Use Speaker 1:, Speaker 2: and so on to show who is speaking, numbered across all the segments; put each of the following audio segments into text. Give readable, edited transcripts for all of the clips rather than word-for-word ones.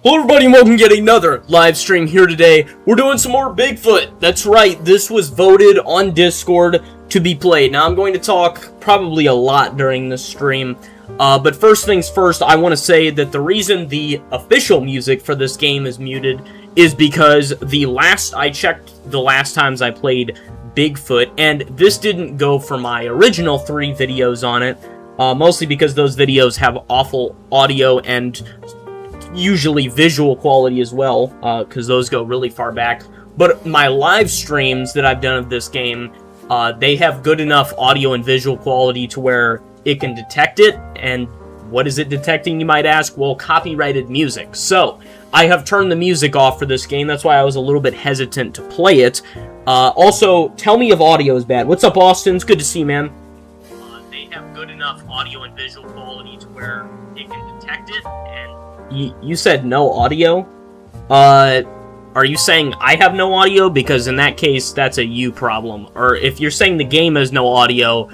Speaker 1: Hello everybody and welcome to yet another live stream here today. We're doing some more Bigfoot. That's right, this was voted on Discord to be played. Now I'm going to talk probably a lot during this stream. But first things first, I want to say that the reason the official music for this game is muted is because I checked the last times I played Bigfoot, and this didn't go for my original 3 videos on it. Mostly because those videos have awful audio and usually visual quality as well, because those go really far back. But my live streams that I've done of this game, they have good enough audio and visual quality to where it can detect it. And what is it detecting, you might ask? Well, copyrighted music. So I have turned the music off for this game. That's why I was a little bit hesitant to play it. Also, tell me if audio is bad. What's up, Austin? It's good to see you, man. They have good enough audio and visual quality to where it can detect it. And you said no audio? Are you saying I have no audio? Because in that case, that's a you problem. Or if you're saying the game has no audio,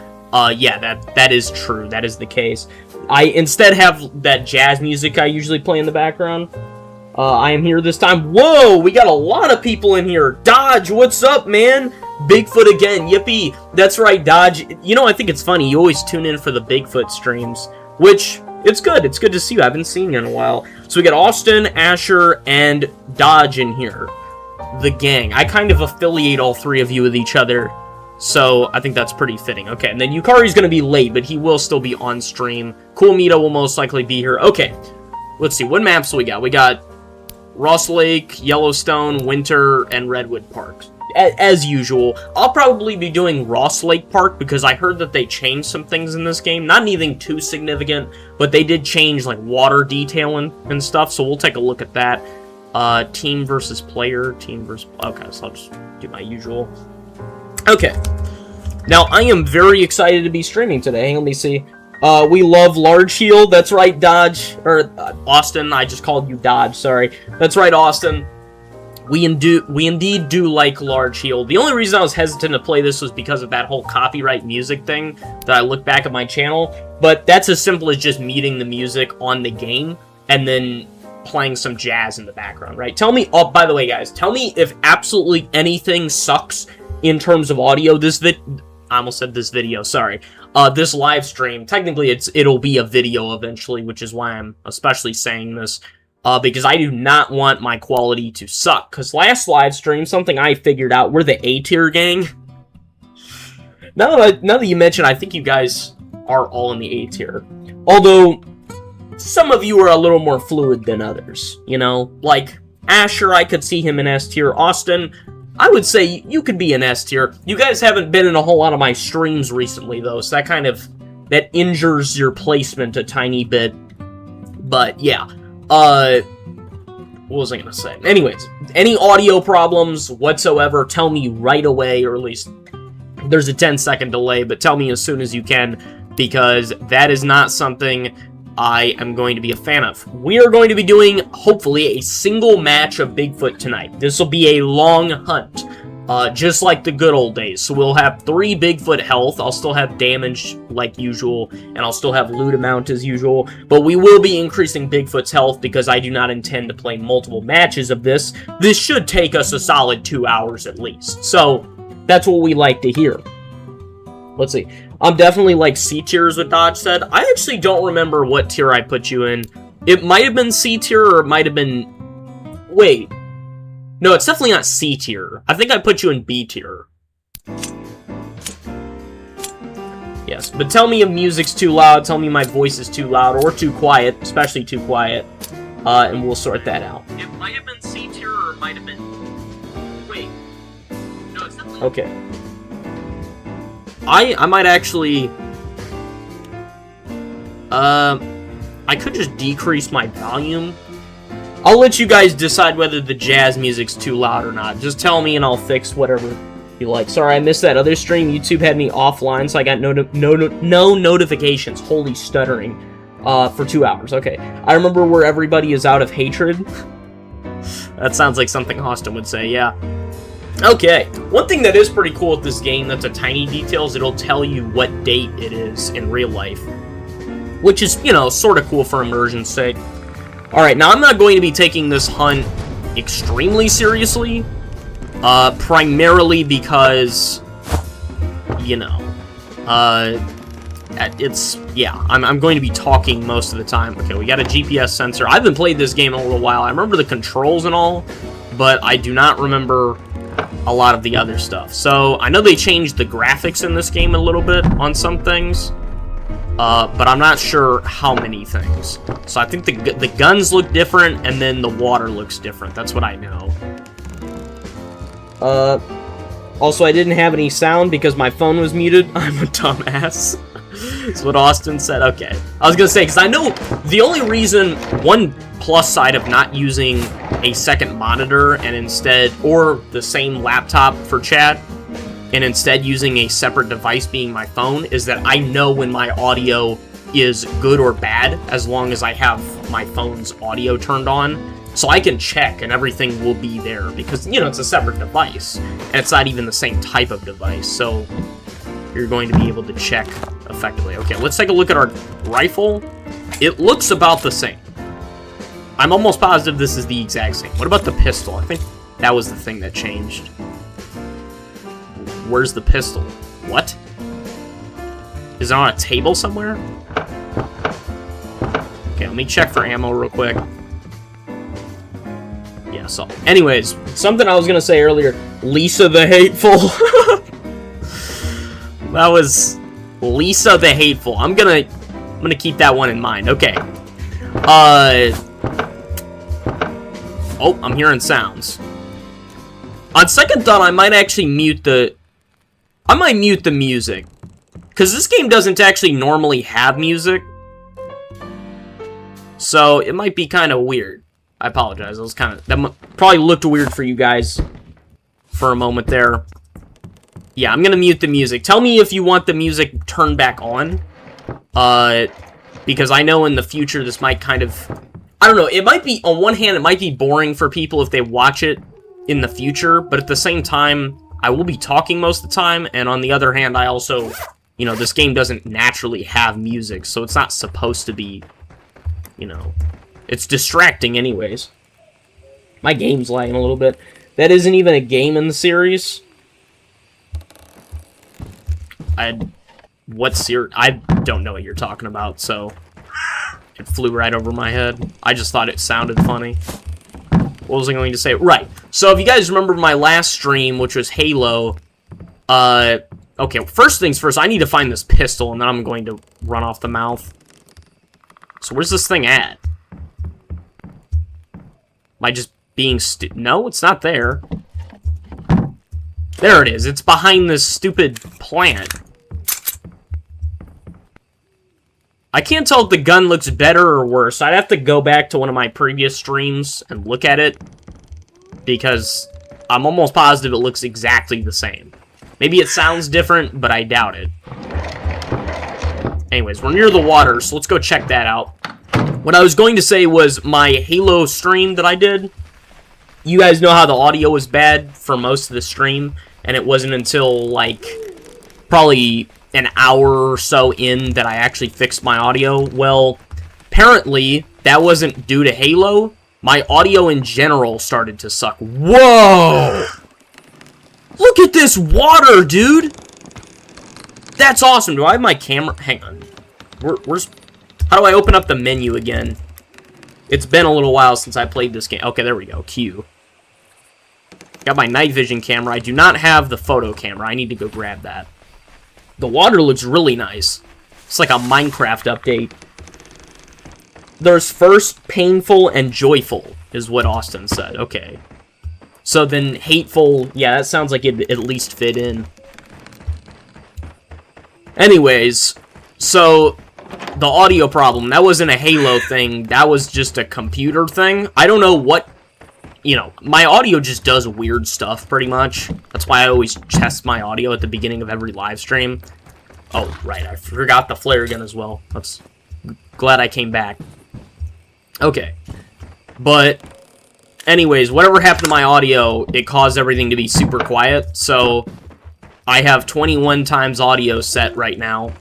Speaker 1: yeah, that is true. That is the case. I instead have that jazz music I usually play in the background. I am here this time. Whoa, we got a lot of people in here. Dodge, what's up, man? Bigfoot again, yippee. That's right, Dodge. You know, I think it's funny. You always tune in for the Bigfoot streams, which... it's good. It's good to see you. I haven't seen you in a while. So we got Austin, Asher, and Dodge in here. The gang. I kind of affiliate all 3 of you with each other, so I think that's pretty fitting. Okay, and then Yukari's going to be late, but he will still be on stream. Cool Mita will most likely be here. Okay, let's see. What maps do we got? We got Ross Lake, Yellowstone, Winter, and Redwood Park. As usual, I'll probably be doing Ross Lake Park because I heard that they changed some things in this game. Not anything too significant, but they did change like water detailing and stuff, so we'll take a look at that. Team versus player, okay, so I'll just do my usual. Okay, now I am very excited to be streaming today. Let me see. We love Large Heal. That's right, Dodge, or Austin. I just called you Dodge, sorry. That's right, Austin. We indeed do like Large Heal. The only reason I was hesitant to play this was because of that whole copyright music thing that I look back at my channel. But that's as simple as just muting the music on the game and then playing some jazz in the background, right? Tell me, oh, by the way, guys, tell me if absolutely anything sucks in terms of audio. I almost said this video, sorry. This live stream, technically it'll be a video eventually, which is why I'm especially saying this. Because I do not want my quality to suck. Because last live stream, something I figured out, we're the A-tier gang. Now that you mention, I think you guys are all in the A-tier. Although, some of you are a little more fluid than others. You know, like Asher, I could see him in S-tier. Austin, I would say you could be in S-tier. You guys haven't been in a whole lot of my streams recently, though, so that injures your placement a tiny bit. But, yeah. What was I gonna say? Anyways, any audio problems whatsoever, tell me right away, or at least there's a 10-second delay, but tell me as soon as you can, because that is not something I am going to be a fan of. We are going to be doing, hopefully, a single match of Bigfoot tonight. This will be a long hunt, just like the good old days. So we'll have 3 Bigfoot health, I'll still have damage like usual, and I'll still have loot amount as usual, but we will be increasing Bigfoot's health because I do not intend to play multiple matches of this. This should take us a solid 2 hours at least, so that's what we like to hear. Let's see. I'm definitely like C tier, is what Dodge said. I actually don't remember what tier I put you in. It might have been C tier, or it might have been... wait. No, it's definitely not C tier. I think I put you in B tier. Yes, but tell me if music's too loud, tell me my voice is too loud, or too quiet, especially too quiet, and we'll sort that out. It might have been C tier, or it might have been... wait. No, it's definitely... okay. I might actually... I could just decrease my volume. I'll let you guys decide whether the jazz music's too loud or not. Just tell me and I'll fix whatever you like. Sorry, I missed that other stream. YouTube had me offline, so I got no notifications. Holy stuttering. For 2 hours. Okay. I remember where everybody is out of hatred. That sounds like something Austin would say, yeah. Okay. One thing that is pretty cool with this game that's a tiny detail is it'll tell you what date it is in real life. Which is, you know, sort of cool for immersion's sake. Alright, now I'm not going to be taking this hunt extremely seriously. Primarily because, you know, I'm going to be talking most of the time. Okay, we got a GPS sensor. I haven't played this game in a little while. I remember the controls and all, but I do not remember a lot of the other stuff. So, I know they changed the graphics in this game a little bit on some things, but I'm not sure how many things. So, I think the guns look different, and then the water looks different. That's what I know. Also, I didn't have any sound because my phone was muted. I'm a dumbass. That's what Austin said. Okay. I was gonna say, because I know the only reason, one plus side of not using a second monitor and instead, or the same laptop for chat, and instead using a separate device being my phone, is that I know when my audio is good or bad as long as I have my phone's audio turned on. So I can check and everything will be there because, you know, it's a separate device and it's not even the same type of device. So you're going to be able to check effectively. Okay, let's take a look at our rifle. It looks about the same. I'm almost positive this is the exact same. What about the pistol? I think that was the thing that changed. Where's the pistol? What? Is it on a table somewhere? Okay, let me check for ammo real quick. Yeah, so anyways, something I was gonna say earlier, Lisa the Hateful. That was Lisa the Hateful. I'm gonna keep that one in mind. Okay. Oh, I'm hearing sounds. On second thought, I might actually mute the music. Because this game doesn't actually normally have music. So, it might be kind of weird. I apologize. That probably looked weird for you guys for a moment there. Yeah, I'm gonna mute the music. Tell me if you want the music turned back on. Because I know in the future this might kind of... I don't know, it might be... On one hand, it might be boring for people if they watch it in the future, but at the same time, I will be talking most of the time, and on the other hand, I also... You know, this game doesn't naturally have music, so it's not supposed to be... You know... It's distracting anyways. My game's lagging a little bit. That isn't even a game in the series. What series? I don't know what you're talking about, so... It flew right over my head. I just thought it sounded funny. What was I going to say? Right. So if you guys remember my last stream, which was Halo... Okay, first things first, I need to find this pistol, and then I'm going to run off the mouth. So where's this thing at? Am I just being No, it's not there. There it is. It's behind this stupid plant. I can't tell if the gun looks better or worse. I'd have to go back to one of my previous streams and look at it. Because I'm almost positive it looks exactly the same. Maybe it sounds different, but I doubt it. Anyways, we're near the water, so let's go check that out. What I was going to say was my Halo stream that I did. You guys know how the audio was bad for most of the stream, and it wasn't until, like, probably an hour or so in that I actually fixed my audio. Well, apparently, that wasn't due to Halo. My audio in general started to suck. Whoa! Look at this water, dude! That's awesome. Do I have my camera? Hang on. Where's... How do I open up the menu again? It's been a little while since I played this game. Okay, there we go. Q. Got my night vision camera. I do not have the photo camera. I need to go grab that. The water looks really nice. It's like a Minecraft update. There's first, painful, and joyful, is what Austin said. Okay. So then, hateful, yeah, that sounds like it at least fit in. Anyways, so... The audio problem, that wasn't a Halo thing, that was just a computer thing. I don't know what, you know, my audio just does weird stuff, pretty much. That's why I always test my audio at the beginning of every live stream. Oh, right, I forgot the flare gun as well. That's glad I came back. Okay. But, anyways, whatever happened to my audio, it caused everything to be super quiet, so I have 21 times audio set right now.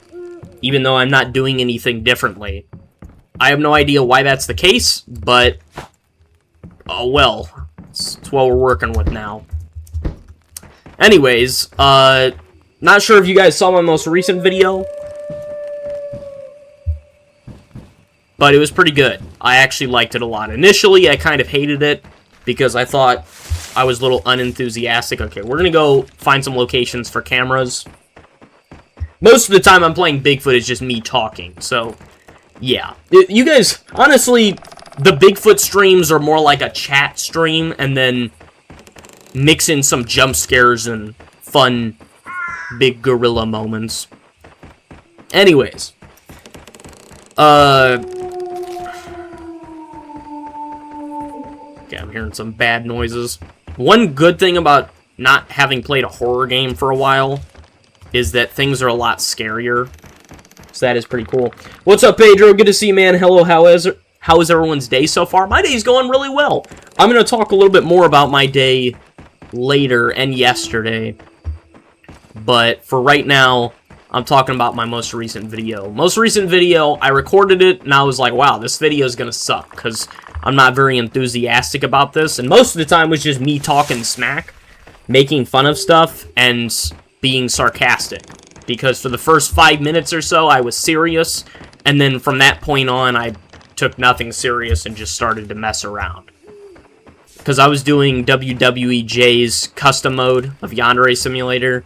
Speaker 1: Even though I'm not doing anything differently. I have no idea why that's the case, but oh well. It's what we're working with now. Anyways, not sure if you guys saw my most recent video, but it was pretty good. I actually liked it a lot. Initially, I kind of hated it because I thought I was a little unenthusiastic. Okay, we're gonna go find some locations for cameras. Most of the time I'm playing Bigfoot, it's just me talking, so yeah. You guys, honestly, the Bigfoot streams are more like a chat stream, and then mix in some jump scares and fun big gorilla moments. Anyways. Okay, I'm hearing some bad noises. One good thing about not having played a horror game for a while is that things are a lot scarier. So that is pretty cool. What's up, Pedro? Good to see you, man. Hello, how is everyone's day so far? My day's going really well. I'm going to talk a little bit more about my day later and yesterday. But for right now, I'm talking about my most recent video. Most recent video, I recorded it, and I was like, wow, this video is going to suck, because I'm not very enthusiastic about this. And most of the time was just me talking smack, making fun of stuff, and being sarcastic. Because for the first 5 minutes or so, I was serious, and then from that point on, I took nothing serious and just started to mess around. Because I was doing WWEJ's custom mode of Yandere Simulator,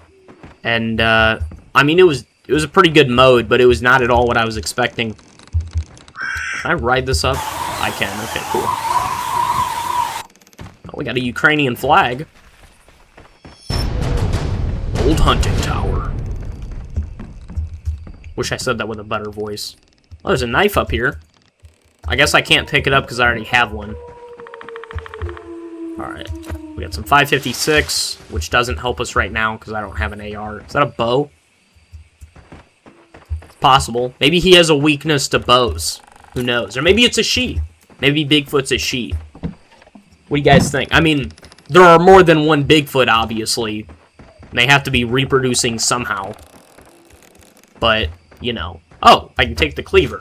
Speaker 1: and, I mean, it was a pretty good mode, but it was not at all what I was expecting. Can I ride this up? I can. Okay, cool. Oh, we got a Ukrainian flag. Old hunting tower. Wish I said that with a better voice. Oh, there's a knife up here. I guess I can't pick it up because I already have one. Alright. We got some 5.56, which doesn't help us right now because I don't have an AR. Is that a bow? It's possible. Maybe he has a weakness to bows. Who knows? Or maybe it's a she. Maybe Bigfoot's a she. What do you guys think? I mean, there are more than one Bigfoot, obviously. They have to be reproducing somehow. But, you know. Oh, I can take the cleaver.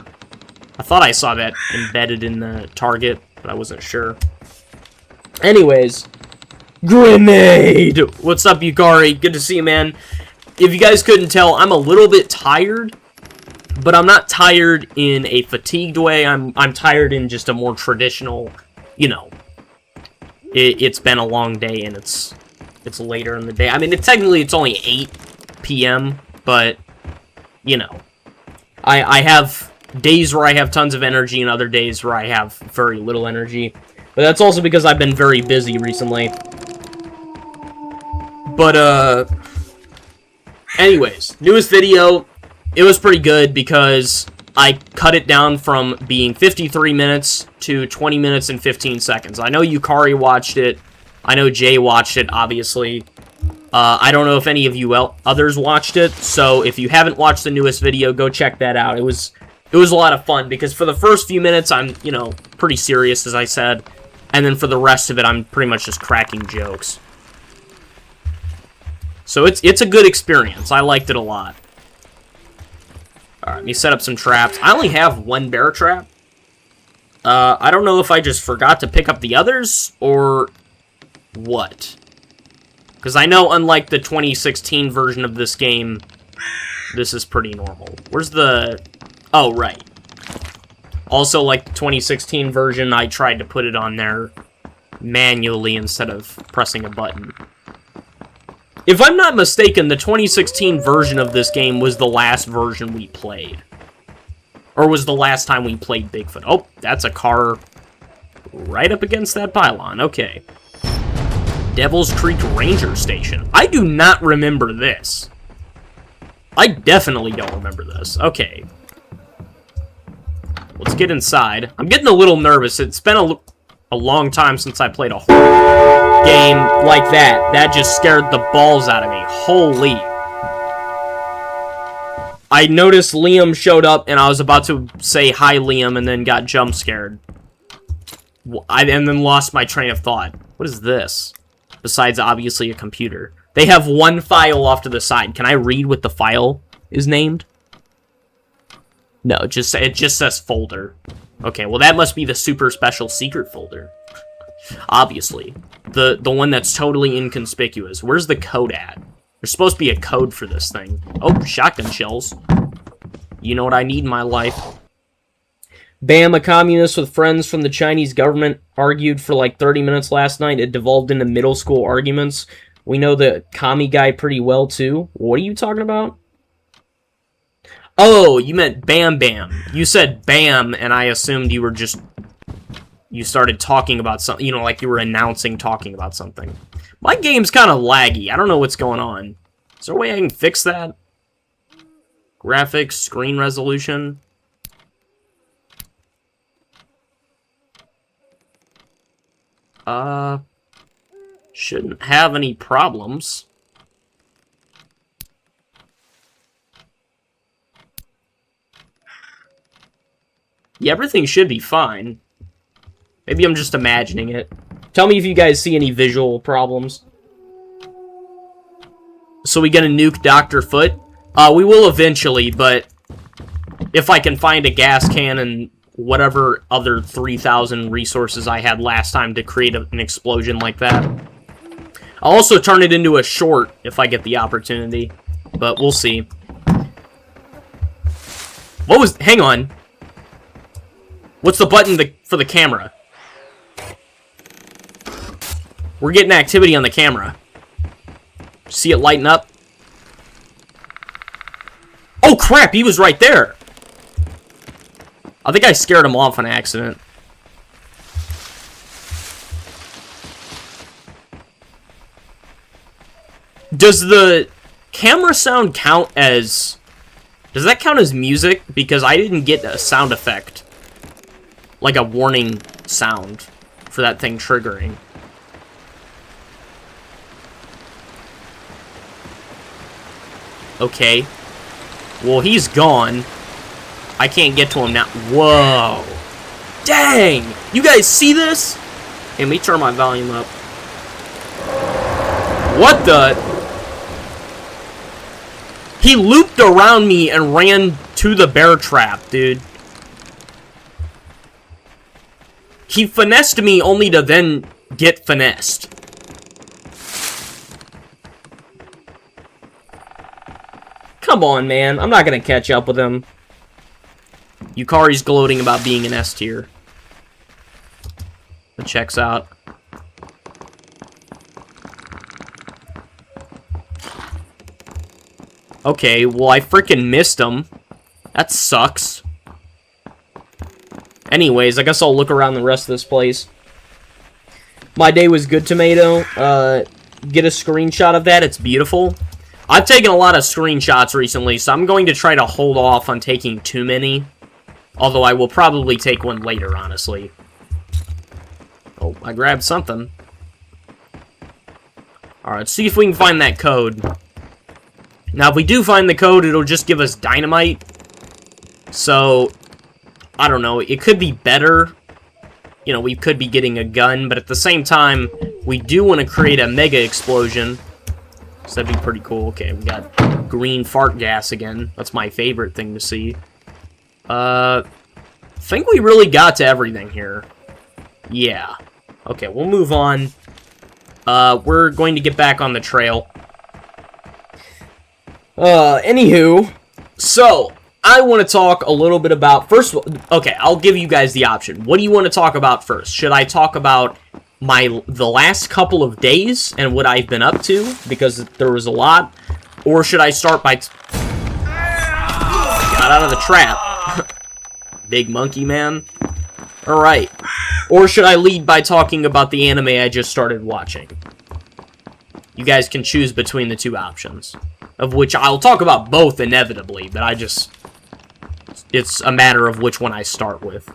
Speaker 1: I thought I saw that embedded in the target, but I wasn't sure. Anyways. Grenade! What's up, Yukari? Good to see you, man. If you guys couldn't tell, I'm a little bit tired. But I'm not tired in a fatigued way. I'm tired in just a more traditional, you know. It's been a long day and it's later in the day. I mean, technically it's only 8 p.m., but, you know. I have days where I have tons of energy and other days where I have very little energy. But that's also because I've been very busy recently. But, anyways, newest video. It was pretty good because I cut it down from being 53 minutes to 20 minutes and 15 seconds. I know Yukari watched it. I know Jay watched it, obviously. I don't know if any of you others watched it, so if you haven't watched the newest video, go check that out. It was a lot of fun because for the first few minutes, I'm, you know, pretty serious, as I said. And then for the rest of it, I'm pretty much just cracking jokes. So it's a good experience. I liked it a lot. Alright, let me set up some traps. I only have one bear trap. I don't know if I just forgot to pick up the others, or what. Because I know, unlike the 2016 version of this game, this is pretty normal. Where's the... Oh, right. Also, like the 2016 version, I tried to put it on there manually instead of pressing a button. If I'm not mistaken, the 2016 version of this game was the last version we played. Or was the last time we played Bigfoot. Oh, that's a car right up against that pylon. Okay. Devil's Creek Ranger Station. I do not remember this. I definitely don't remember this. Okay. Let's get inside. I'm getting a little nervous. It's been a long time since I played a horror game like that. That just scared the balls out of me. Holy. I noticed Liam showed up, and I was about to say hi, Liam, and then got jump scared. And then lost my train of thought. What is this? Besides, obviously, a computer. They have one file off to the side. Can I read what the file is named? No, it just says folder. Okay, well that must be the super special secret folder. Obviously. The one that's totally inconspicuous. Where's the code at? There's supposed to be a code for this thing. Oh, shotgun shells. You know what I need in my life. Bam, a communist with friends from the Chinese government argued for like 30 minutes last night. It devolved into middle school arguments. We know the commie guy pretty well, too. What are you talking about? Oh, you meant Bam Bam. You said Bam, and I assumed you were just... You started talking about something, you know, like you were announcing talking about something. My game's kind of laggy. I don't know what's going on. Is there a way I can fix that? Graphics, screen resolution. Shouldn't have any problems. Yeah, everything should be fine. Maybe I'm just imagining it. Tell me if you guys see any visual problems. So we gonna nuke Dr. Foot? We will eventually, but if I can find a gas can and whatever other 3,000 resources I had last time to create an explosion like that. I'll also turn it into a short if I get the opportunity, but we'll see. What was... Hang on. What's the button for the camera? We're getting activity on the camera. See it lighten up? Oh crap, he was right there! I think I scared him off on accident. Does the camera sound count as... Does that count as music? Because I didn't get a sound effect. Like a warning sound for that thing triggering. Okay. Well, he's gone. I can't get to him now. Whoa. Dang! You guys see this? Hey, let me turn my volume up. What the? He looped around me and ran to the bear trap, dude. He finessed me only to then get finessed. Come on, man. I'm not gonna catch up with him. Yukari's gloating about being an S tier. That checks out. Okay, well, I freaking missed him. That sucks. Anyways, I guess I'll look around the rest of this place. My day was good, Tomato. Get a screenshot of that. It's beautiful. I've taken a lot of screenshots recently, so I'm going to try to hold off on taking too many. Although I will probably take one later, honestly. Oh, I grabbed something. Alright, let's see if we can find that code. Now, if we do find the code, it'll just give us dynamite. So, I don't know. It could be better. You know, we could be getting a gun, but at the same time, we do want to create a mega explosion. So that'd be pretty cool. Okay, we got green fart gas again. That's my favorite thing to see. I think we really got to everything here. Yeah. Okay, we'll move on. We're going to get back on the trail. Anywho, so, I want to talk a little bit about, first of all, okay, I'll give you guys the option. What do you want to talk about first? Should I talk about the last couple of days and what I've been up to, because there was a lot, or should I start by... Got out of the trap. Big monkey man. Alright. Or should I lead by talking about the anime I just started watching? You guys can choose between the two options. Of which I'll talk about both inevitably, but I just... It's a matter of which one I start with.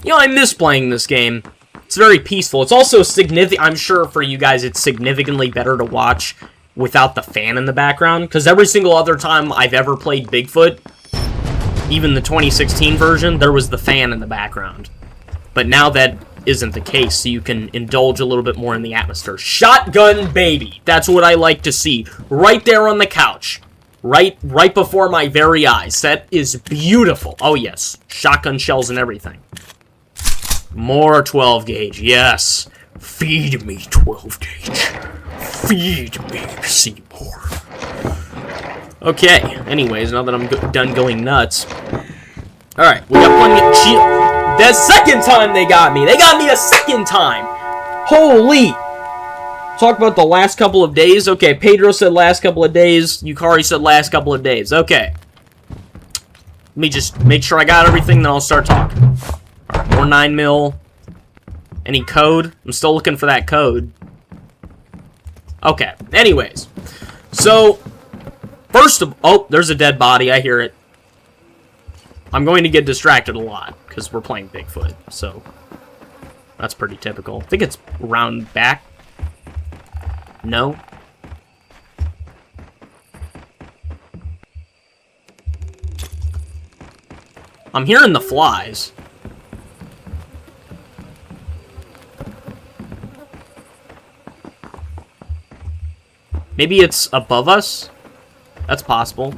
Speaker 1: You know, I miss playing this game. It's very peaceful. It's also significant. I'm sure for you guys it's significantly better to watch without the fan in the background, because every single other time I've ever played Bigfoot, even the 2016 version, there was the fan in the background. But now that isn't the case, so you can indulge a little bit more in the atmosphere. Shotgun baby! That's what I like to see. Right there on the couch. Right before my very eyes. That is beautiful. Oh, yes. Shotgun shells and everything. More 12 gauge. Yes. Feed me 12 gauge. Feed me, Seymour. Okay. Anyways, now that I'm done going nuts. Alright. We got plenty of shield. The second time they got me. They got me a second time. Holy. Talk about the last couple of days. Okay, Pedro said last couple of days. Yukari said last couple of days. Okay. Let me just make sure I got everything, then I'll start talking. Alright, more 9mm. Any code? I'm still looking for that code. Okay, anyways. So, first of... Oh, there's a dead body. I hear it. I'm going to get distracted a lot, because we're playing Bigfoot, so... That's pretty typical. I think it's round back. No. I'm hearing the flies. Maybe it's above us? That's possible.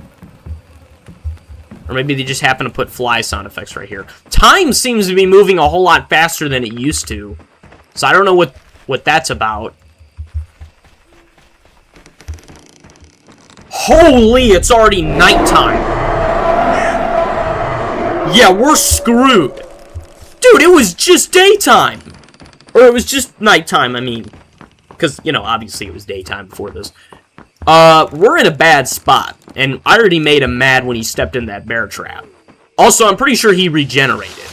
Speaker 1: Or maybe they just happen to put fly sound effects right here. Time seems to be moving a whole lot faster than it used to. So I don't know what that's about. Holy, it's already nighttime. Yeah, we're screwed. Dude, it was just daytime. Or it was just nighttime, I mean. Because, you know, obviously it was daytime before this. We're in a bad spot. And I already made him mad when he stepped in that bear trap. Also, I'm pretty sure he regenerated.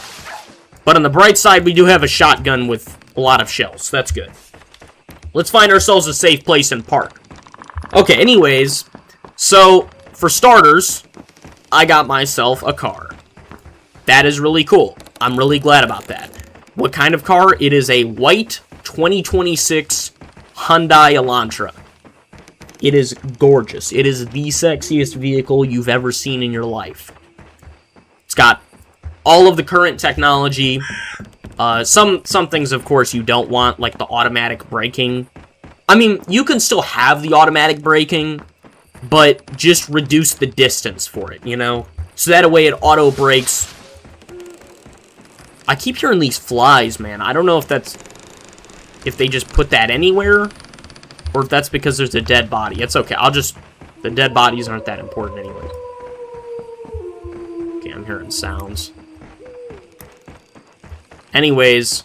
Speaker 1: But on the bright side, we do have a shotgun with a lot of shells. So that's good. Let's find ourselves a safe place and park. Okay, anyways... So, for starters, I got myself a car. That is really cool. I'm really glad about that. What kind of car? It is a white 2026 Hyundai Elantra. It is gorgeous. It is the sexiest vehicle you've ever seen in your life. It's got all of the current technology. Some things, of course, you don't want, like the automatic braking. I mean, you can still have the automatic braking, but just reduce the distance for it, you know? So that way it auto brakes. I keep hearing these flies, man. I don't know if that's... if they just put that anywhere, or if that's because there's a dead body. It's okay. I'll just... the dead bodies aren't that important anyway. Okay, I'm hearing sounds. Anyways.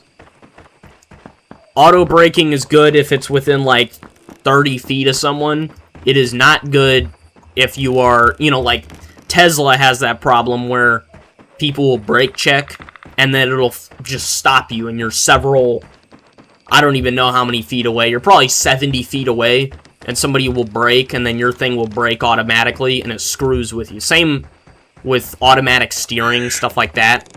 Speaker 1: Auto braking is good if it's within, like, 30 feet of someone. It is not good if you are, you know, like, Tesla has that problem where people will brake check, and then it'll just stop you, and you're several, I don't even know how many feet away. You're probably 70 feet away, and somebody will brake, and then your thing will brake automatically, and it screws with you. Same with automatic steering, stuff like that.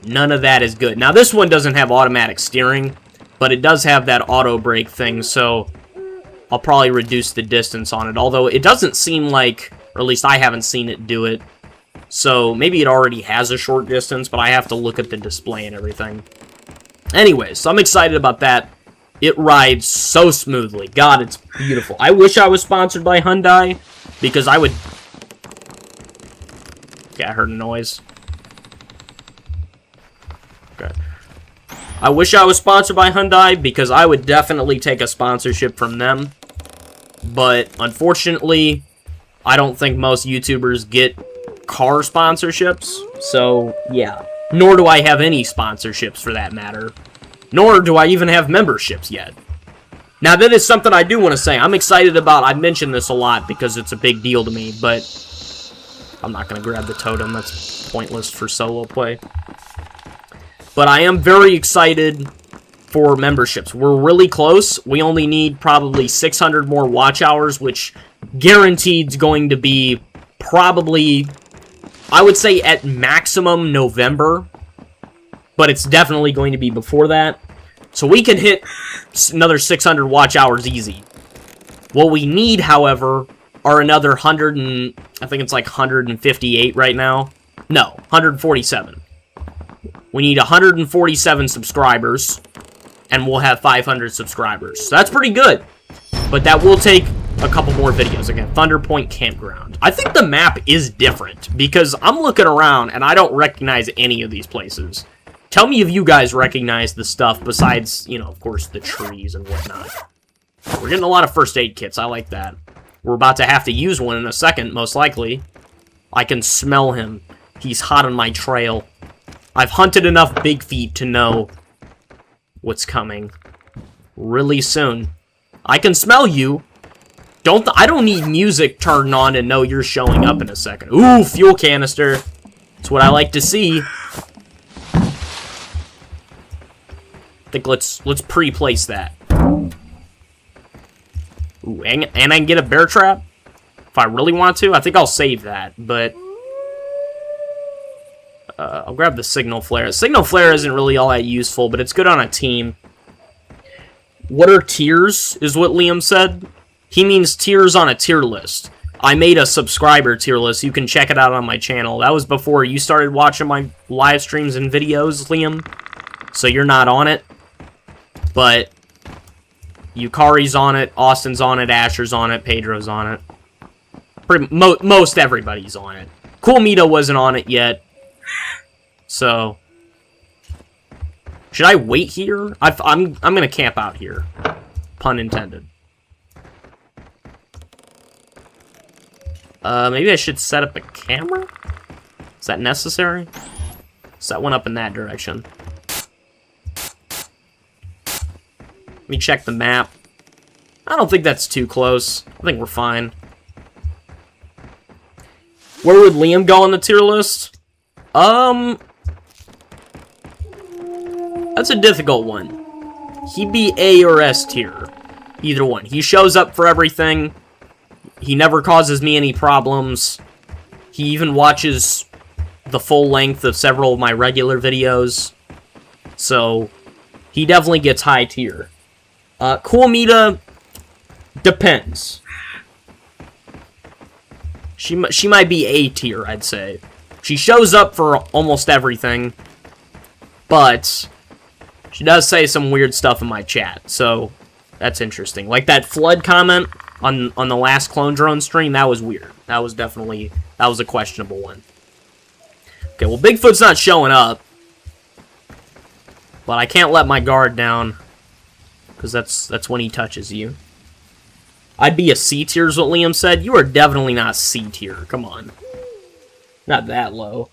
Speaker 1: None of that is good. Now, this one doesn't have automatic steering, but it does have that auto brake thing, so... I'll probably reduce the distance on it, although it doesn't seem like, or at least I haven't seen it do it. So maybe it already has a short distance, but I have to look at the display and everything. Anyways, so I'm excited about that. It rides so smoothly. God, it's beautiful. I wish I was sponsored by Hyundai, because I would... Okay, I heard a noise. Okay. I wish I was sponsored by Hyundai, because I would definitely take a sponsorship from them. But, unfortunately, I don't think most YouTubers get car sponsorships. So, yeah. Nor do I have any sponsorships, for that matter. Nor do I even have memberships yet. Now, that is something I do want to say. I'm excited about... I've mentioned this a lot, because it's a big deal to me, but... I'm not going to grab the totem. That's pointless for solo play. But I am very excited for memberships. We're really close. We only need probably 600 more watch hours, which guaranteed is going to be probably, I would say at maximum November. But it's definitely going to be before that. So we can hit another 600 watch hours easy. What we need, however, are another 100 and, I think it's like 158 right now. No, 147. We need 147 subscribers, and we'll have 500 subscribers. So that's pretty good. But that will take a couple more videos. Again, Thunder Point Campground. I think the map is different, because I'm looking around, and I don't recognize any of these places. Tell me if you guys recognize the stuff besides, you know, of course, the trees and whatnot. We're getting a lot of first aid kits. I like that. We're about to have to use one in a second, most likely. I can smell him. He's hot on my trail. I've hunted enough Bigfeet to know what's coming really soon. I can smell you. I don't need music turned on to know you're showing up in a second. Ooh, fuel canister. That's what I like to see. I think let's pre-place that. Ooh, and I can get a bear trap if I really want to. I think I'll save that, but I'll grab the signal flare. Signal flare isn't really all that useful, but it's good on a team. What are tiers, is what Liam said. He means tiers on a tier list. I made a subscriber tier list. You can check it out on my channel. That was before you started watching my live streams and videos, Liam. So you're not on it. But Yukari's on it, Austin's on it, Asher's on it, Pedro's on it. Most everybody's on it. Cool Mito wasn't on it yet. So should I wait here? I'm gonna camp out here. Pun intended. Maybe I should set up a camera? Is that necessary? Set one up in that direction. Let me check the map. I don't think that's too close. I think we're fine. Where would Liam go on the tier list? That's a difficult one. He'd be A or S tier. Either one. He shows up for everything. He never causes me any problems. He even watches the full length of several of my regular videos. So, he definitely gets high tier. Cool Mita depends. She might be A tier, I'd say. She shows up for almost everything, but she does say some weird stuff in my chat, so that's interesting. Like that flood comment on the last Clone Drone stream, that was weird. That was a questionable one. Okay, well, Bigfoot's not showing up, but I can't let my guard down, because that's when he touches you. I'd be a C tier is what Liam said. You are definitely not C tier. Come on. Not that low.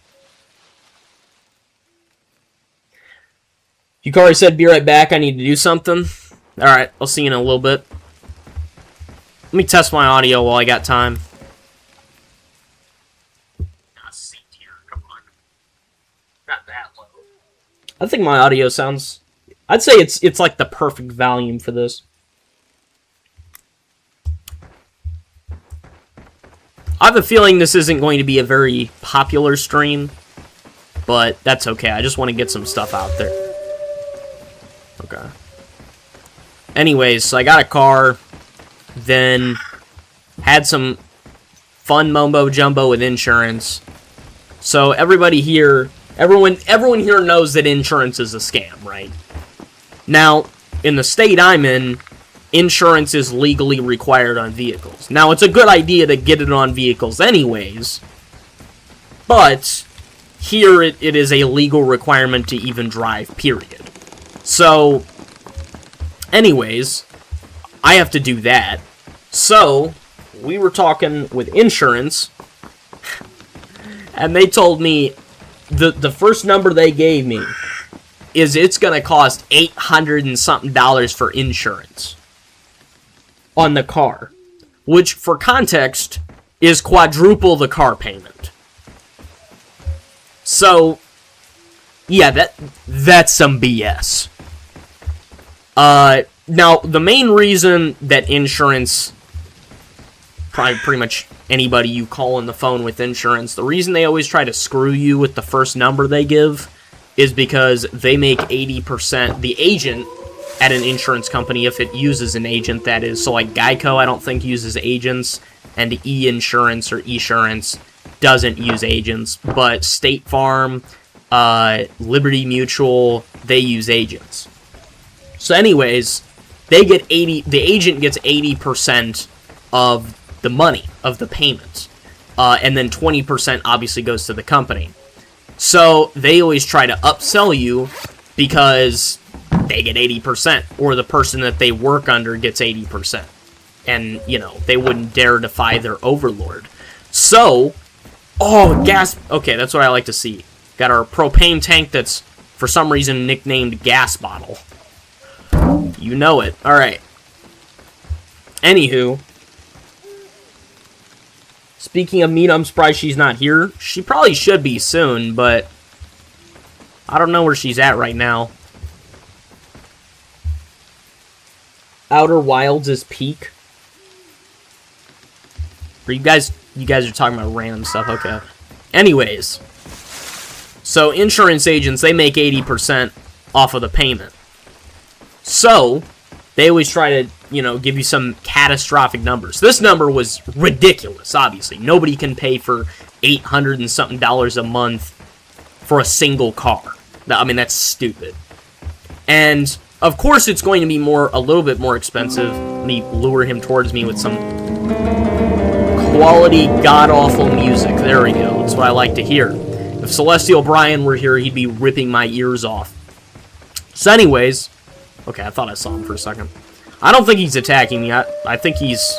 Speaker 1: Yukari said, be right back. I need to do something. Alright, I'll see you in a little bit. Let me test my audio while I got time. Not C tier. Come on. Not that low. I think my audio sounds... I'd say it's like the perfect volume for this. I have a feeling this isn't going to be a very popular stream, but that's okay. I just want to get some stuff out there. Okay. Anyways, so I got a car, then had some fun mumbo jumbo with insurance. So everybody here, everyone here knows that insurance is a scam, right? Now, in the state I'm in, insurance is legally required on vehicles. Now, it's a good idea to get it on vehicles anyways, but here it is a legal requirement to even drive, period. So, anyways, I have to do that. So, we were talking with insurance, and they told me the first number they gave me is it's going to cost $800 and something for insurance on the car, which, for context, is quadruple the car payment. So, yeah, that's some BS. Now, the main reason that insurance, probably pretty much anybody you call on the phone with insurance, the reason they always try to screw you with the first number they give is because they make 80%, the agent at an insurance company, if it uses an agent, that is. So, like, Geico, I don't think uses agents, and E-Insurance or Esurance doesn't use agents, but State Farm, Liberty Mutual, they use agents. So anyways, they get the agent gets 80% of the money, of the payments. And then 20% obviously goes to the company. So they always try to upsell you because they get 80%, or the person that they work under gets 80%. And, you know, they wouldn't dare defy their overlord. So, oh, gas. Okay, that's what I like to see. Got our propane tank that's, for some reason, nicknamed Gas Bottle. You know it. Alright. Anywho. Speaking of meat, I'm surprised she's not here. She probably should be soon, but I don't know where she's at right now. Outer Wilds is peak. Are you guys are talking about random stuff, okay. Anyways. So, insurance agents, they make 80% off of the payment. So, they always try to, you know, give you some catastrophic numbers. This number was ridiculous, obviously. Nobody can pay for $800 and something a month for a single car. I mean, that's stupid. And, of course, it's going to be a little bit more expensive. Let me lure him towards me with some quality, god-awful music. There we go. That's what I like to hear. If Celestial Brian were here, he'd be ripping my ears off. So anyways, okay, I thought I saw him for a second. I don't think he's attacking me. I think he's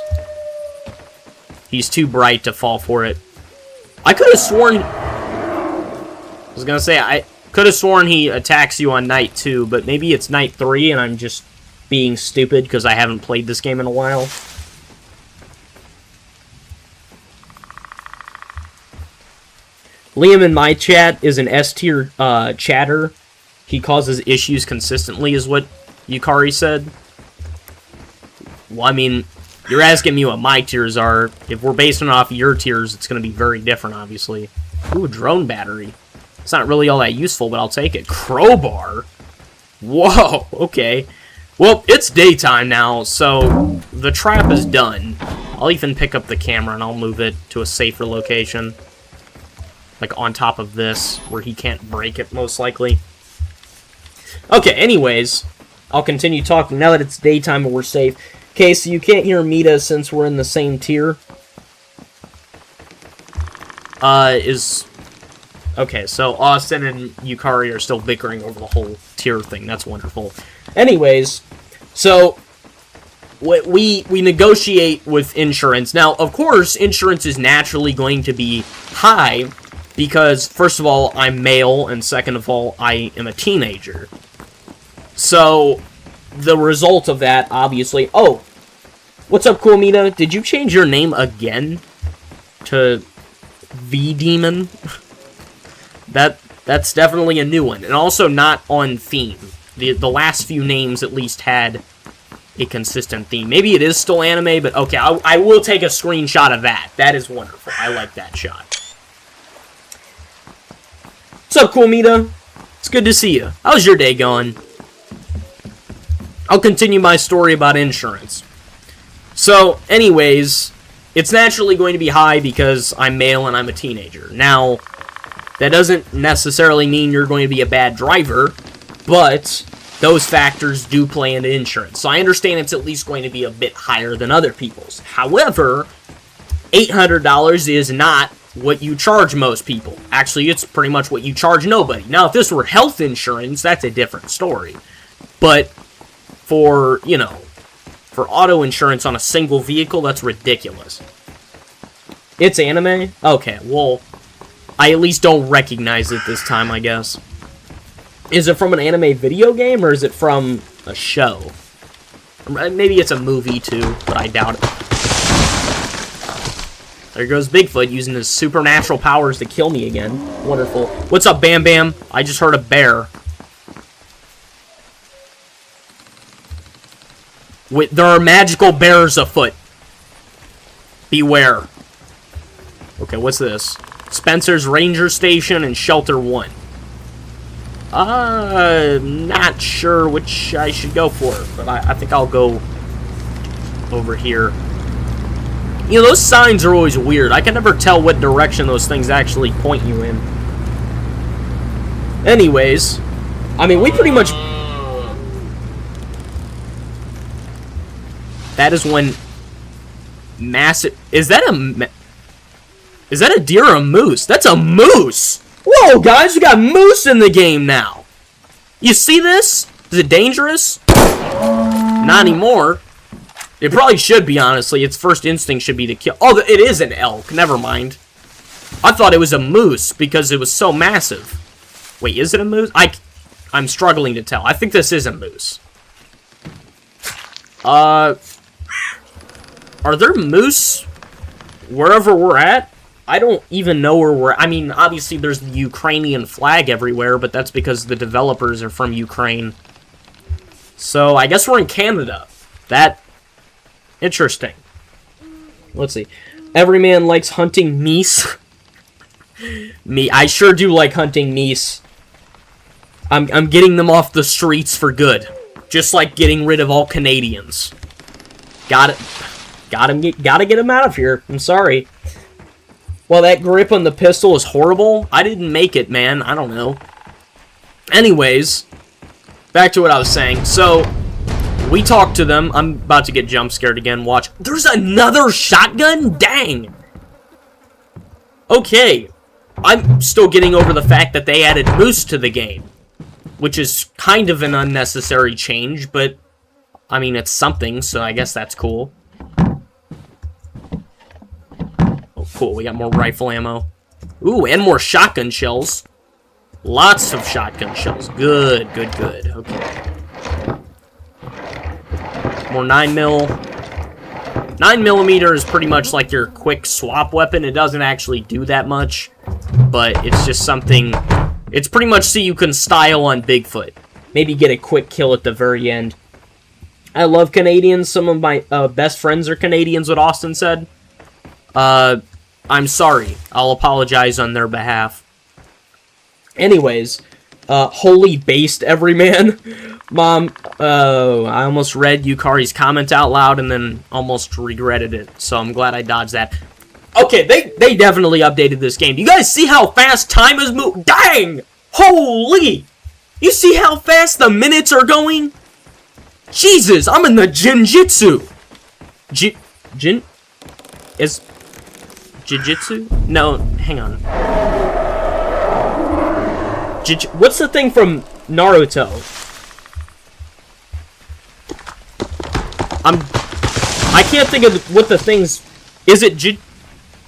Speaker 1: too bright to fall for it. I could have sworn... I was gonna say, I could have sworn he attacks you on night 2, but maybe it's night 3 and I'm just being stupid because I haven't played this game in a while. Liam in my chat is an S-tier chatter. He causes issues consistently, is what Yukari said. Well, I mean, you're asking me what my tiers are. If we're basing it off your tiers, it's going to be very different, obviously. Ooh, drone battery. It's not really all that useful, but I'll take it. Crowbar? Whoa, okay. Well, it's daytime now, so the trap is done. I'll even pick up the camera and I'll move it to a safer location. Like on top of this, where he can't break it, most likely. Okay, anyways, I'll continue talking now that it's daytime and we're safe. Okay, so you can't hear Mita since we're in the same tier. Okay, so Austin and Yukari are still bickering over the whole tier thing. That's wonderful. Anyways, so we negotiate with insurance. Now, of course, insurance is naturally going to be high because, first of all, I'm male, and second of all, I am a teenager. So, the result of that, obviously... Oh! What's up, Cool Mina? Did you change your name again to V-Demon? That's definitely a new one, and also not on theme. The last few names at least had a consistent theme. Maybe it is still anime, but okay, I will take a screenshot of that. That is wonderful. I like that shot. What's up, Cool Mita? It's good to see you. How's your day going? I'll continue my story about insurance. So, anyways, it's naturally going to be high because I'm male and I'm a teenager. Now, that doesn't necessarily mean you're going to be a bad driver, but those factors do play into insurance. So I understand it's at least going to be a bit higher than other people's. However, $800 is not what you charge most people. Actually, it's pretty much what you charge nobody. Now, if this were health insurance, that's a different story. But for, you know, for auto insurance on a single vehicle, that's ridiculous. It's anime? Okay, well, I at least don't recognize it this time, I guess. Is it from an anime video game, or is it from a show? Maybe it's a movie, too, but I doubt it. There goes Bigfoot using his supernatural powers to kill me again. Wonderful. What's up, Bam Bam? I just heard a bear. Wait, there are magical bears afoot. Beware. Okay, what's this? Spencer's Ranger Station and Shelter 1. Not sure which I should go for, but I think I'll go over here. You know, those signs are always weird. I can never tell what direction those things actually point you in. Anyways, I mean, we pretty much... That is when massive... Is that a deer or a moose? That's a moose! Whoa, guys, we got moose in the game now! You see this? Is it dangerous? Not anymore. It probably should be, honestly. Its first instinct should be to kill... Oh, it is an elk. Never mind. I thought it was a moose because it was so massive. Wait, is it a moose? I'm struggling to tell. I think this is a moose. Are there moose wherever we're at? I don't even know where we're... I mean, obviously there's the Ukrainian flag everywhere, but that's because the developers are from Ukraine. So, I guess we're in Canada. Interesting. Let's see. Every man likes hunting meese. I sure do like hunting meese. I'm getting them off the streets for good. Just like getting rid of all Canadians. Gotta get them out of here. I'm sorry. Well, that grip on the pistol is horrible. I didn't make it, man. I don't know. Anyways, back to what I was saying. So, we talked to them. I'm about to get jump scared again. Watch. There's another shotgun? Dang. Okay. I'm still getting over the fact that they added moose to the game. Which is kind of an unnecessary change, but, I mean, it's something, so I guess that's cool. Oh, cool, we got more rifle ammo. Ooh, and more shotgun shells. Lots of shotgun shells. Good, good, good. Okay. More 9mm. 9mm is pretty much like your quick swap weapon. It doesn't actually do that much, but it's just something... It's pretty much so you can style on Bigfoot. Maybe get a quick kill at the very end. I love Canadians. Some of my best friends are Canadians, what Austin said. I'm sorry. I'll apologize on their behalf. Anyways, holy based everyman. Mom, I almost read Yukari's comment out loud and then almost regretted it. So I'm glad I dodged that. Okay, they definitely updated this game. Do you guys see how fast time is moving? Dang! Holy! You see how fast the minutes are going? Jesus, I'm in the Jinjitsu! Is... Jiu-Jitsu? No, hang on. What's the thing from Naruto? I can't think of what the things... Is it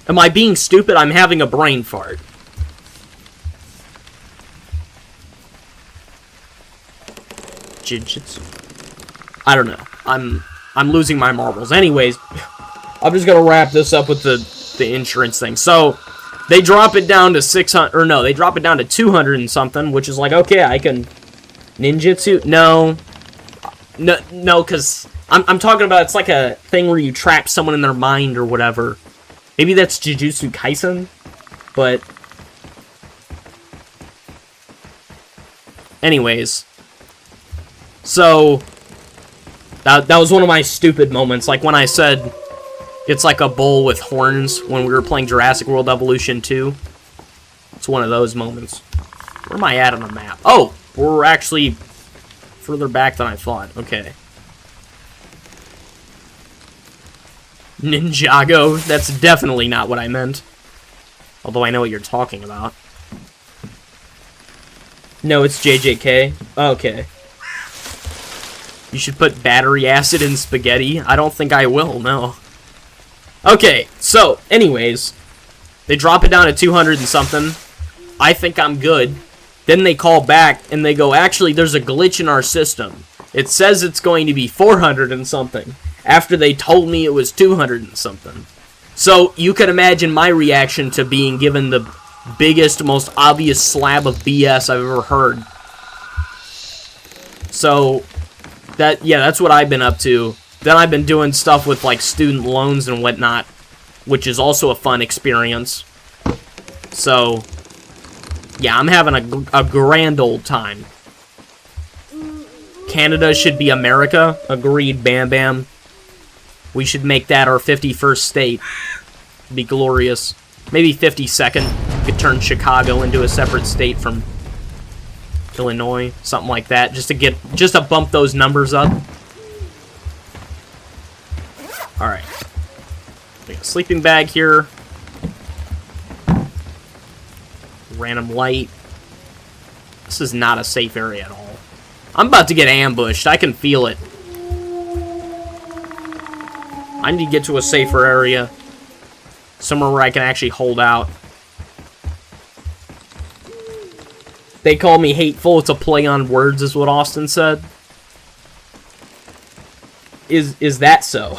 Speaker 1: Am I being stupid? I'm having a brain fart. Jiu-Jitsu. I don't know. I'm losing my marbles. Anyways, I'm just gonna wrap this up with the insurance thing. So they drop it down to 600, or no, they drop it down to 200 and something, which is like, okay, I can ninjutsu. No, because I'm talking about, it's like a thing where you trap someone in their mind or whatever. Maybe that's Jujutsu Kaisen, but... Anyways. So, that was one of my stupid moments, like when I said it's like a bull with horns when we were playing Jurassic World Evolution 2. It's one of those moments. Where am I at on the map? Oh, we're actually further back than I thought. Okay. Ninjago. That's definitely not what I meant. Although I know what you're talking about. No, it's JJK. Okay. You should put battery acid in spaghetti. I don't think I will, no. Okay, so, anyways. They drop it down to 200 and something. I think I'm good. Then they call back and they go, actually, there's a glitch in our system. It says it's going to be 400 and something. After they told me it was 200 and something. So, you can imagine my reaction to being given the biggest, most obvious slab of BS I've ever heard. So, that's what I've been up to. Then I've been doing stuff with, like, student loans and whatnot, which is also a fun experience. So, yeah, I'm having a grand old time. Canada should be America. Agreed, Bam Bam. We should make that our 51st state. It'd be glorious. Maybe 52nd. We could turn Chicago into a separate state from Illinois. Something like that. Just to bump those numbers up. Alright. sleeping bag here. Random light. This is not a safe area at all. I'm about to get ambushed. I can feel it. I need to get to a safer area. Somewhere where I can actually hold out. They call me hateful. It's a play on words, is what Austin said. Is that so?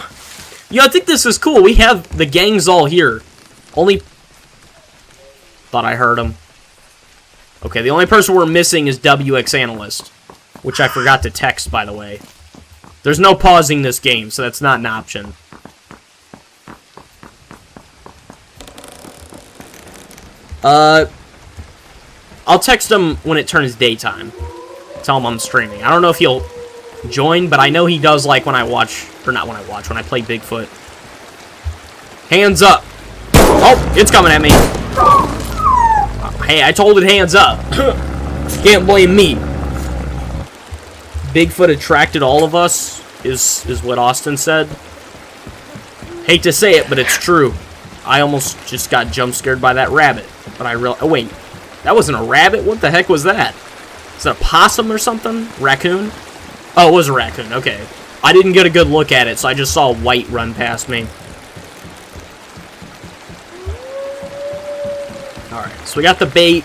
Speaker 1: Yeah, I think this is cool. We have the gangs all here. Only... Thought I heard him. Okay, the only person we're missing is WX Analyst. Which I forgot to text, by the way. There's no pausing this game, so that's not an option. I'll text him when it turns daytime. Tell him I'm streaming. I don't know if he'll join, but I know he does like when I watch, or not when I watch, when I play Bigfoot. Hands up! Oh, it's coming at me. Hey, I told it hands up. Can't blame me. Bigfoot attracted all of us, is what Austin said. Hate to say it, but it's true. I almost just got jump scared by that rabbit. But I realized, oh wait, that wasn't a rabbit? What the heck was that? Is it a possum or something? Raccoon? Oh, it was a raccoon, okay. I didn't get a good look at it, so I just saw a white run past me. Alright, so we got the bait.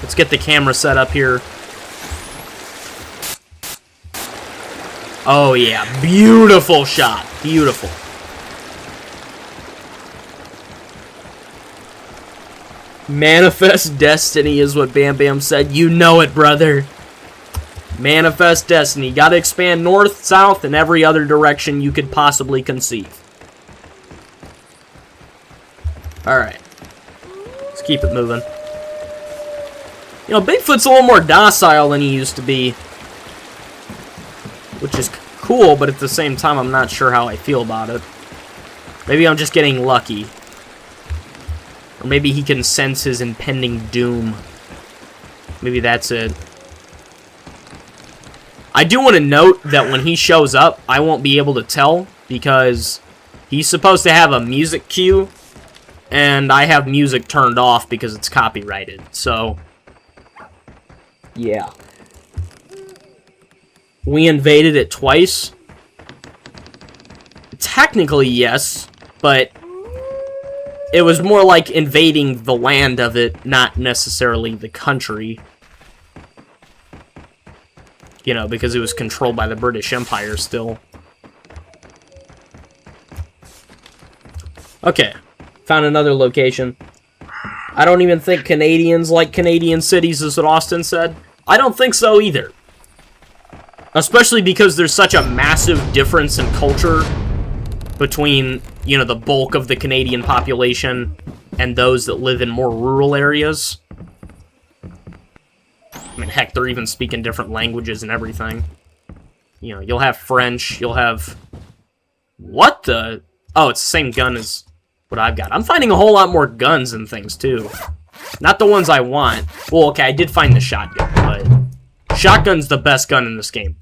Speaker 1: Let's get the camera set up here. Oh yeah, beautiful shot. Beautiful. Manifest destiny is what Bam Bam said. You know it, brother. Manifest destiny. Gotta expand north, south, and every other direction you could possibly conceive. Alright. Let's keep it moving. You know, Bigfoot's a little more docile than he used to be. Which is cool, but at the same time, I'm not sure how I feel about it. Maybe I'm just getting lucky. Or maybe he can sense his impending doom. Maybe that's it. I do want to note that when he shows up, I won't be able to tell, because he's supposed to have a music cue, and I have music turned off because it's copyrighted, so... yeah. We invaded it twice. Technically, yes, but... it was more like invading the land of it, not necessarily the country. You know, because it was controlled by the British Empire still. Okay, found another location. I don't even think Canadians like Canadian cities, is what Austin said. I don't think so either. Especially because there's such a massive difference in culture between, you know, the bulk of the Canadian population and those that live in more rural areas. I mean, heck, they're even speaking different languages and everything. You know, you'll have French, you'll have... what the... oh, it's the same gun as what I've got. I'm finding a whole lot more guns and things, too. Not the ones I want. Well, okay, I did find the shotgun, but... shotgun's the best gun in this game.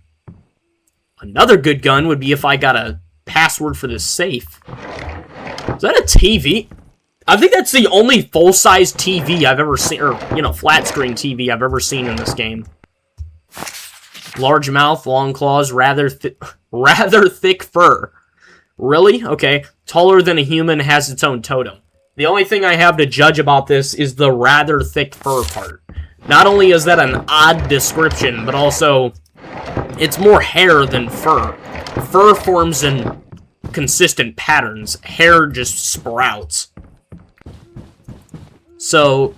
Speaker 1: Another good gun would be if I got a password for this safe. Is that a TV? I think that's the only full-size TV I've ever seen, or, you know, flat-screen TV I've ever seen in this game. Large mouth, long claws, rather thick fur. Really? Okay. Taller than a human, has its own totem. The only thing I have to judge about this is the rather thick fur part. Not only is that an odd description, but also it's more hair than fur. Fur forms in consistent patterns. Hair just sprouts. So,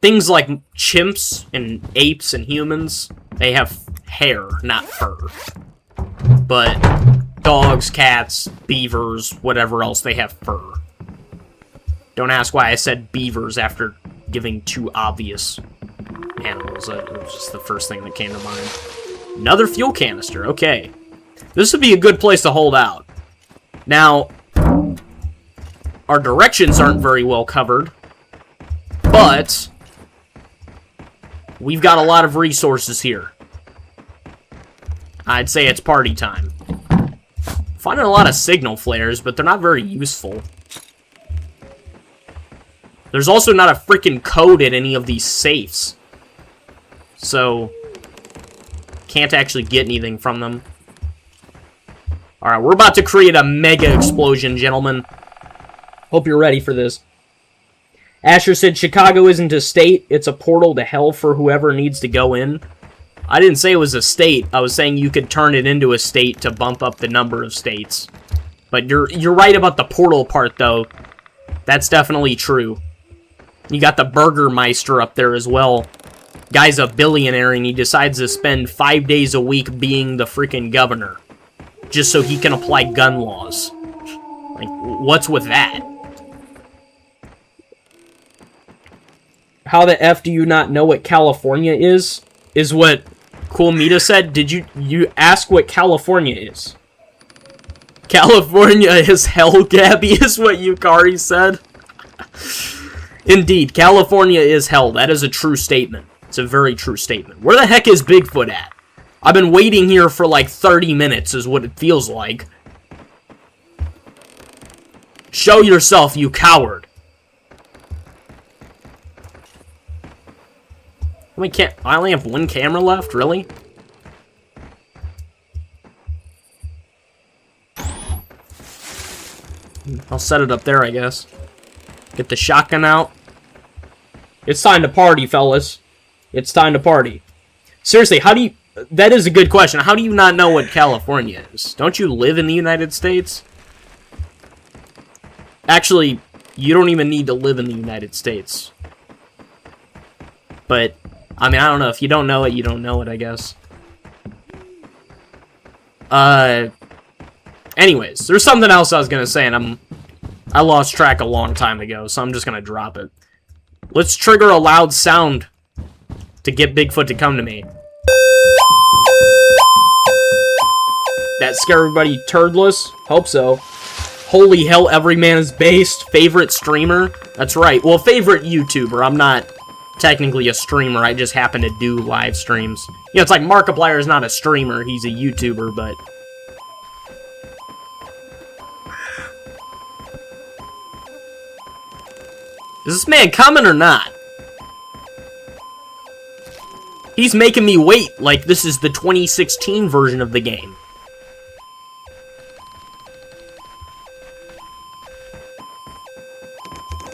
Speaker 1: things like chimps and apes and humans, they have hair, not fur. But dogs, cats, beavers, whatever else, they have fur. Don't ask why I said beavers after giving two obvious animals. It was just the first thing that came to mind. Another fuel canister, okay. This would be a good place to hold out. Now, our directions aren't very well covered, but we've got a lot of resources here. I'd say it's party time. Finding a lot of signal flares, but they're not very useful. There's also not a freaking code in any of these safes. So, can't actually get anything from them. Alright, we're about to create a mega explosion, gentlemen. Hope you're ready for this. Asher said, Chicago isn't a state, it's a portal to hell for whoever needs to go in. I didn't say it was a state, I was saying you could turn it into a state to bump up the number of states. But you're right about the portal part, though. That's definitely true. You got the Burgermeister up there as well. Guy's a billionaire and he decides to spend 5 days a week being the freaking governor. Just so he can apply gun laws. Like, what's with that? How the F do you not know what California is? Is what Cool Mita said. Did you ask what California is? California is hell, Gabby, is what Yukari said. Indeed, California is hell. That is a true statement. It's a very true statement. Where the heck is Bigfoot at? I've been waiting here for like 30 minutes is what it feels like. Show yourself, you coward. I only have one camera left, really? I'll set it up there, I guess. Get the shotgun out. It's time to party, fellas. It's time to party. Seriously, how do you... That is a good question. How do you not know what California is? Don't you live in the United States? Actually, you don't even need to live in the United States. But, I mean, I don't know. If you don't know it, you don't know it, I guess. Anyways, there's something else I was gonna say, and I lost track a long time ago, so I'm just gonna drop it. Let's trigger a loud sound to get Bigfoot to come to me. That scare everybody turdless? Hope so. Holy hell, every man is based. Favorite streamer? That's right. Well, favorite YouTuber. I'm not technically a streamer. I just happen to do live streams. You know, it's like Markiplier is not a streamer. He's a YouTuber, but... Is this man coming or not? He's making me wait like this is the 2016 version of the game.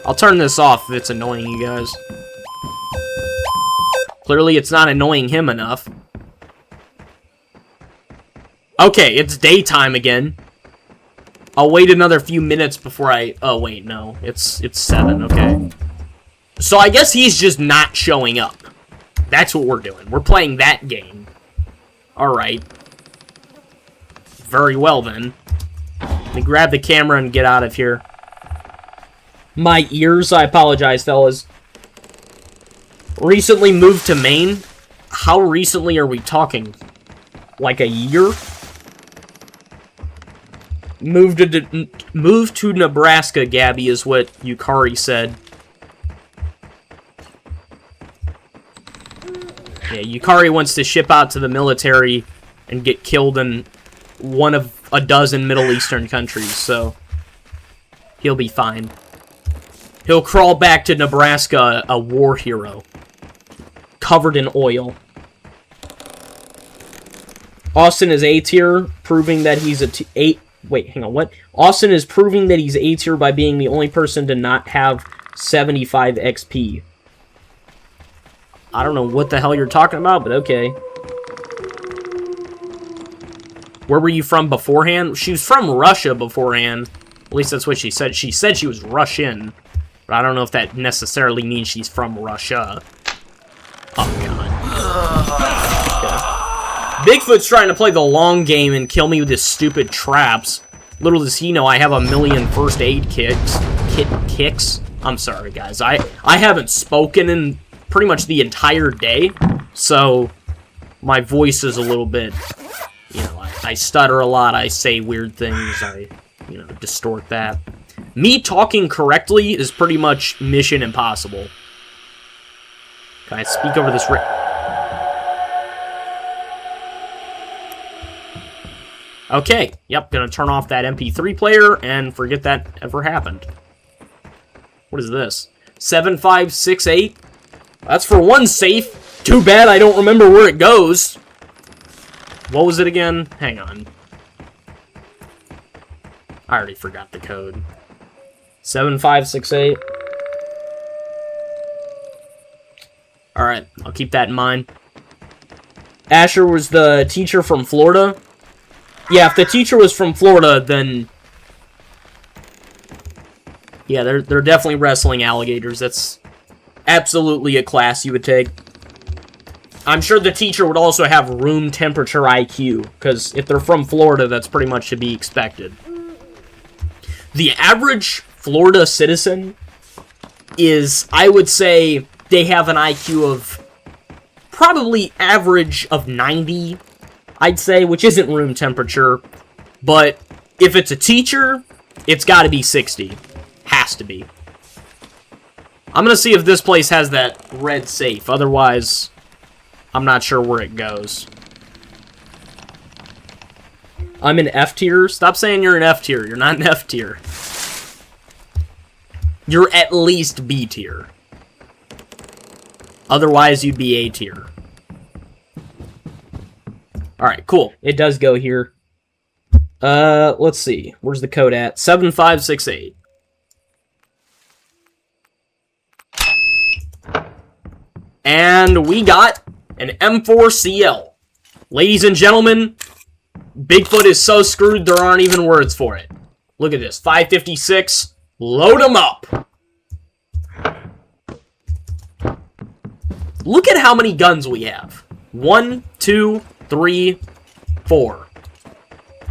Speaker 1: I'll turn this off if it's annoying you guys. Clearly it's not annoying him enough. Okay, it's daytime again. I'll wait another few minutes before I... Oh, wait, no. It's 7, okay. So I guess he's just not showing up. That's what we're doing. We're playing that game. Alright. Very well, then. Let me grab the camera and get out of here. My ears, I apologize, fellas. Recently moved to Maine? How recently are we talking? Like a year? Moved to Nebraska, Gabby, is what Yukari said. Yeah, Yukari wants to ship out to the military and get killed in one of a dozen Middle Eastern countries, so he'll be fine. He'll crawl back to Nebraska a war hero. Covered in oil. Austin is A tier, proving that he's Wait, hang on, what? Austin is proving that he's A tier by being the only person to not have 75 XP. I don't know what the hell you're talking about, but okay. Where were you from beforehand? She was from Russia beforehand. At least that's what she said. She said she was Russian. But I don't know if that necessarily means she's from Russia. Oh, God. Okay. Bigfoot's trying to play the long game and kill me with his stupid traps. Little does he know I have a million first aid kits. I'm sorry, guys. I haven't spoken in pretty much the entire day. So, my voice is a little bit... You know, I stutter a lot. I say weird things. I, you know, distort that. Me talking correctly is pretty much mission impossible. Can I speak over this? Okay, yep, gonna turn off that MP3 player and forget that ever happened. What is this? 7568? That's for one safe. Too bad I don't remember where it goes. What was it again? Hang on. I already forgot the code. 7568. Alright, I'll keep that in mind. Asher was the teacher from Florida. Yeah, if the teacher was from Florida, then... yeah, they're definitely wrestling alligators. That's absolutely a class you would take. I'm sure the teacher would also have room temperature IQ, because if they're from Florida, that's pretty much to be expected. The average Florida citizen is, I would say, they have an IQ of probably average of 90, I'd say, which isn't room temperature. But if it's a teacher, it's got to be 60. Has to be. I'm going to see if this place has that red safe. Otherwise, I'm not sure where it goes. I'm in F tier? Stop saying you're in F tier. You're not in F tier. You're at least B tier. Otherwise, you'd be A tier. Alright, cool. It does go here. Let's see. Where's the code at? 7568. And we got an M4CL. Ladies and gentlemen, Bigfoot is so screwed there aren't even words for it. Look at this. 556. Load them up. Look at how many guns we have. 1, 2, 3, 4.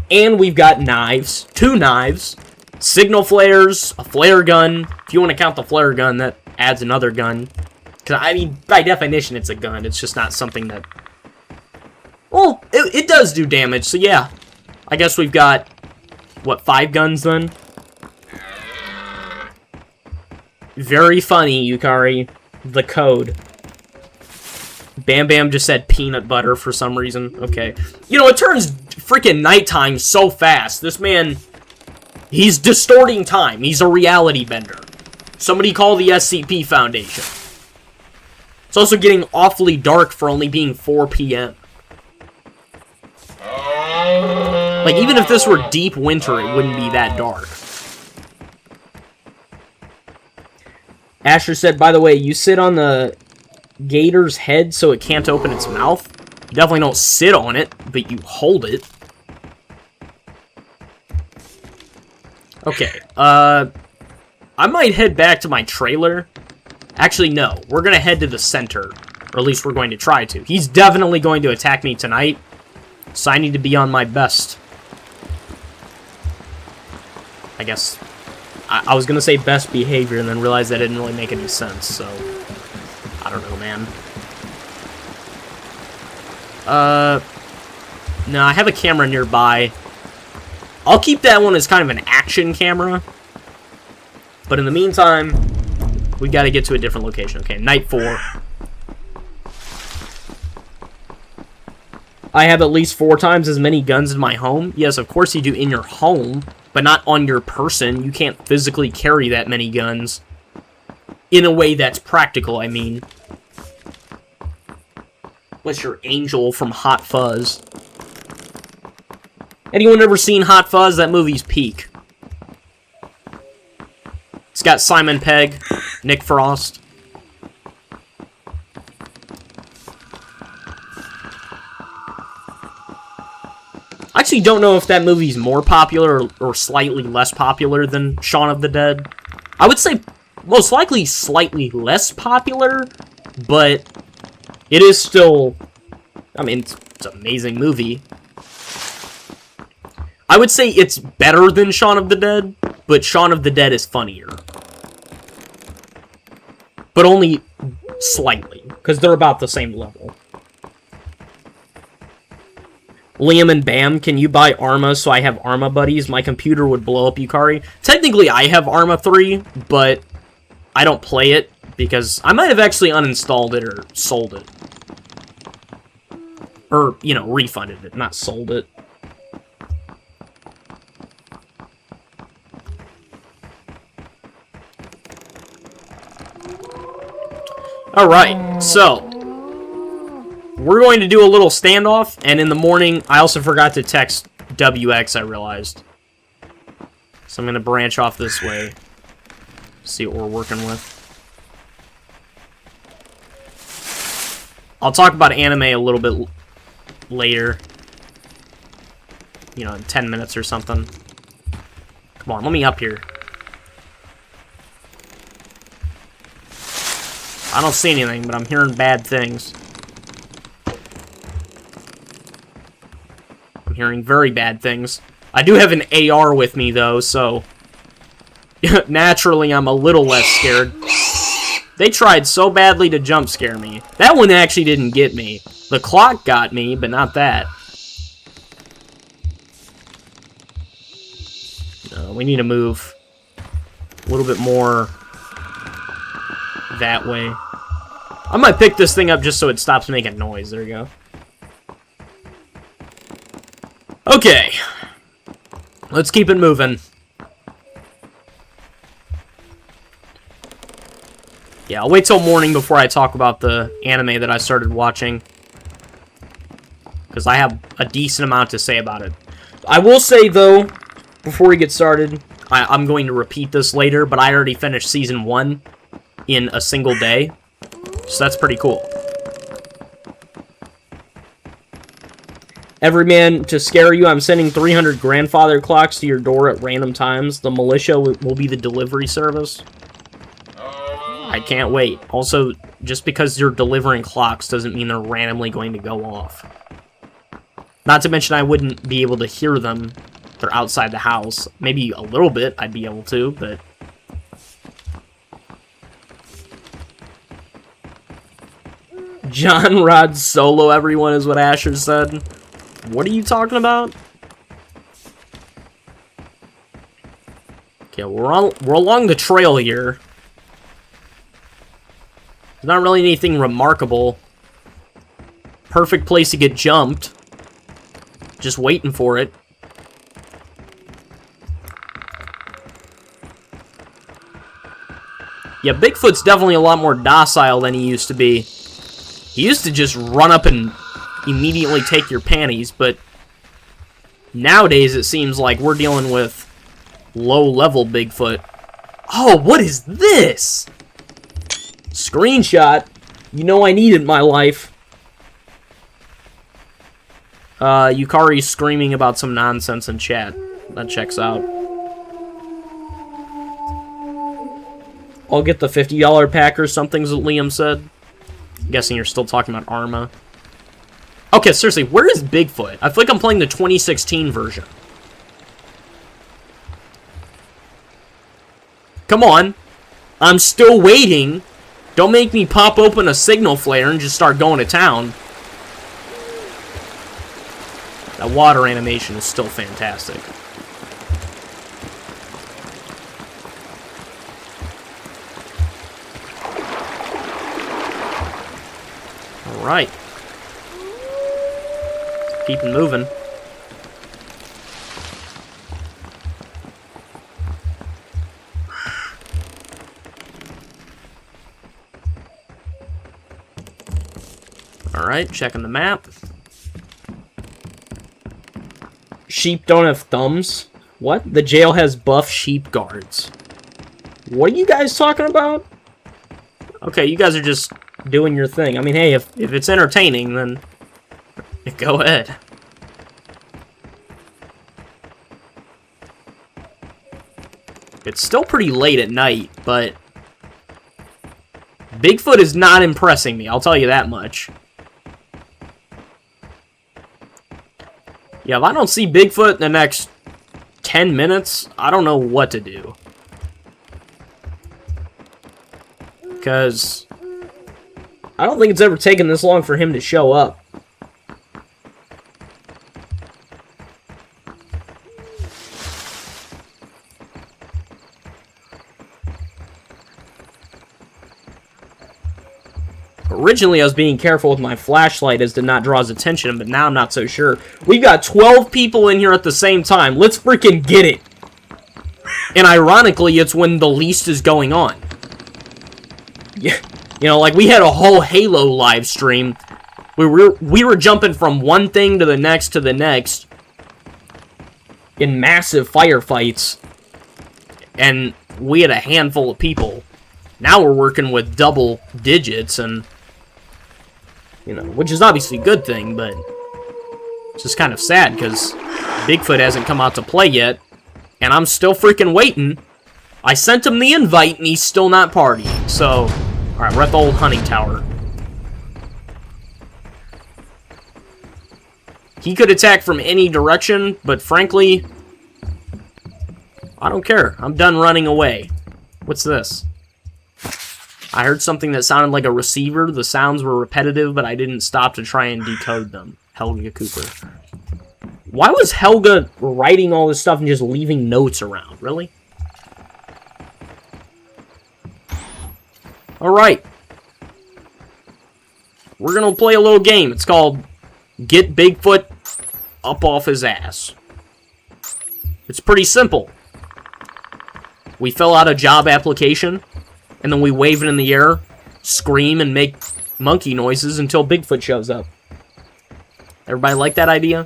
Speaker 1: And we've got knives. 2 knives. Signal flares. A flare gun. If you want to count the flare gun, that adds another gun. Because, I mean, by definition, it's a gun. It's just not something that... well, it does do damage, so yeah. I guess we've got, what, 5 guns then? Very funny, Yukari. The code. Bam Bam just said peanut butter for some reason. Okay. You know, it turns freaking nighttime so fast. This man, he's distorting time. He's a reality bender. Somebody call the SCP Foundation. It's also getting awfully dark for only being 4 p.m. Like, even if this were deep winter, it wouldn't be that dark. Asher said, by the way, you sit on the gator's head so it can't open its mouth. You definitely don't sit on it, but you hold it. Okay, I might head back to my trailer. Actually, no. We're going to head to the center. Or at least we're going to try to. He's definitely going to attack me tonight. So I need to be on my best. I guess. I was going to say best behavior and then realized that didn't really make any sense. So, I don't know, man. No, I have a camera nearby. I'll keep that one as kind of an action camera. But in the meantime... we gotta get to a different location. Okay, night 4. I have at least 4 times as many guns in my home. Yes, of course you do in your home, but not on your person. You can't physically carry that many guns. In a way that's practical, I mean. Unless you're Angel from Hot Fuzz. Anyone ever seen Hot Fuzz? That movie's peak. It's got Simon Pegg, Nick Frost. I actually don't know if that movie's more popular or slightly less popular than Shaun of the Dead. I would say most likely slightly less popular, but it is still... I mean, it's an amazing movie. I would say it's better than Shaun of the Dead, but Shaun of the Dead is funnier. But only slightly, because they're about the same level. Liam and Bam, can you buy Arma so I have Arma buddies? My computer would blow up, Yukari. Technically, I have Arma 3, but I don't play it, because I might have actually uninstalled it or sold it. Or, you know, refunded it, not sold it. Alright, so we're going to do a little standoff, and in the morning, I also forgot to text WX, I realized. So I'm going to branch off this way, see what we're working with. I'll talk about anime a little bit later. You know, in 10 minutes or something. Come on, let me up here. I don't see anything, but I'm hearing bad things. I'm hearing very bad things. I do have an AR with me, though, so... naturally, I'm a little less scared. They tried so badly to jump scare me. That one actually didn't get me. The clock got me, but not that. We need to move a little bit more that way. I might pick this thing up just so it stops making noise. There you go. Okay. Let's keep it moving. Yeah, I'll wait till morning before I talk about the anime that I started watching. Because I have a decent amount to say about it. I will say, though, before we get started, I'm going to repeat this later, but I already finished Season 1 in a single day. So that's pretty cool. Every man, to scare you, I'm sending 300 grandfather clocks to your door at random times. The militia will be the delivery service. I can't wait. Also, just because you're delivering clocks doesn't mean they're randomly going to go off. Not to mention I wouldn't be able to hear them. They're outside the house. Maybe a little bit I'd be able to, but... John Rod Solo, everyone, is what Asher said. What are you talking about? Okay, we're along the trail here. There's not really anything remarkable. Perfect place to get jumped. Just waiting for it. Yeah, Bigfoot's definitely a lot more docile than he used to be. He used to just run up and immediately take your panties, but nowadays it seems like we're dealing with low-level Bigfoot. Oh, what is this? Screenshot. You know I need it in my life. Yukari's screaming about some nonsense in chat. That checks out. I'll get the $50 pack or something, Liam said. I'm guessing you're still talking about Arma. Okay, seriously, where is Bigfoot? I feel like I'm playing the 2016 version. Come on. I'm still waiting. Don't make me pop open a signal flare and just start going to town. That water animation is still fantastic. Alright. Keep it moving. Alright, checking the map. Sheep don't have thumbs? What? The jail has buff sheep guards. What are you guys talking about? Okay, you guys are just doing your thing. I mean, hey, if it's entertaining, then go ahead. It's still pretty late at night, but Bigfoot is not impressing me, I'll tell you that much. Yeah, if I don't see Bigfoot in the next 10 minutes, I don't know what to do. Because I don't think it's ever taken this long for him to show up. Originally, I was being careful with my flashlight as to not draw his attention, but now I'm not so sure. We've got 12 people in here at the same time. Let's freaking get it. And ironically, it's when the least is going on. Yeah, You know, like, we had a whole Halo live stream. We were jumping from one thing to the next in massive firefights, and we had a handful of people. Now we're working with double digits, and, you know, which is obviously a good thing, but it's just kind of sad, because Bigfoot hasn't come out to play yet, and I'm still freaking waiting. I sent him the invite, and he's still not partying, so... Alright, we're at the old hunting tower. He could attack from any direction, but frankly, I don't care. I'm done running away. What's this? I heard something that sounded like a receiver. The sounds were repetitive, but I didn't stop to try and decode them. Helga Cooper. Why was Helga writing all this stuff and just leaving notes around? Really? Alright. We're gonna play a little game. It's called Get Bigfoot Up Off His Ass. It's pretty simple. We fill out a job application, and then we wave it in the air, scream, and make monkey noises until Bigfoot shows up. Everybody like that idea?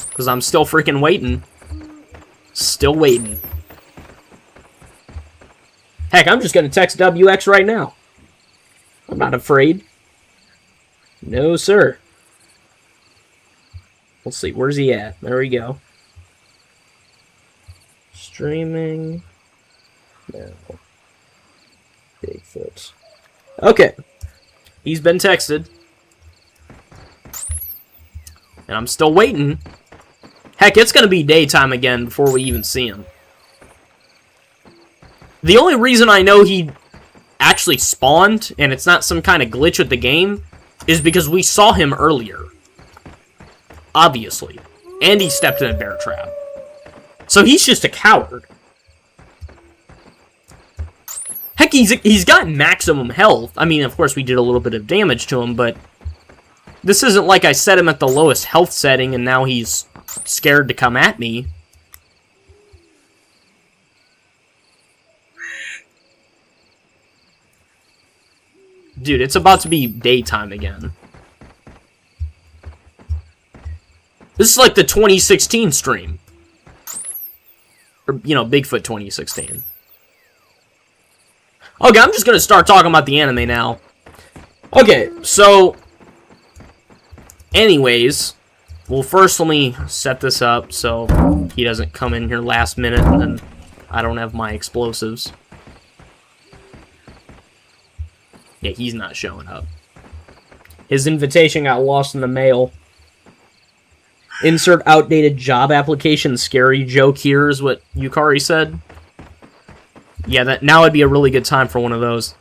Speaker 1: Because I'm still freaking waiting. Still waiting. Heck, I'm just going to text WX right now. I'm not afraid. No, sir. Let's see, where's he at? There we go. Streaming. No. Bigfoot. Okay. He's been texted. And I'm still waiting. Heck, it's going to be daytime again before we even see him. The only reason I know he actually spawned, and it's not some kind of glitch with the game, is because we saw him earlier. Obviously. And he stepped in a bear trap. So he's just a coward. Heck, he's got maximum health. I mean, of course, we did a little bit of damage to him, but this isn't like I set him at the lowest health setting and now he's scared to come at me. Dude, it's about to be daytime again. This is like the 2016 stream. Or, you know, Bigfoot 2016. Okay, I'm just gonna start talking about the anime now. Okay, so... Anyways... Well, first let me set this up so he doesn't come in here last minute and then I don't have my explosives. Yeah, he's not showing up. His invitation got lost in the mail. Insert outdated job application scary joke here is what Yukari said. Yeah, now would be a really good time for one of those.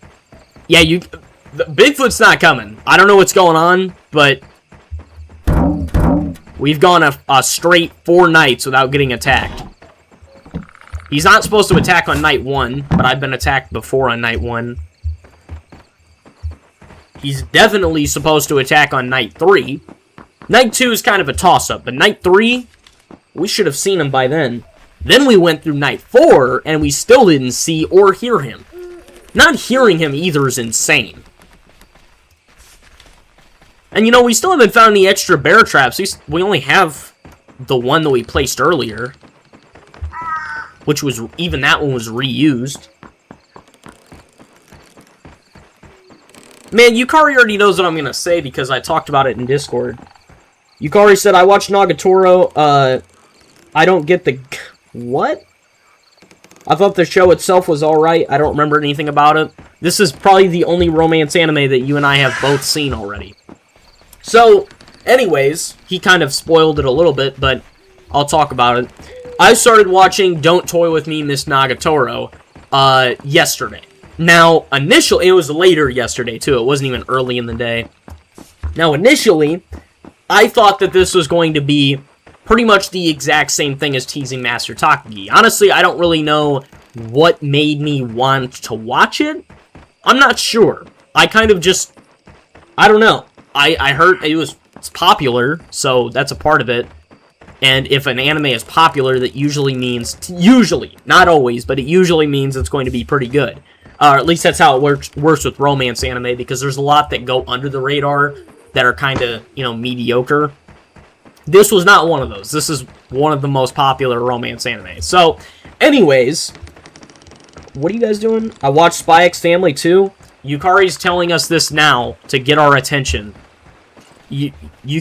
Speaker 1: Yeah, Bigfoot's not coming. I don't know what's going on, but we've gone a straight 4 nights without getting attacked. He's not supposed to attack on night 1, but I've been attacked before on night 1. He's definitely supposed to attack on night 3. Night 2 is kind of a toss-up, but night 3, we should have seen him by then. Then we went through night 4, and we still didn't see or hear him. Not hearing him either is insane. And you know, we still haven't found any extra bear traps. We only have the one that we placed earlier. Which was, even that one was reused. Man, Yukari already knows what I'm going to say because I talked about it in Discord. Yukari said, I watched Nagatoro, I don't get the... What? I thought the show itself was alright. I don't remember anything about it. This is probably the only romance anime that you and I have both seen already. So, anyways, he kind of spoiled it a little bit, but I'll talk about it. I started watching Don't Toy With Me, Miss Nagatoro, yesterday. Now, initially, it was later yesterday, too. It wasn't even early in the day. Now, initially, I thought that this was going to be pretty much the exact same thing as Teasing Master Takagi. Honestly, I don't really know what made me want to watch it. I'm not sure. I kind of just... I don't know. I heard it's popular, so that's a part of it. And if an anime is popular, that usually means... Usually, not always, but it usually means it's going to be pretty good. Or at least that's how it works with romance anime, because there's a lot that go under the radar that are kind of, you know, mediocre. This was not one of those. This is one of the most popular romance anime. So, anyways, what are you guys doing? I watched Spy X Family 2. Yukari's telling us this now to get our attention. You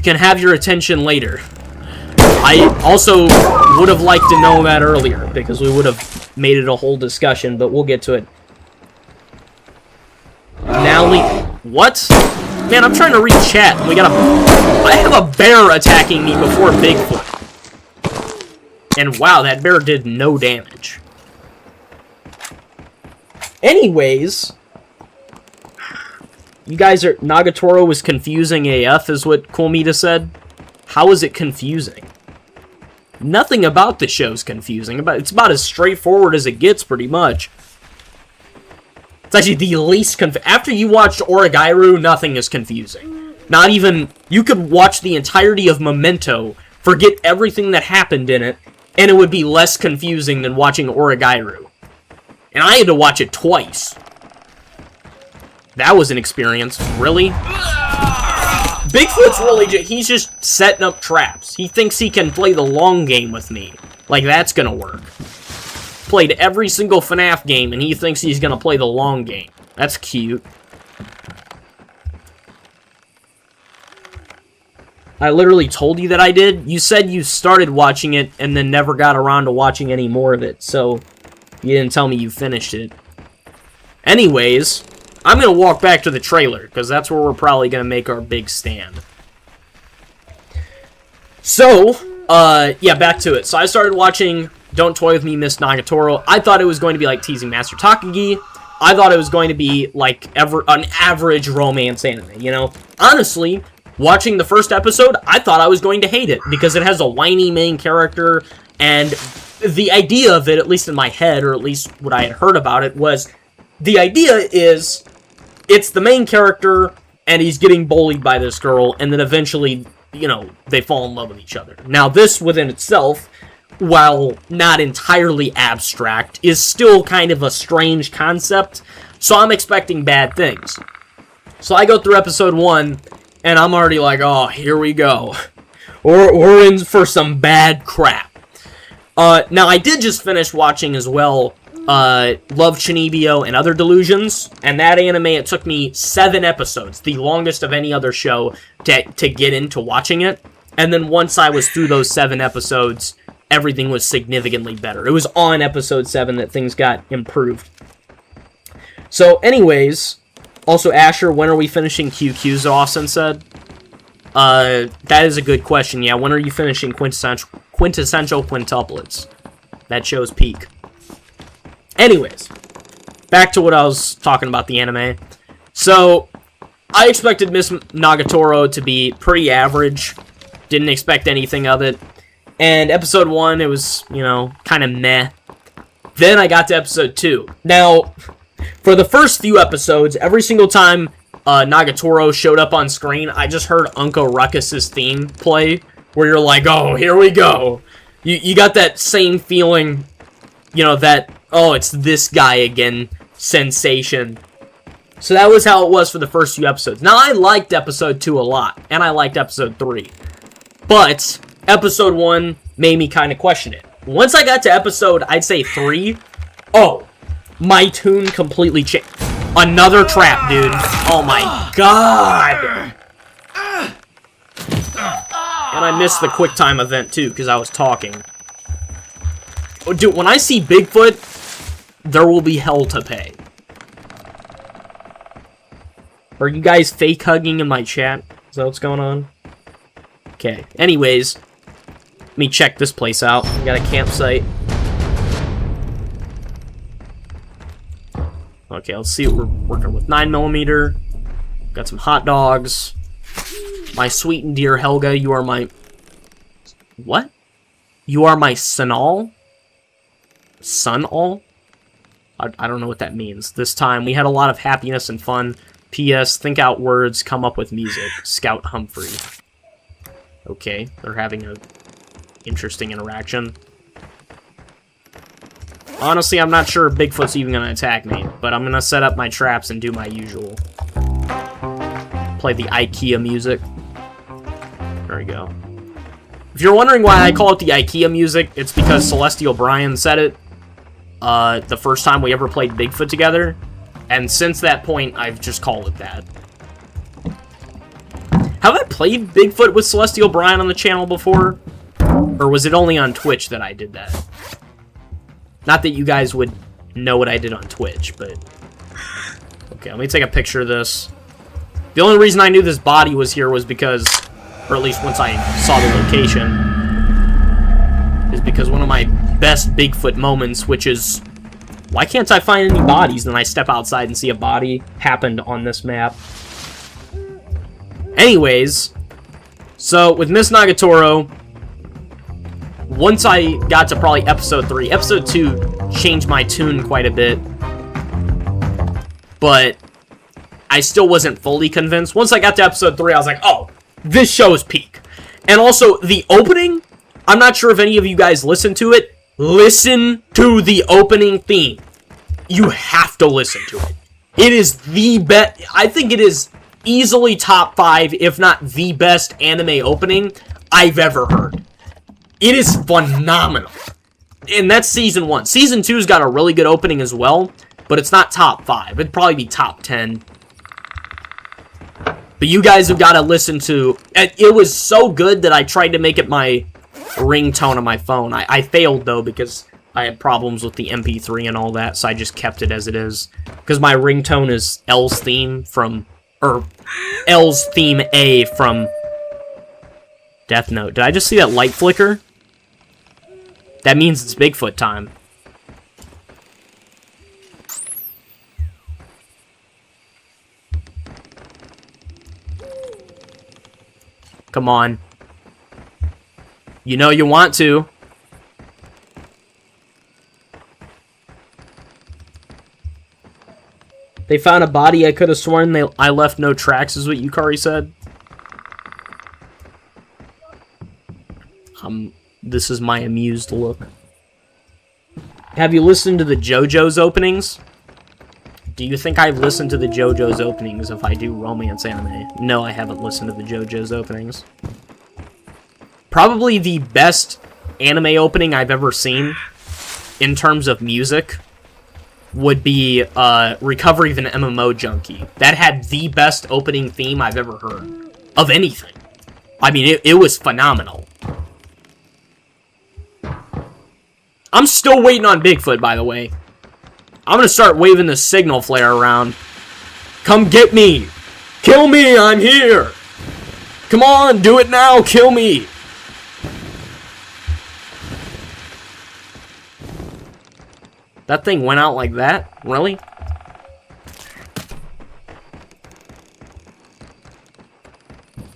Speaker 1: can have your attention later. I also would have liked to know that earlier, because we would have made it a whole discussion, but we'll get to it. Now, what? Man, I'm trying to read chat. I have a bear attacking me before Bigfoot. And wow, that bear did no damage. Anyways, you guys are... Nagatoro was confusing AF, is what Kulmita said. How is it confusing? Nothing about the show's confusing. It's about as straightforward as it gets, pretty much. It's actually the least after you watched Origairu, nothing is confusing. Not even... You could watch the entirety of Memento, forget everything that happened in it, and it would be less confusing than watching Origairu. And I had to watch it twice. That was an experience. Really? Bigfoot's really he's just setting up traps. He thinks he can play the long game with me. Like, that's gonna work. Played every single FNAF game, and he thinks he's gonna play the long game. That's cute. I literally told you that I did. You said you started watching it, and then never got around to watching any more of it, so you didn't tell me you finished it. Anyways, I'm gonna walk back to the trailer, because that's where we're probably gonna make our big stand. So, yeah, back to it. So I started watching Don't Toy With Me, Miss Nagatoro. I thought it was going to be like Teasing Master Takagi. I thought it was going to be like an average romance anime, you know? Honestly, watching the first episode, I thought I was going to hate it, because it has a whiny main character, and the idea of it, at least in my head, or at least what I had heard about it, was the idea is it's the main character, and he's getting bullied by this girl, and then eventually, you know, they fall in love with each other. Now, this within itself, while not entirely abstract, is still kind of a strange concept, so I'm expecting bad things. So I go through episode 1, and I'm already like, oh, here we go. We're in for some bad crap. Now, I did just finish watching as well Love Chunibyo and Other Delusions, and that anime, it took me 7 episodes, the longest of any other show, to get into watching it. And then once I was through those 7 episodes, everything was significantly better. It was on episode 7 that things got improved. So, anyways, also, Asher, when are we finishing QQs, Austin said? That is a good question. Yeah, when are you finishing Quintessential Quintuplets? That show's peak. Anyways, back to what I was talking about, the anime. So, I expected Miss Nagatoro to be pretty average. Didn't expect anything of it. And episode 1, it was, you know, kind of meh. Then I got to episode 2. Now, for the first few episodes, every single time Nagatoro showed up on screen, I just heard Uncle Ruckus's theme play, where you're like, oh, here we go. You got that same feeling, you know, that, oh, it's this guy again sensation. So that was how it was for the first few episodes. Now, I liked episode 2 a lot, and I liked episode 3. But episode 1 made me kind of question it. Once I got to episode, I'd say 3, oh, my tune completely changed. Another trap, dude. Oh my god! And I missed the quick time event, too, because I was talking. Oh, dude, when I see Bigfoot, there will be hell to pay. Are you guys fake hugging in my chat? Is that what's going on? Okay. Anyways, let me check this place out. We got a campsite. Okay, let's see what we're working with. 9mm. Got some hot dogs. My sweet and dear Helga, you are my... What? You are my son-all? Son-all? I don't know what that means. This time, we had a lot of happiness and fun. P.S. Think out words, come up with music. Scout Humphrey. Okay, they're having a interesting interaction. Honestly, I'm not sure if Bigfoot's even gonna attack me, but I'm gonna set up my traps and do my usual. Play the IKEA music. There we go. If you're wondering why I call it the IKEA music, it's because Celestial Brian said it the first time we ever played Bigfoot together, and since that point, I've just called it that. Have I played Bigfoot with Celestial Brian on the channel before? Or was it only on Twitch that I did that? Not that you guys would know what I did on Twitch, but... Okay, let me take a picture of this. The only reason I knew this body was here was because... Or at least once I saw the location. Is because one of my best Bigfoot moments, which is... Why can't I find any bodies? Then I step outside and see a body happened on this map. Anyways... So, with Miss Nagatoro... Once I got to probably episode 3, episode 2 changed my tune quite a bit. But I still wasn't fully convinced. Once I got to episode 3, I was like, oh, this show is peak. And also, the opening, I'm not sure if any of you guys listened to it. Listen to the opening theme. You have to listen to it. It is the best. I think it is easily top 5, if not the best anime opening I've ever heard. It is phenomenal. And that's Season 1. Season 2's got a really good opening as well, but it's not top 5. It'd probably be top 10. But you guys have got to listen to... It was so good that I tried to make it my ringtone on my phone. I failed, though, because I had problems with the MP3 and all that, so I just kept it as it is. Because my ringtone is L's theme from... Or, L's theme A from... Death Note. Did I just see that light flicker? That means it's Bigfoot time. Come on. You know you want to. They found a body. I could have sworn I left no tracks, is what Yukari said. This is my amused look. Have you listened to the JoJo's openings? Do you think I've listened to the JoJo's openings if I do romance anime? No, I haven't listened to the JoJo's openings. Probably the best anime opening I've ever seen in terms of music would be Recovery of an MMO Junkie. That had the best opening theme I've ever heard of anything. I mean, it was phenomenal. I'm still waiting on Bigfoot, by the way. I'm gonna start waving the signal flare around. Come get me! Kill me! I'm here! Come on, do it now! Kill me! That thing went out like that? Really?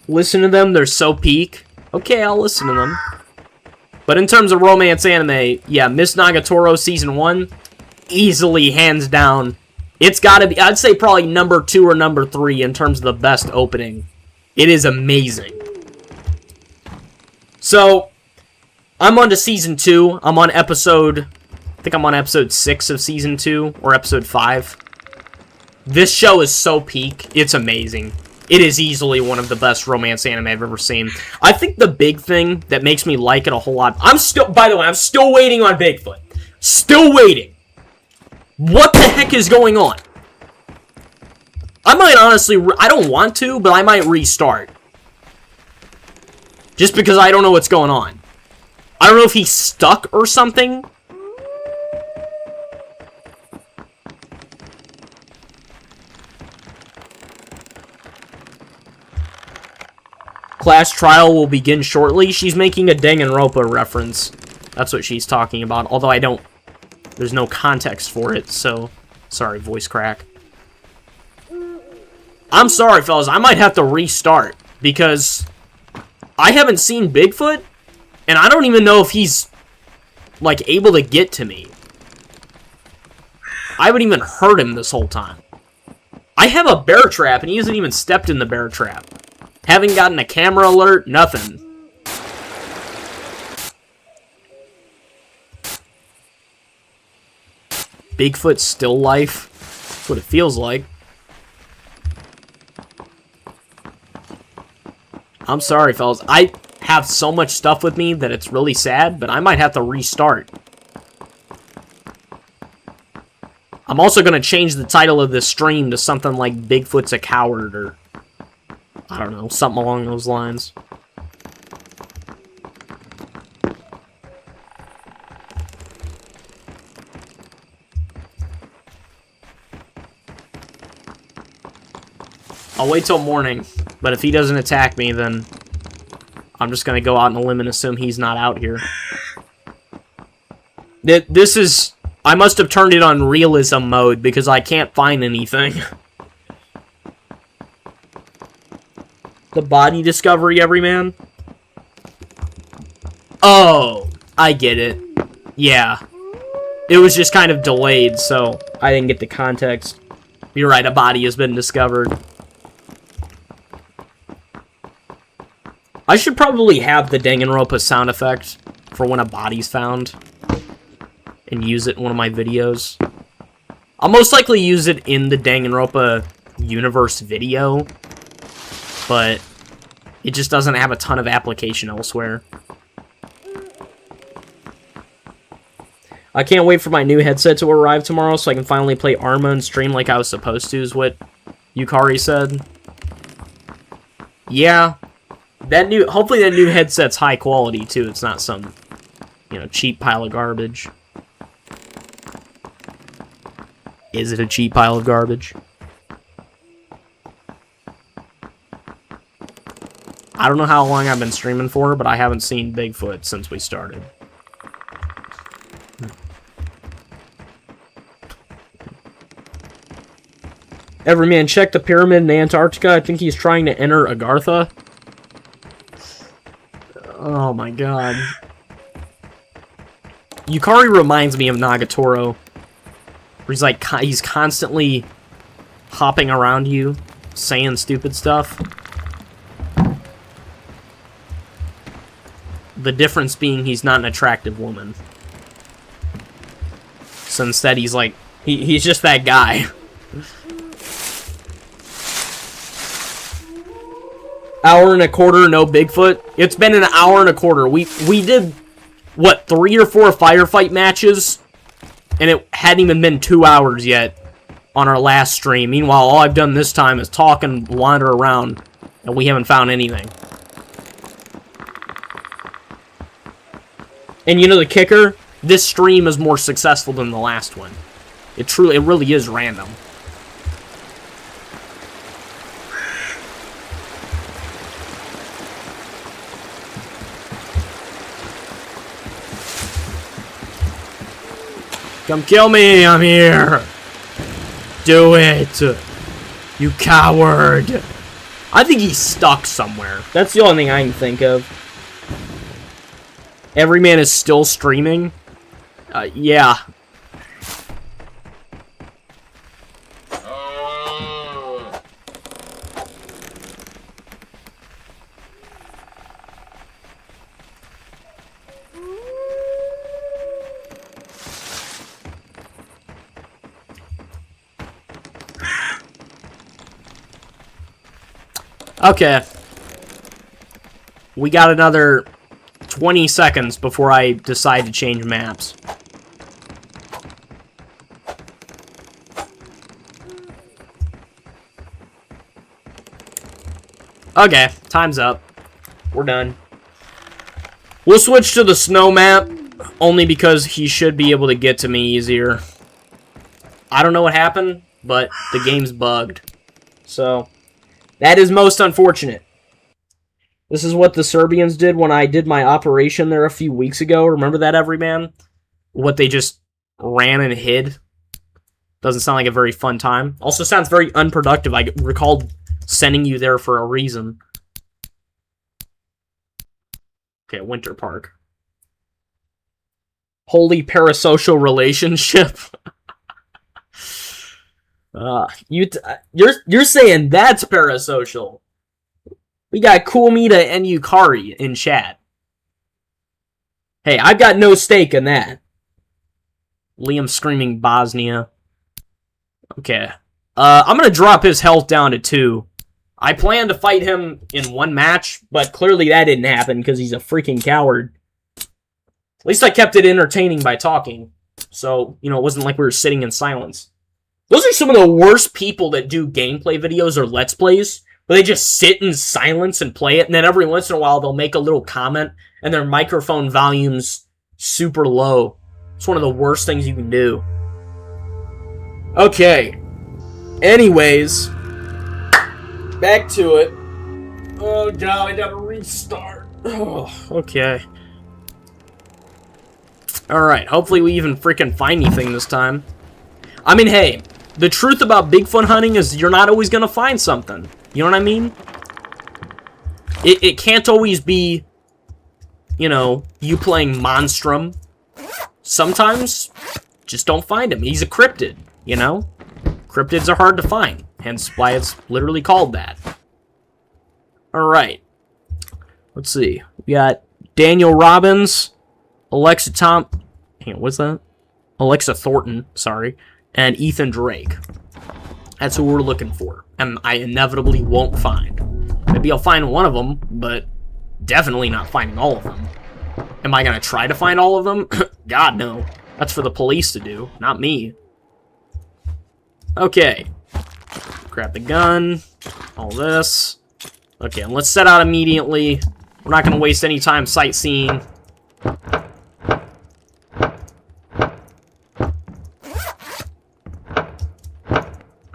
Speaker 1: Listen to them, they're so peak. Okay, I'll listen to them. But in terms of romance anime, yeah, Miss Nagatoro Season 1, easily, hands down. It's gotta be, I'd say probably number 2 or number 3 in terms of the best opening. It is amazing. So, I'm on to Season 2. I'm on episode, I think I'm on episode 6 of Season 2, or episode 5. This show is so peak, it's amazing. It is easily one of the best romance anime I've ever seen. I think the big thing that makes me like it a whole lot... by the way, I'm still waiting on Bigfoot. Still waiting. What the heck is going on? I might honestly... I don't want to, but I might restart. Just because I don't know what's going on. I don't know if he's stuck or something. Class trial will begin shortly. She's making a Danganronpa reference. That's what she's talking about. Although I don't... There's no context for it, so... Sorry, voice crack. I'm sorry, fellas. I might have to restart. Because... I haven't seen Bigfoot. And I don't even know if he's... like, able to get to me. I haven't even heard him this whole time. I have a bear trap, and he hasn't even stepped in the bear trap. Haven't gotten a camera alert, nothing. Bigfoot still life. That's what it feels like. I'm sorry, fellas. I have so much stuff with me that it's really sad, but I might have to restart. I'm also going to change the title of this stream to something like Bigfoot's a Coward, or I don't know, something along those lines. I'll wait till morning, but if he doesn't attack me, then I'm just going to go out on a limb and assume he's not out here. This is... I must have turned it on realism mode because I can't find anything. The body discovery, everyman? Oh, I get it. Yeah. It was just kind of delayed, so I didn't get the context. You're right, a body has been discovered. I should probably have the Danganronpa sound effect for when a body's found and use it in one of my videos. I'll most likely use it in the Danganronpa universe video, but it just doesn't have a ton of application elsewhere. I can't wait for my new headset to arrive tomorrow so I can finally play Arma and stream like I was supposed to, is what Yukari said. Yeah. Hopefully that new headset's high quality, too. It's not some, cheap pile of garbage. Is it a cheap pile of garbage? I don't know how long I've been streaming for, but I haven't seen Bigfoot since we started. Everyman, check the pyramid in Antarctica. I think he's trying to enter Agartha. Oh my god. Yukari reminds me of Nagatoro. Where he's constantly hopping around you, saying stupid stuff. The difference being he's not an attractive woman. So instead he's like, he's just that guy. Hour and a quarter, no Bigfoot. It's been an hour and a quarter. We did, what, 3 or 4 firefight matches? And it hadn't even been 2 hours yet on our last stream. Meanwhile, all I've done this time is talk and wander around, and we haven't found anything. And you know the kicker? This stream is more successful than the last one. It really is random. Come kill me, I'm here! Do it! You coward! I think he's stuck somewhere. That's the only thing I can think of. Everyman is still streaming? Yeah. Okay. We got another 20 seconds before I decide to change maps. Okay, time's up. We're done. We'll switch to the snow map, only because he should be able to get to me easier. I don't know what happened, but the game's bugged. So, that is most unfortunate. This is what the Serbians did when I did my operation there a few weeks ago. Remember that, everyman? What they just ran and hid. Doesn't sound like a very fun time. Also sounds very unproductive. I recalled sending you there for a reason. Okay, Winter Park. Holy parasocial relationship. You're saying that's parasocial. We got Cool Mita and Yukari in chat. Hey, I've got no stake in that. Liam screaming Bosnia. Okay. I'm gonna drop his health down to 2. I plan to fight him in 1 match, but clearly that didn't happen because he's a freaking coward. At least I kept it entertaining by talking. So, you know, it wasn't like we were sitting in silence. Those are some of the worst people that do gameplay videos or Let's Plays, where they just sit in silence and play it, and then every once in a while they'll make a little comment, and their microphone volume's super low. It's one of the worst things you can do. Okay. Anyways, back to it. Oh god, I gotta restart. Oh, okay. Alright, hopefully we even freaking find anything this time. I mean, hey, the truth about Bigfoot hunting is you're not always gonna find something. You know what I mean? It can't always be, you know, you playing Monstrum. Sometimes, just don't find him. He's a cryptid, you know? Cryptids are hard to find, hence why it's literally called that. Alright. Let's see. We got Daniel Robbins, Alexa what's that? Alexa Thornton, sorry, and Ethan Drake. That's who we're looking for, and I inevitably won't find. Maybe I'll find one of them, but definitely not finding all of them. Am I gonna try to find all of them? God, no. That's for the police to do, not me. Okay. Grab the gun. All this. Okay, and let's set out immediately. We're not going to waste any time sightseeing.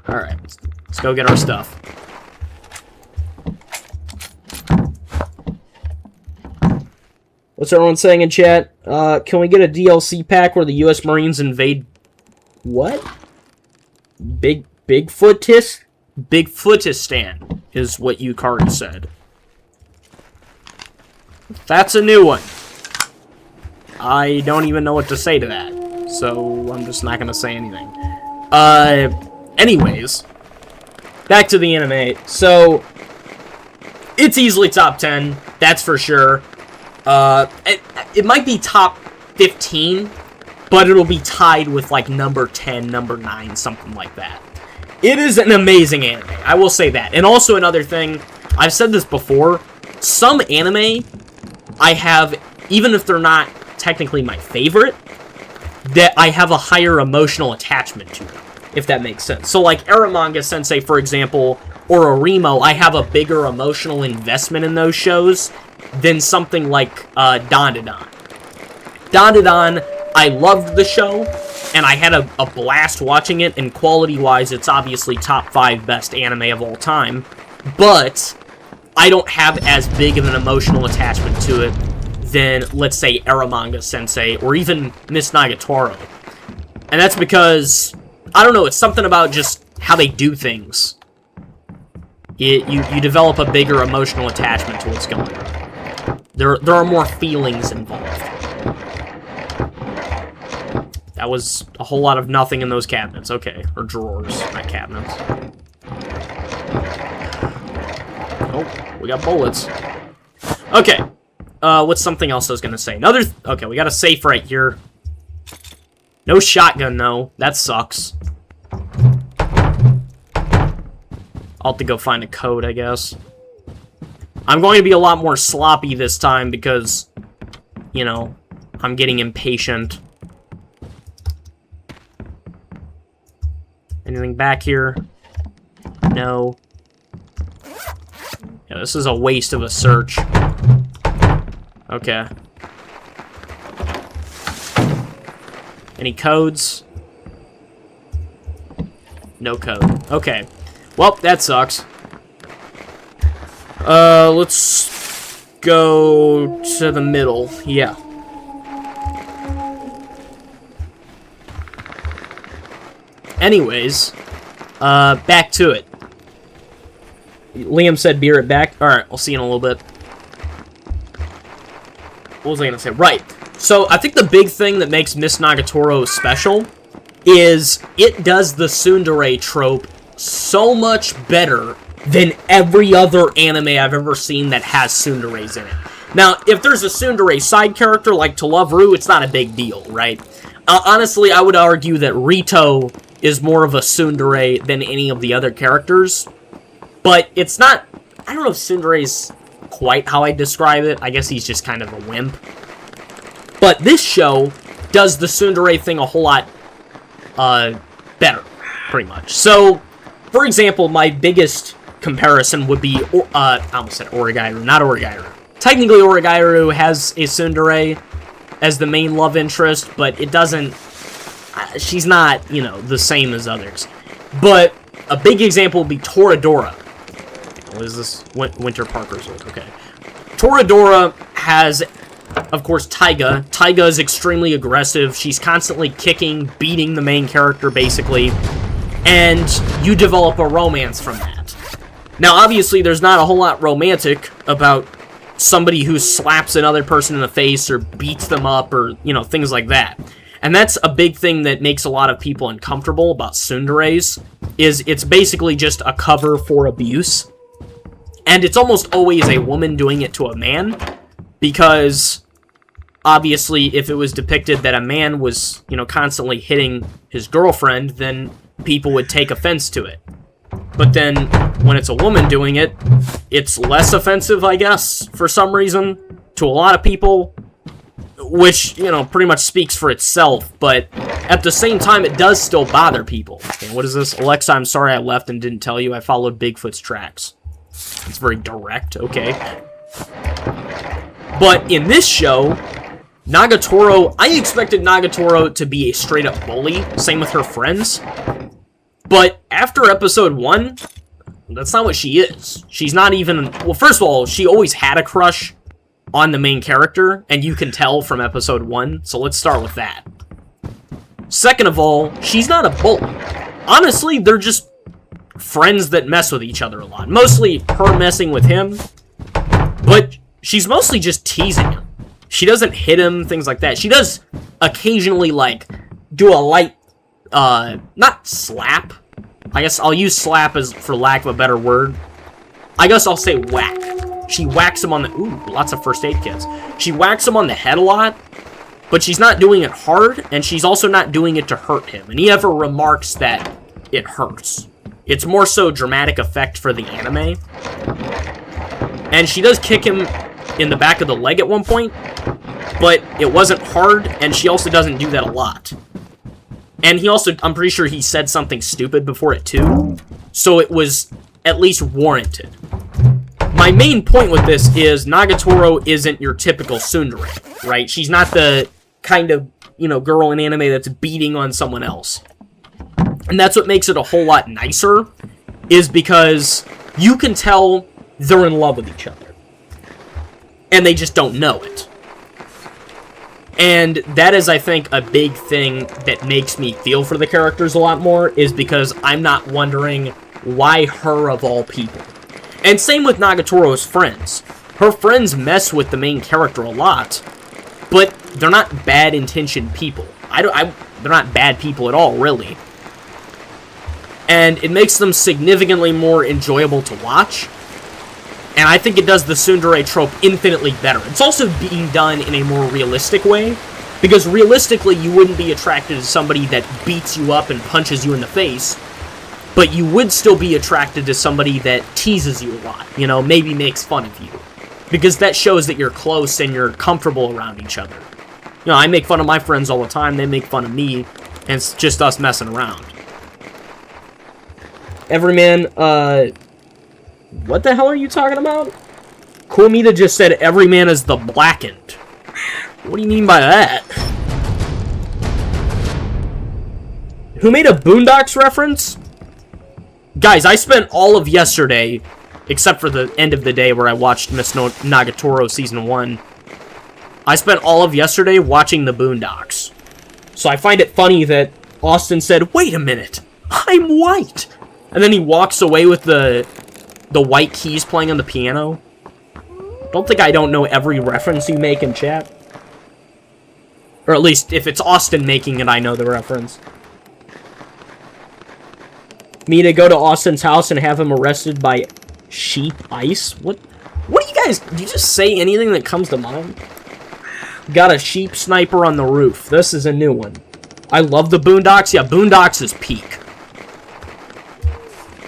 Speaker 1: Alright, let's go get our stuff. What's everyone saying in chat? Can we get a DLC pack where the U.S. Marines invade... What? Bigfootistan is what Yukari said. That's a new one. I don't even know what to say to that, so I'm just not gonna say anything. Anyways, back to the anime. So, it's easily top 10, that's for sure. It might be top 15, but it'll be tied with, like, number 10, number 9, something like that. It is an amazing anime, I will say that. And also another thing, I've said this before, some anime I have, even if they're not technically my favorite, that I have a higher emotional attachment to them, if that makes sense. So, like, Eromanga Sensei, for example, or Arimo, I have a bigger emotional investment in those shows than something like Dandadan. Dandadan, I loved the show, and I had a blast watching it, and quality-wise, it's obviously top 5 best anime of all time, but I don't have as big of an emotional attachment to it than, let's say, Eromanga Sensei, or even Miss Nagatoro. And that's because, I don't know, it's something about just how they do things. You develop a bigger emotional attachment to what's going on. There are more feelings involved. That was a whole lot of nothing in those cabinets. Okay, or drawers, not cabinets. Oh, we got bullets. Okay, what's something else I was gonna say? Okay, we got a safe right here. No shotgun, though. That sucks. I'll have to go find a code, I guess. I'm going to be a lot more sloppy this time because, you know, I'm getting impatient. Anything back here? No. Yeah, this is a waste of a search. Okay. Any codes? No code. Okay. Well, that sucks. Let's go to the middle. Yeah. Anyways, back to it. Liam said be right back. Alright, I'll see you in a little bit. What was I gonna say? Right. So, I think the big thing that makes Miss Nagatoro special is it does the tsundere trope so much better than every other anime I've ever seen that has tsunderes in it. Now, if there's a tsundere side character like To Love Ru, it's not a big deal, right? Honestly, I would argue that Rito is more of a tsundere than any of the other characters. But it's not... I don't know if tsundere's quite how I describe it. I guess he's just kind of a wimp. But this show does the tsundere thing a whole lot better, pretty much. So, for example, my biggest comparison would be... I almost said Origairu, not Origairu. Technically, Origairu has a tsundere as the main love interest, but it doesn't... she's not, you know, the same as others. But a big example would be Toradora. What is this? Winter Parker's old. Okay. Toradora has, of course, Taiga. Taiga is extremely aggressive. She's constantly kicking, beating the main character, basically. And you develop a romance from that. Now, obviously, there's not a whole lot romantic about somebody who slaps another person in the face or beats them up or, you know, things like that. And that's a big thing that makes a lot of people uncomfortable about tsunderes, is it's basically just a cover for abuse. And it's almost always a woman doing it to a man, because obviously if it was depicted that a man was, you know, constantly hitting his girlfriend, then people would take offense to it. But then when it's a woman doing it, it's less offensive, I guess, for some reason, to a lot of people, which, you know, pretty much speaks for itself, but at the same time, it does still bother people. Okay, what is this? Alexa, I'm sorry I left and didn't tell you. I followed Bigfoot's tracks. It's very direct, okay. But in this show, Nagatoro, I expected Nagatoro to be a straight-up bully, same with her friends. But after episode 1, that's not what she is. She's not even... Well, first of all, she always had a crush on the main character, and you can tell from episode 1, so let's start with that. Second of all, she's not a bully. Honestly, they're just friends that mess with each other a lot. Mostly her messing with him, but she's mostly just teasing him. She doesn't hit him, things like that. She does occasionally, like, do a light, not slap. I guess I'll use slap as for lack of a better word. I guess I'll say whack. She whacks him on the... Ooh, lots of first aid kits. She whacks him on the head a lot, but she's not doing it hard, and she's also not doing it to hurt him. And he never remarks that it hurts. It's more so dramatic effect for the anime. And she does kick him in the back of the leg at one point, but it wasn't hard, and she also doesn't do that a lot. And he also, I'm pretty sure he said something stupid before it too, so it was at least warranted. My main point with this is Nagatoro isn't your typical tsundere, right? She's not the kind of, you know, girl in anime that's beating on someone else. And that's what makes it a whole lot nicer, is because you can tell they're in love with each other. And they just don't know it. And that is, I think, a big thing that makes me feel for the characters a lot more, is because I'm not wondering why her of all people. And same with Nagatoro's friends. Her friends mess with the main character a lot, but they're not bad-intentioned people. They're not bad people at all, really. And it makes them significantly more enjoyable to watch. And I think it does the tsundere trope infinitely better. It's also being done in a more realistic way, because realistically, you wouldn't be attracted to somebody that beats you up and punches you in the face, but you would still be attracted to somebody that teases you a lot, you know, maybe makes fun of you. Because that shows that you're close and you're comfortable around each other. You know, I make fun of my friends all the time, they make fun of me, and it's just us messing around. Everyman, what the hell are you talking about? Kumita just said Everyman is the blackened. What do you mean by that? Who made a Boondocks reference? Guys, I spent all of yesterday, except for the end of the day where I watched Miss Nagatoro Season 1, I spent all of yesterday watching the Boondocks. So I find it funny that Austin said, wait a minute, I'm white! And then he walks away with the white keys playing on the piano. Don't think I don't know every reference you make in chat. Or at least, if it's Austin making it, I know the reference. Me to go to Austin's house and have him arrested by sheep ice? What do you guys... Do you just say anything that comes to mind? Got a sheep sniper on the roof. This is a new one. I love the Boondocks. Yeah, Boondocks is peak.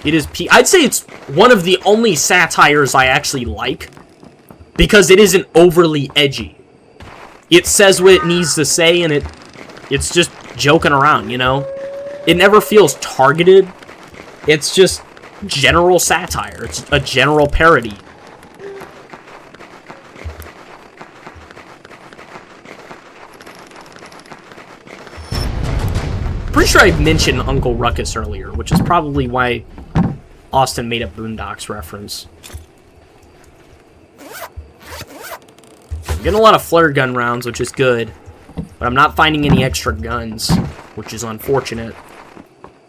Speaker 1: It is peak. I'd say it's one of the only satires I actually like, because it isn't overly edgy. It says what it needs to say, and it's just joking around, you know? It never feels targeted. It's just general satire. It's a general parody. Pretty sure I mentioned Uncle Ruckus earlier, which is probably why Austin made a Boondocks reference. I'm getting a lot of flare gun rounds, which is good, but I'm not finding any extra guns, which is unfortunate.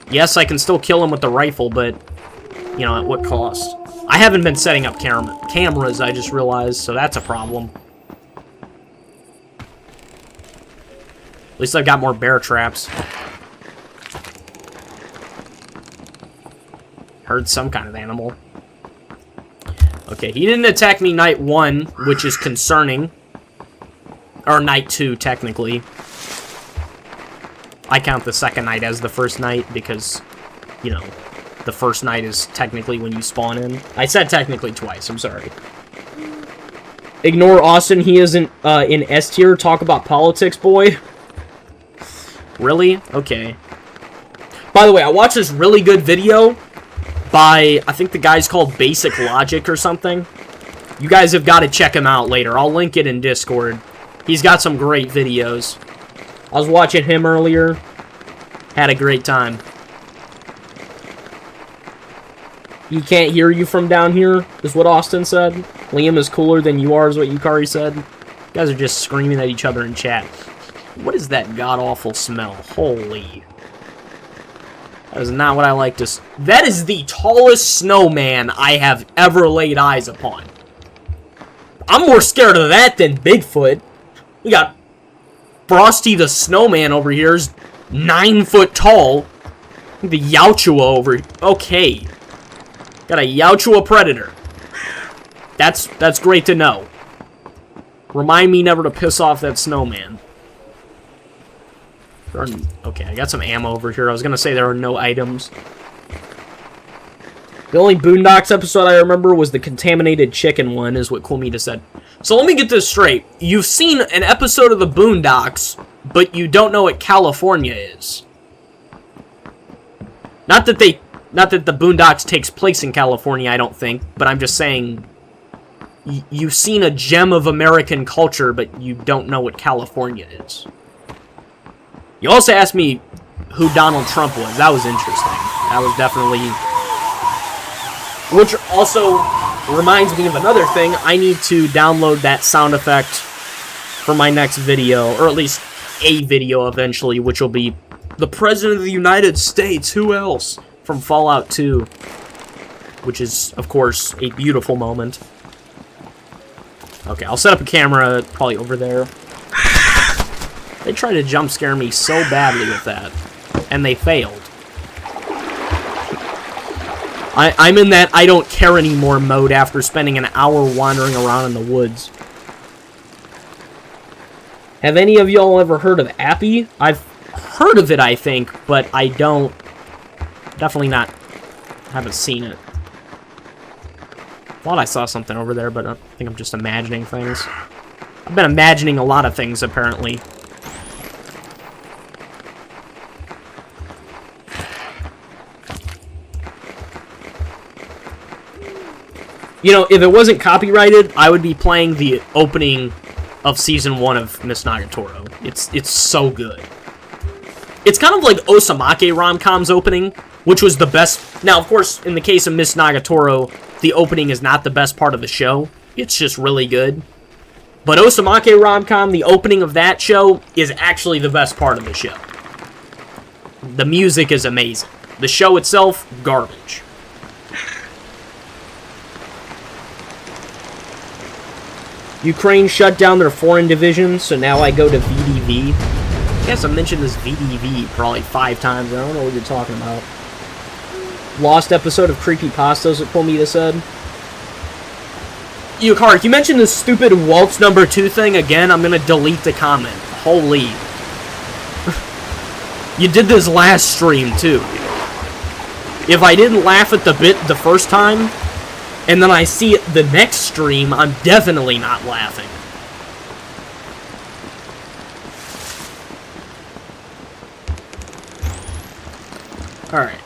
Speaker 1: Yes, I can still kill him with the rifle, but, you know, at what cost? I haven't been setting up cameras, I just realized, so that's a problem. At least I've got more bear traps. Heard some kind of animal. Okay, he didn't attack me night 1, which is concerning. Or night 2, technically. I count the second night as the first night because, you know, the first night is technically when you spawn in. I said technically twice, I'm sorry. Ignore Austin, he isn't in S tier. Talk about politics, boy. Really? Okay. By the way, I watched this really good video by, I think the guy's called Basic Logic or something. You guys have got to check him out later. I'll link it in Discord. He's got some great videos. I was watching him earlier. Had a great time. He can't hear you from down here, is what Austin said. Liam is cooler than you are, is what Yukari said. You guys are just screaming at each other in chat. What is that god-awful smell? Holy. That is not what I like to... That is the tallest snowman I have ever laid eyes upon. I'm more scared of that than Bigfoot. We got Frosty the Snowman over here is 9 foot tall. The Yautja over here. Okay. Got a Yautja predator. That's great to know. Remind me never to piss off that snowman. Okay, I got some ammo over here. I was going to say there are no items. The only Boondocks episode I remember was the contaminated chicken one, is what Coolmeeta said. So let me get this straight. You've seen an episode of the Boondocks, but you don't know what California is. Not that the Boondocks takes place in California, I don't think, but I'm just saying you've seen a gem of American culture, but you don't know what California is. You also asked me who Donald Trump was. That was interesting. That was definitely... Which also reminds me of another thing. I need to download that sound effect for my next video, or at least a video eventually, which will be the President of the United States, who else? From Fallout 2, which is, of course, a beautiful moment. Okay, I'll set up a camera probably over there. They tried to jump scare me so badly with that, and they failed. I'm in that I don't care anymore mode after spending an hour wandering around in the woods. Have any of y'all ever heard of Appy? I've heard of it, I think, but I don't... Definitely not... haven't seen it. Thought I saw something over there, but I think I'm just imagining things. I've been imagining a lot of things, apparently. You know, if it wasn't copyrighted, I would be playing the opening of Season 1 of Miss Nagatoro. It's so good. It's kind of like Osamake Rom-Com's opening, which was the best... Now, of course, in the case of Miss Nagatoro, the opening is not the best part of the show. It's just really good. But Osamake Rom-Com, the opening of that show, is actually the best part of the show. The music is amazing. The show itself, garbage. Ukraine shut down their foreign division, so now I go to VDV. I guess I mentioned this VDV probably 5 times. I don't know what you're talking about. Lost episode of Creepypastas, what Coolmeeta said. Yukari, if you mention this stupid waltz number 2 thing again, I'm gonna delete the comment. Holy. You did this last stream, too. If I didn't laugh at the bit the first time, and then I see it the next stream, I'm definitely not laughing. Alright.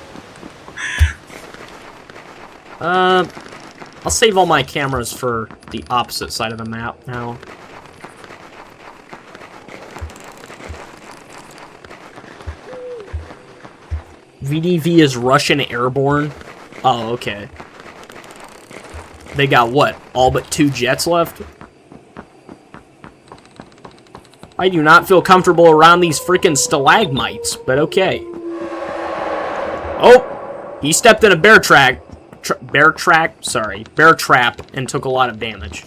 Speaker 1: I'll save all my cameras for the opposite side of the map now. VDV is Russian airborne? Oh, okay. They got what? All but 2 jets left? I do not feel comfortable around these freaking stalagmites, but okay. Oh! He stepped in a bear trap and took a lot of damage.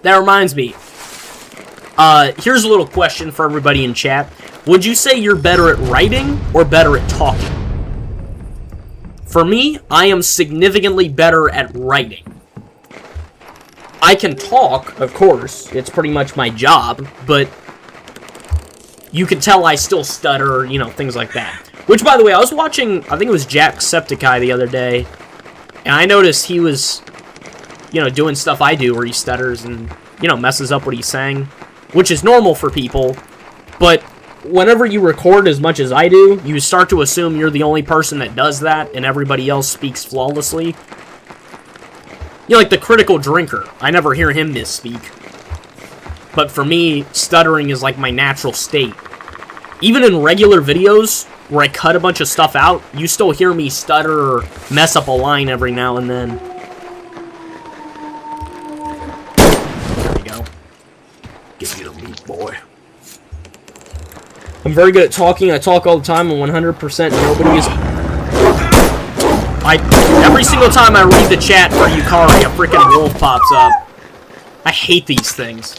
Speaker 1: That reminds me. Here's a little question for everybody in chat. Would you say you're better at writing or better at talking? For me, I am significantly better at writing. I can talk, of course. It's pretty much my job, but you can tell I still stutter, you know, things like that. Which, by the way, I was watching, I think it was Jacksepticeye the other day, and I noticed he was, you know, doing stuff I do where he stutters and, you know, messes up what he's saying, which is normal for people, but whenever you record as much as I do, you start to assume you're the only person that does that, and everybody else speaks flawlessly. You know, like the critical drinker. I never hear him misspeak. But for me, stuttering is like my natural state. Even in regular videos, where I cut a bunch of stuff out, you still hear me stutter or mess up a line every now and then. There we go. Give me the meat, boy. I'm very good at talking. I talk all the time, and 100% nobody is... Every single time I read the chat for Yukari, a freaking wolf pops up. I hate these things.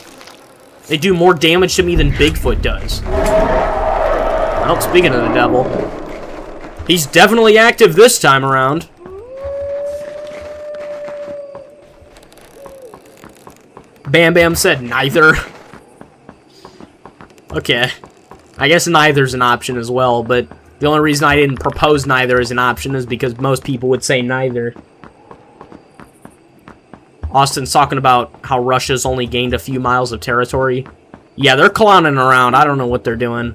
Speaker 1: They do more damage to me than Bigfoot does. Well, speaking of the devil, he's definitely active this time around. Bam Bam said neither. Okay. I guess neither's an option as well, but the only reason I didn't propose neither as an option is because most people would say neither. Austin's talking about how Russia's only gained a few miles of territory. Yeah, they're clowning around. I don't know what they're doing.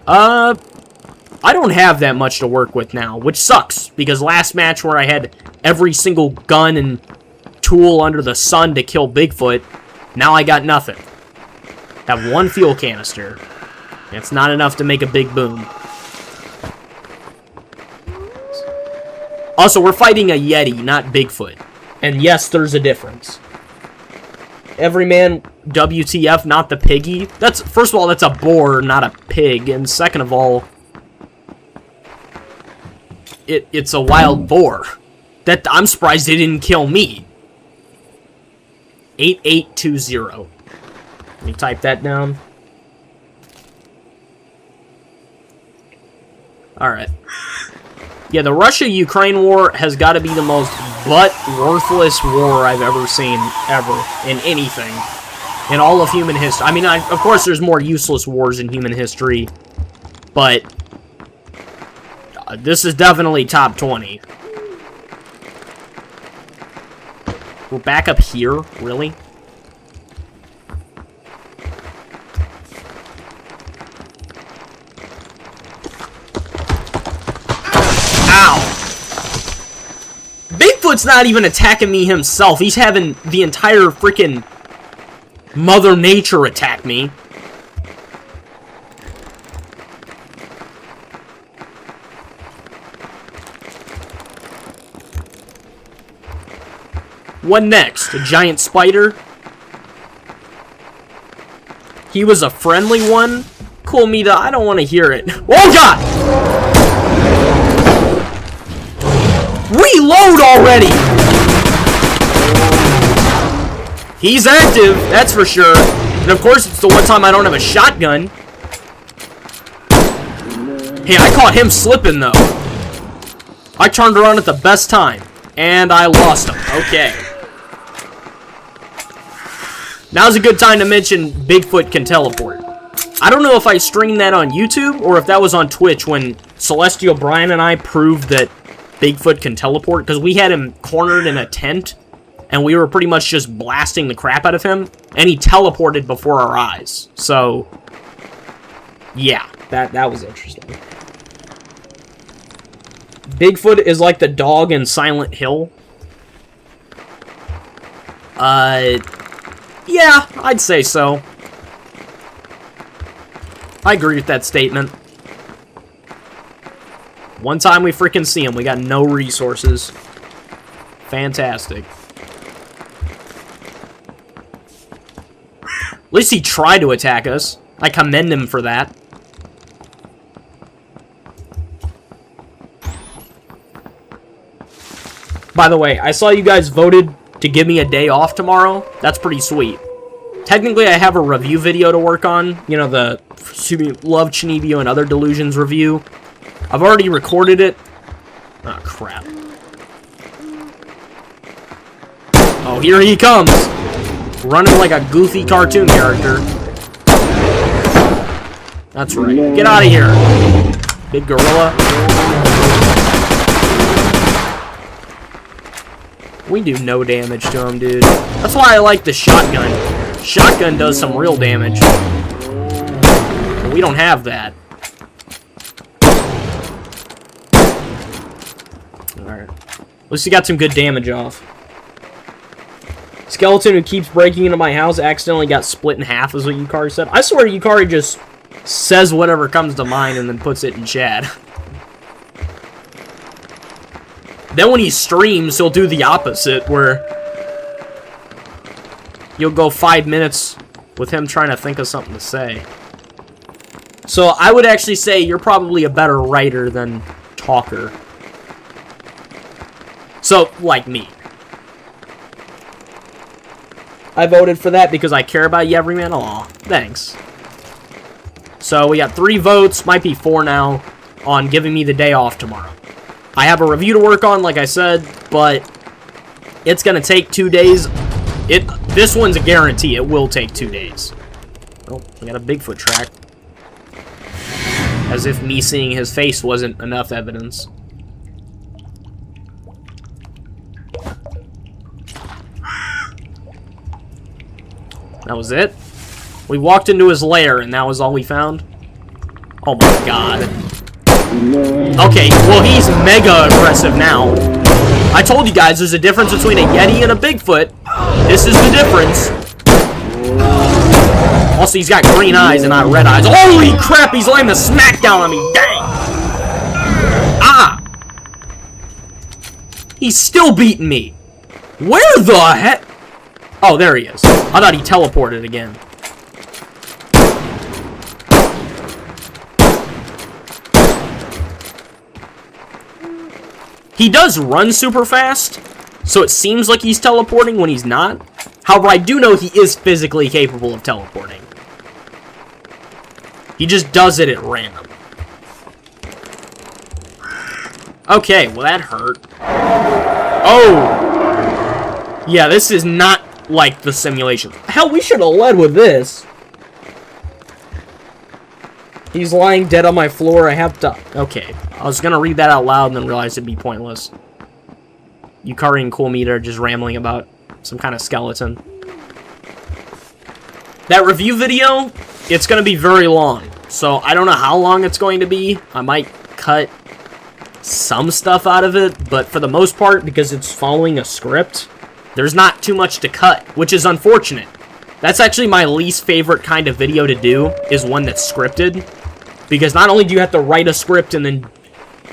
Speaker 1: I don't have that much to work with now, which sucks, because last match where I had every single gun and tool under the sun to kill Bigfoot, now I got nothing. Have 1 fuel canister. It's not enough to make a big boom. Also, we're fighting a Yeti, not Bigfoot. And yes, there's a difference. Everyman, WTF, not the piggy. That's, first of all, that's a boar, not a pig. And second of all, it's a wild boar. I'm surprised they didn't kill me. 8820. Let me type that down. Alright. Yeah, the Russia-Ukraine war has got to be the most butt-worthless war I've ever seen, ever, in anything. In all of human history. I mean, of course there's more useless wars in human history, but this is definitely top 20. We're back up here? Really? Bigfoot's not even attacking me himself. He's having the entire freaking Mother Nature attack me. What next? A giant spider? He was a friendly one? Cool, Mita, I don't want to hear it. Oh, God! Reload already! He's active, that's for sure. And of course, it's the one time I don't have a shotgun. Hey, I caught him slipping, though. I turned around at the best time. And I lost him. Okay. Now's a good time to mention Bigfoot can teleport. I don't know if I streamed that on YouTube or if that was on Twitch when Celestial Brian and I proved that Bigfoot can teleport, because we had him cornered in a tent and we were pretty much just blasting the crap out of him, and he teleported before our eyes. So, yeah, that was interesting. Bigfoot is like the dog in Silent Hill. Yeah, I'd say so. I agree with that statement. One time we freaking see him, we got no resources. Fantastic. At least he tried to attack us. I commend him for that. By the way, I saw you guys voted to give me a day off tomorrow. That's pretty sweet. Technically, I have a review video to work on. You know, the Love Chinibio and Other Delusions review. I've already recorded it. Oh, crap. Oh, here he comes. Running like a goofy cartoon character. That's right. Get out of here, big gorilla. We do no damage to him, dude. That's why I like the shotgun. Shotgun does some real damage. But we don't have that. Alright. At least he got some good damage off. Skeleton who keeps breaking into my house accidentally got split in half, is what Yukari said. I swear Yukari just says whatever comes to mind and then puts it in chat. Then when he streams, he'll do the opposite, where you'll go 5 minutes with him trying to think of something to say. So I would actually say you're probably a better writer than talker. So, like me. I voted for that because I care about you, everyman. Aw, thanks. So we got 3 votes, might be 4 now, on giving me the day off tomorrow. I have a review to work on, like I said, but it's going to take 2 days. This one's a guarantee. It will take 2 days. Oh, we got a Bigfoot track. As if me seeing his face wasn't enough evidence. That was it? We walked into his lair and that was all we found? Oh my god. Okay, well he's mega aggressive now. I told you guys there's a difference between a Yeti and a Bigfoot. This is the difference. Also, he's got green eyes and not red eyes. Holy crap, he's laying the smackdown on me. Dang. Ah. He's still beating me. Where the heck? Oh, there he is. I thought he teleported again. He does run super fast, so it seems like he's teleporting when he's not. However, I do know he is physically capable of teleporting. He just does it at random. Okay, well that hurt. Oh! Yeah, this is not like the simulation. Hell, we should have led with this. He's lying dead on my floor. I have to... Okay. I was going to read that out loud and then realize it'd be pointless. Yukari and Cool Meat are just rambling about some kind of skeleton. That review video, it's going to be very long. So I don't know how long it's going to be. I might cut some stuff out of it. But for the most part, because it's following a script, there's not too much to cut, which is unfortunate. That's actually my least favorite kind of video to do, is one that's scripted. Because not only do you have to write a script and then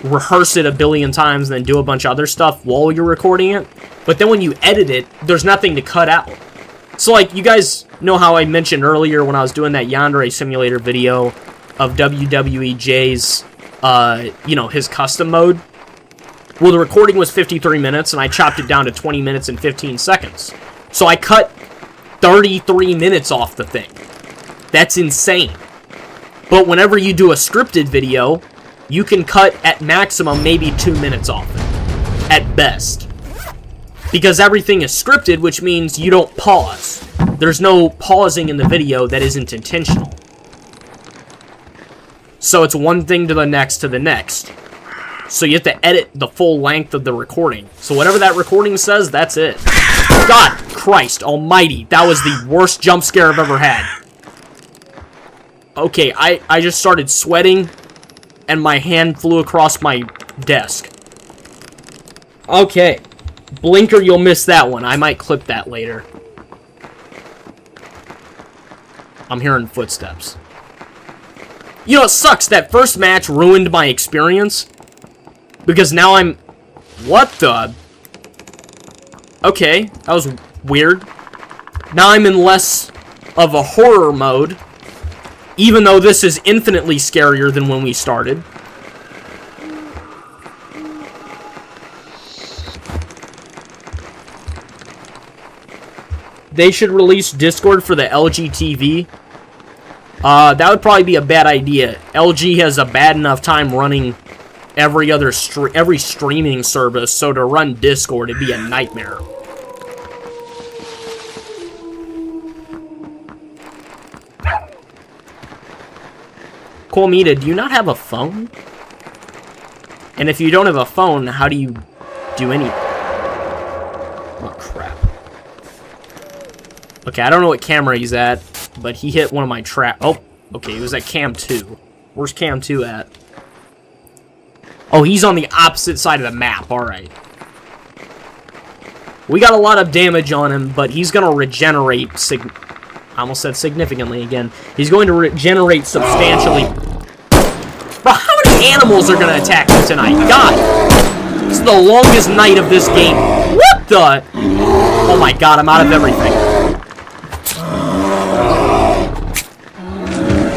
Speaker 1: rehearse it a billion times and then do a bunch of other stuff while you're recording it, but then when you edit it, there's nothing to cut out. So, like, you guys know how I mentioned earlier when I was doing that Yandere Simulator video of WWE J's, you know, his custom mode? Well, the recording was 53 minutes, and I chopped it down to 20 minutes and 15 seconds. So I cut 33 minutes off the thing. That's insane. But whenever you do a scripted video, you can cut at maximum maybe 2 minutes off it. At best. Because everything is scripted, which means you don't pause. There's no pausing in the video that isn't intentional. So it's one thing to the next to the next. So you have to edit the full length of the recording. So whatever that recording says, that's it. God Christ almighty, that was the worst jump scare I've ever had. Okay, I just started sweating, and my hand flew across my desk. Okay. Blinker, you'll miss that one. I might clip that later. I'm hearing footsteps. You know, it sucks. That first match ruined my experience. Because now I'm... What the... Okay, that was weird. Now I'm in less of a horror mode. Even though this is infinitely scarier than when we started. They should release Discord for the LG TV. That would probably be a bad idea. LG has a bad enough time running every streaming service, so to run Discord, it'd be a nightmare. Colmita, do you not have a phone? And if you don't have a phone, how do you do anything? Oh, crap. Okay, I don't know what camera he's at, but he hit one of my traps. Oh, okay, he was at cam 2. Where's cam 2 at? Oh, he's on the opposite side of the map. Alright. We got a lot of damage on him, but he's going to regenerate I almost said significantly again. He's going to regenerate substantially. Bro, how many animals are going to attack me tonight? God! This is the longest night of this game. What the? Oh my god, I'm out of everything.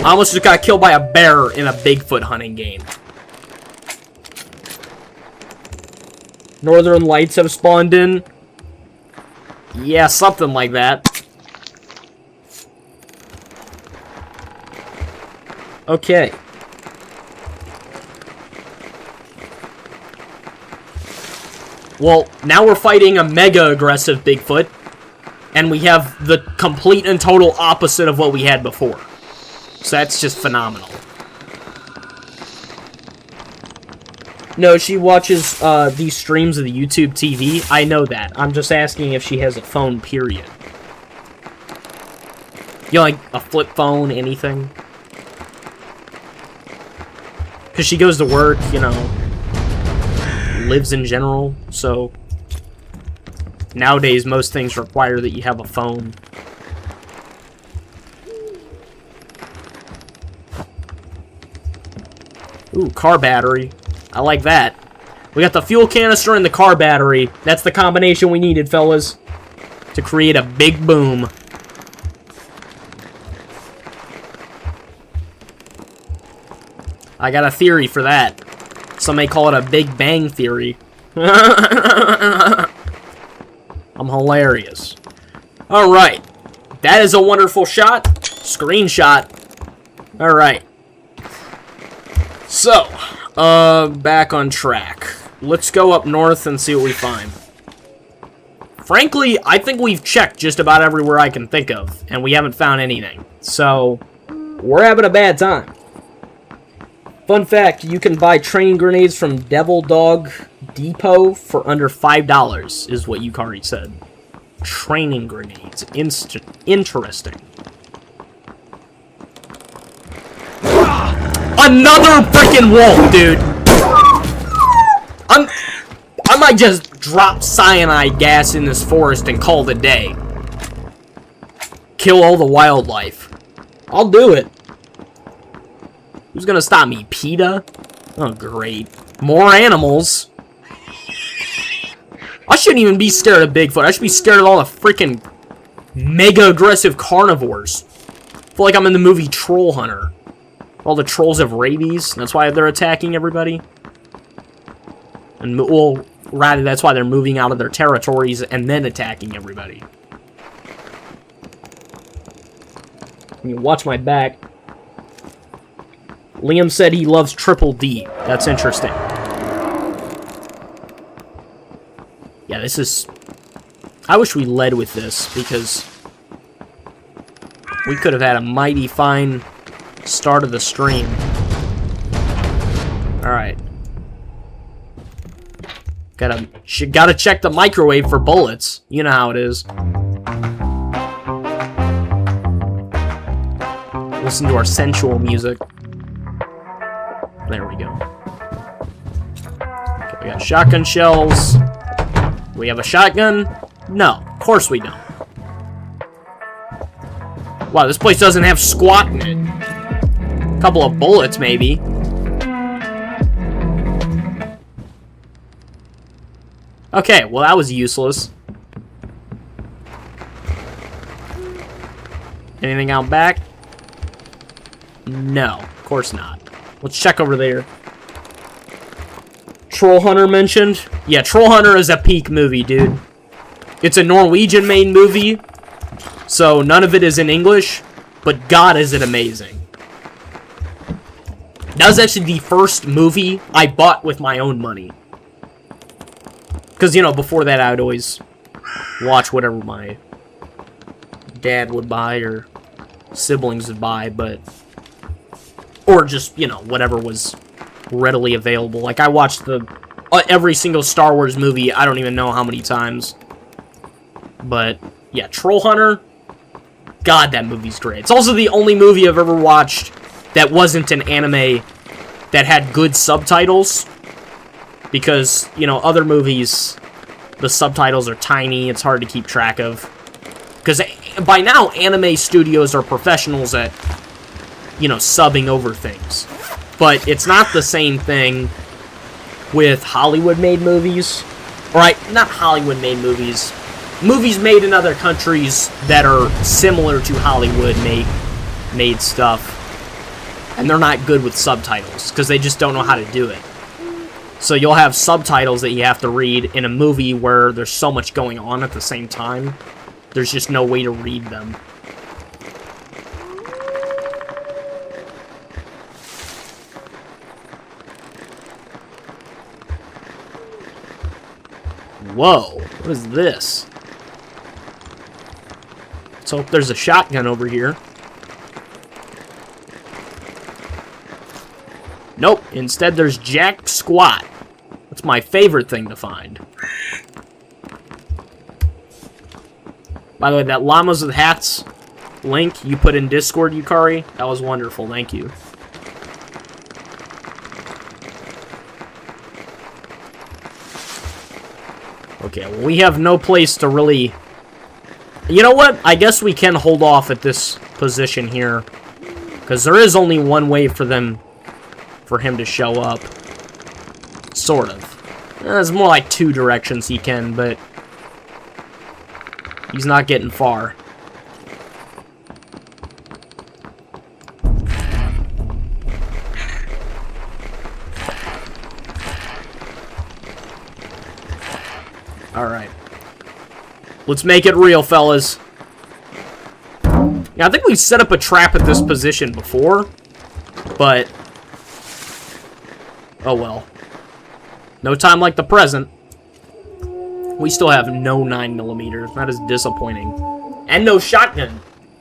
Speaker 1: I almost just got killed by a bear in a Bigfoot hunting game. Northern Lights have spawned in. Yeah, something like that. Okay. Well, now we're fighting a mega aggressive Bigfoot. And we have the complete and total opposite of what we had before. So that's just phenomenal. No, she watches these streams of the YouTube TV. I know that. I'm just asking if she has a phone, period. You know, like a flip phone, anything? Because she goes to work, you know, lives in general, so nowadays most things require that you have a phone. Ooh, car battery. I like that. We got the fuel canister and the car battery. That's the combination we needed, fellas, to create a big boom. I got a theory for that. Some may call it a Big Bang Theory. I'm hilarious. Alright. That is a wonderful shot. Screenshot. Alright. So, back on track. Let's go up north and see what we find. Frankly, I think we've checked just about everywhere I can think of, and we haven't found anything. So, we're having a bad time. Fun fact, you can buy training grenades from Devil Dog Depot for under $5, is what Yukari said. Training grenades. Interesting. Another freaking wolf, dude! I might just drop cyanide gas in this forest and call it a day. Kill all the wildlife. I'll do it. Who's gonna stop me? PETA? Oh, great. More animals. I shouldn't even be scared of Bigfoot. I should be scared of all the freaking mega aggressive carnivores. I feel like I'm in the movie Troll Hunter. All the trolls have rabies. That's why they're attacking everybody. And, well, rather, that's why they're moving out of their territories and then attacking everybody. You watch my back. Liam said he loves Triple D. That's interesting. Yeah, this is I wish we led with this, because we could have had a mighty fine start of the stream. Alright. Gotta check the microwave for bullets. You know how it is. Listen to our sensual music. There we go. Okay, we got shotgun shells. Do we have a shotgun? No, of course we don't. Wow, this place doesn't have squat in it. A couple of bullets, maybe. Okay, well that was useless. Anything out back? No, of course not. Let's check over there. Troll Hunter mentioned? Yeah, Troll Hunter is a peak movie, dude. It's a Norwegian-made movie, so none of it is in English, but God is it amazing. That was actually the first movie I bought with my own money. Because, you know, before that I would always watch whatever my dad would buy or siblings would buy, but... Or just, you know, whatever was readily available. Like, I watched every single Star Wars movie, I don't even know how many times. But, yeah, Troll Hunter, God, that movie's great. It's also the only movie I've ever watched that wasn't an anime that had good subtitles. Because, you know, other movies, the subtitles are tiny, it's hard to keep track of. Because by now, anime studios are professionals at, you know, subbing over things. But it's not the same thing with Hollywood-made movies. Right, not Hollywood-made movies. Movies made in other countries that are similar to Hollywood-made stuff. And they're not good with subtitles, because they just don't know how to do it. So you'll have subtitles that you have to read in a movie where there's so much going on at the same time. There's just no way to read them. Whoa, what is this? Let's hope there's a shotgun over here. Nope, instead there's jack squat. That's my favorite thing to find. By the way, that Llamas with Hats link you put in Discord, Yukari, that was wonderful, thank you. Okay, well, we have no place to really... You know what? I guess we can hold off at this position here. Because there is only one way for him to show up. Sort of. There's more like two directions he can, but... He's not getting far. Alright. Let's make it real, fellas. Yeah, I think we set up a trap at this position before, but... Oh well. No time like the present. We still have no 9mm. That is disappointing. And no shotgun.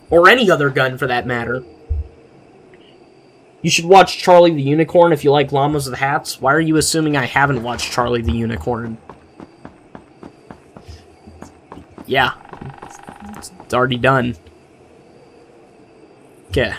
Speaker 1: Or any other gun, for that matter. You should watch Charlie the Unicorn if you like Llamas with Hats. Why are you assuming I haven't watched Charlie the Unicorn? Yeah. It's already done. Okay.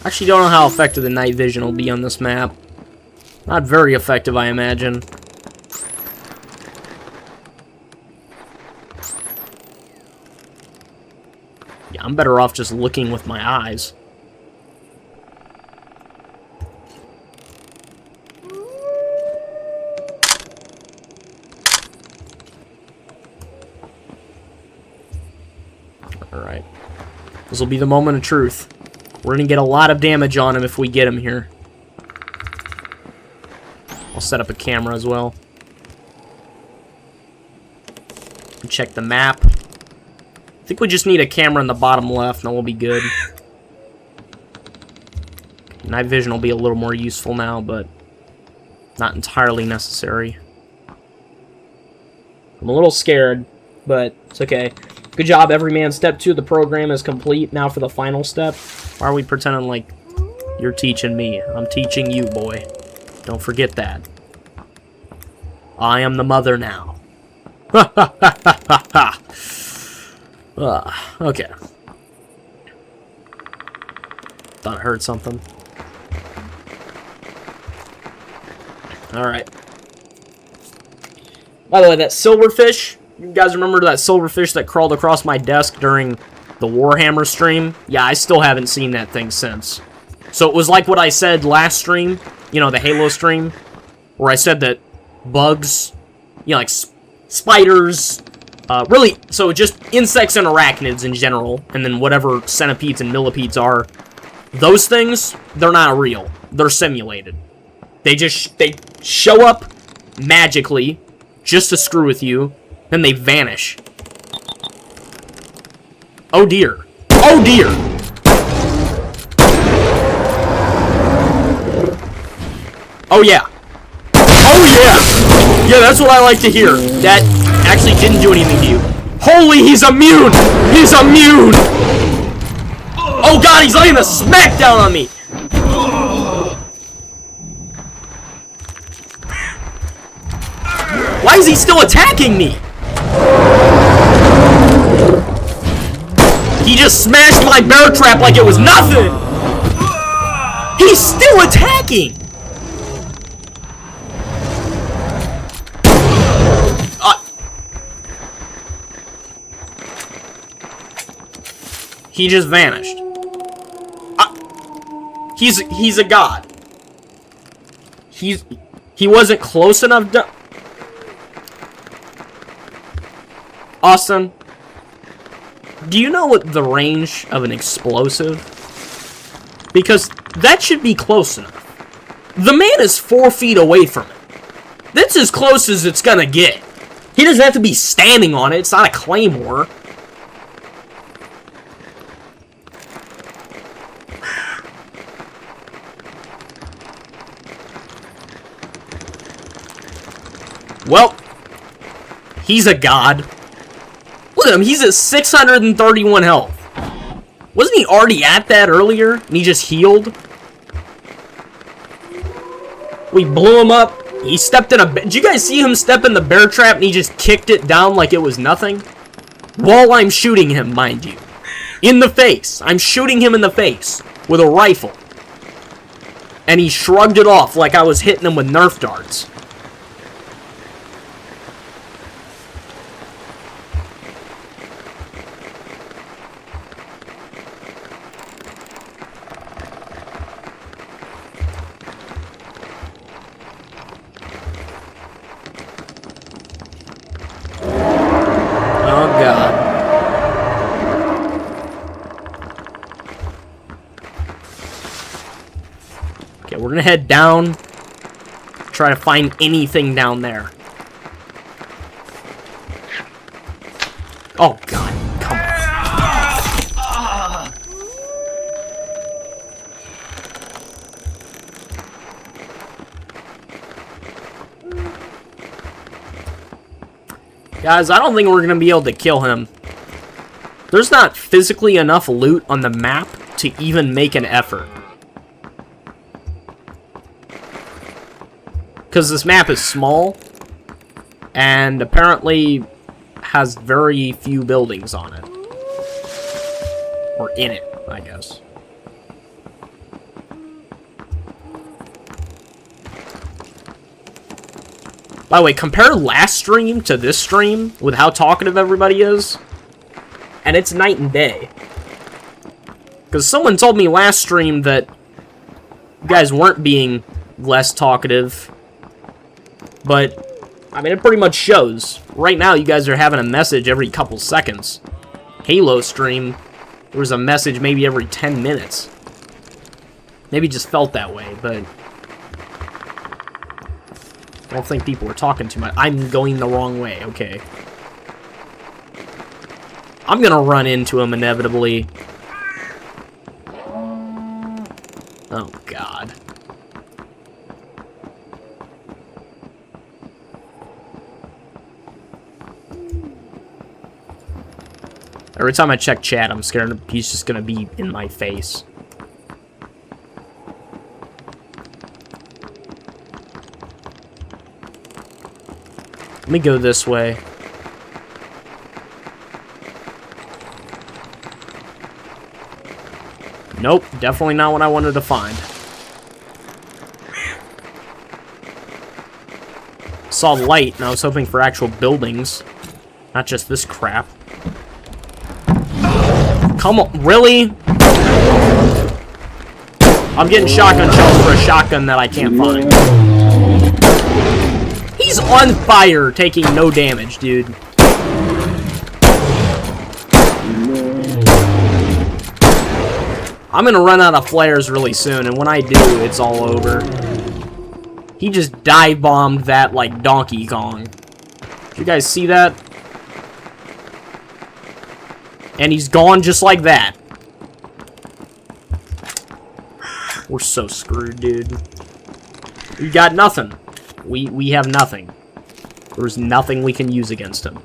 Speaker 1: Actually, don't know how effective the night vision will be on this map. Not very effective, I imagine. Yeah, I'm better off just looking with my eyes. Alright. This will be the moment of truth. We're gonna get a lot of damage on him if we get him here. I'll set up a camera as well. Check the map. I think we just need a camera in the bottom left, and then we'll be good. Night vision will be a little more useful now, but not entirely necessary. I'm a little scared, but it's okay. Good job, everyman. Step 2 of the program is complete. Now for the final step. Why are we pretending like you're teaching me? I'm teaching you, boy. Don't forget that. I am the mother now. Ha ha ha ha ha ha. Okay. Thought I heard something. Alright. By the way, that silverfish, you guys remember that silverfish that crawled across my desk during the Warhammer stream? Yeah, I still haven't seen that thing since. So it was like what I said last stream, you know, the Halo stream, where I said that bugs, you know, like spiders, really, so just insects and arachnids in general, and then whatever centipedes and millipedes are, those things, they're not real. They're simulated. They show up magically just to screw with you, then they vanish. Oh dear. Oh dear! Oh yeah. Oh yeah! Yeah, that's what I like to hear. That actually didn't do anything to you. Holy, he's immune! He's immune! Oh god, he's laying the smack down on me! Why is he still attacking me? He just smashed my bear trap like it was nothing! He's still attacking! He just vanished. He's a god. He wasn't close enough to... Austin, do you know what the range of an explosive? Because that should be close enough. The man is 4 feet away from it. That's as close as it's gonna get. He doesn't have to be standing on it. It's not a claymore. Well, he's a god. Look at him, he's at 631 health. Wasn't he already at that earlier? And he just healed? We blew him up. He stepped in a... Did you guys see him step in the bear trap and he just kicked it down like it was nothing? While I'm shooting him, mind you. In the face. I'm shooting him in the face with a rifle. And he shrugged it off like I was hitting him with Nerf darts. We're gonna head down, try to find anything down there. Oh god, come on. Guys, I don't think we're gonna be able to kill him. There's not physically enough loot on the map to even make an effort. Because this map is small, and apparently has very few buildings on it. Or in it, I guess. By the way, compare last stream to this stream with how talkative everybody is, and it's night and day. Because someone told me last stream that you guys weren't being less talkative. But, I mean, it pretty much shows. Right now, you guys are having a message every couple seconds. Halo stream, there was a message maybe every 10 minutes. Maybe just felt that way, but I don't think people were talking too much. I'm going the wrong way, okay. I'm gonna run into him inevitably. Oh, God. Every time I check chat, I'm scared he's just gonna be in my face. Let me go this way. Nope, definitely not what I wanted to find. Saw light, and I was hoping for actual buildings. Not just this crap. Come on, really? I'm getting shotgun shells for a shotgun that I can't find. He's on fire, taking no damage, dude. I'm gonna run out of flares really soon, and when I do, it's all over. He just dive bombed that like Donkey Kong. Did you guys see that? And he's gone just like that. We're so screwed, dude. We got nothing. We have nothing. There's nothing we can use against him.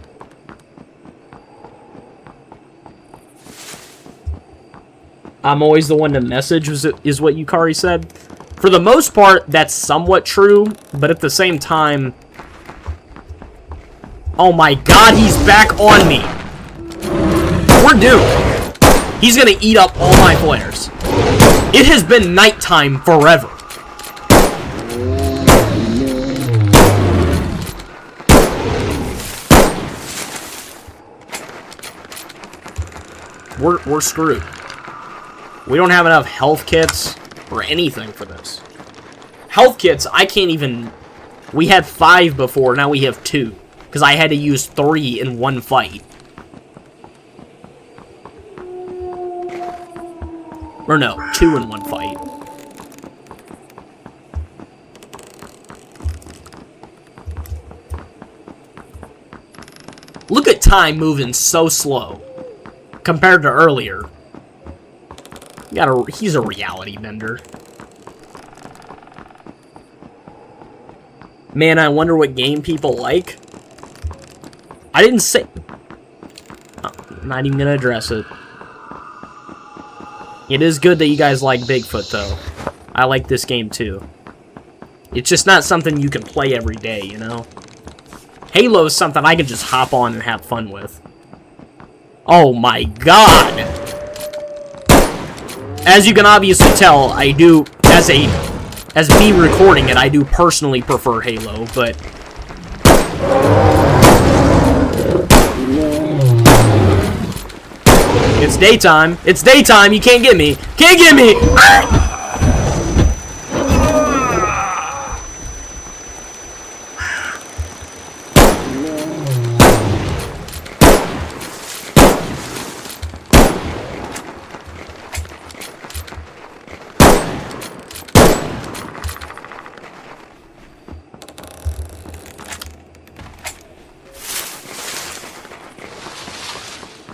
Speaker 1: I'm always the one to message, is what Yukari said. For the most part, that's somewhat true, but at the same time... Oh my god, he's back on me! We're doomed! He's gonna eat up all my flares. It has been nighttime forever. We're screwed. We don't have enough health kits or anything for this. Health kits, I can't even... We had 5 before, now we have 2. Because I had to use 3 in one fight. Or no, 2 in one fight. Look at time moving so slow. Compared to earlier. He's a reality bender. Man, I wonder what game people like. I didn't say... Oh, I'm not even gonna address it. It is good that you guys like Bigfoot, though. I like this game, too. It's just not something you can play every day, you know? Halo is something I can just hop on and have fun with. Oh my god! As you can obviously tell, I do, as me recording it, I do personally prefer Halo, but... It's daytime. It's daytime. You can't get me. Can't get me! Ah!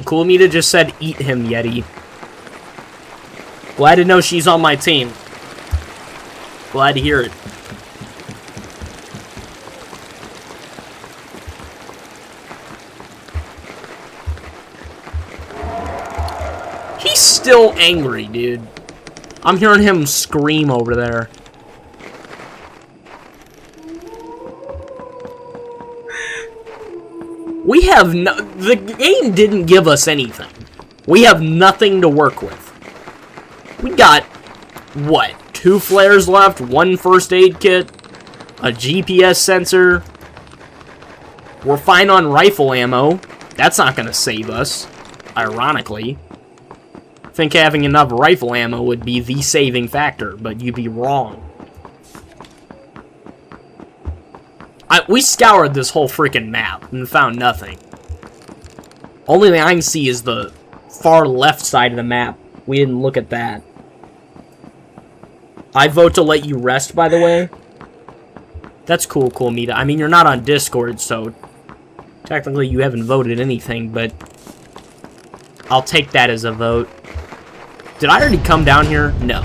Speaker 1: Cool Mita just said, eat him, Yeti. Glad to know she's on my team. Glad to hear it. He's still angry, dude. I'm hearing him scream over there. We have no... The game didn't give us anything. We have nothing to work with. We got, what, 2 flares left, 1 first aid kit, a GPS sensor. We're fine on rifle ammo. That's not going to save us, ironically. I think having enough rifle ammo would be the saving factor, but you'd be wrong. We scoured this whole freaking map and found nothing. Only thing I can see is the far left side of the map. We didn't look at that. I vote to let you rest, by the way. That's cool, Mita. I mean, you're not on Discord, so technically you haven't voted anything, but I'll take that as a vote. Did I already come down here? No.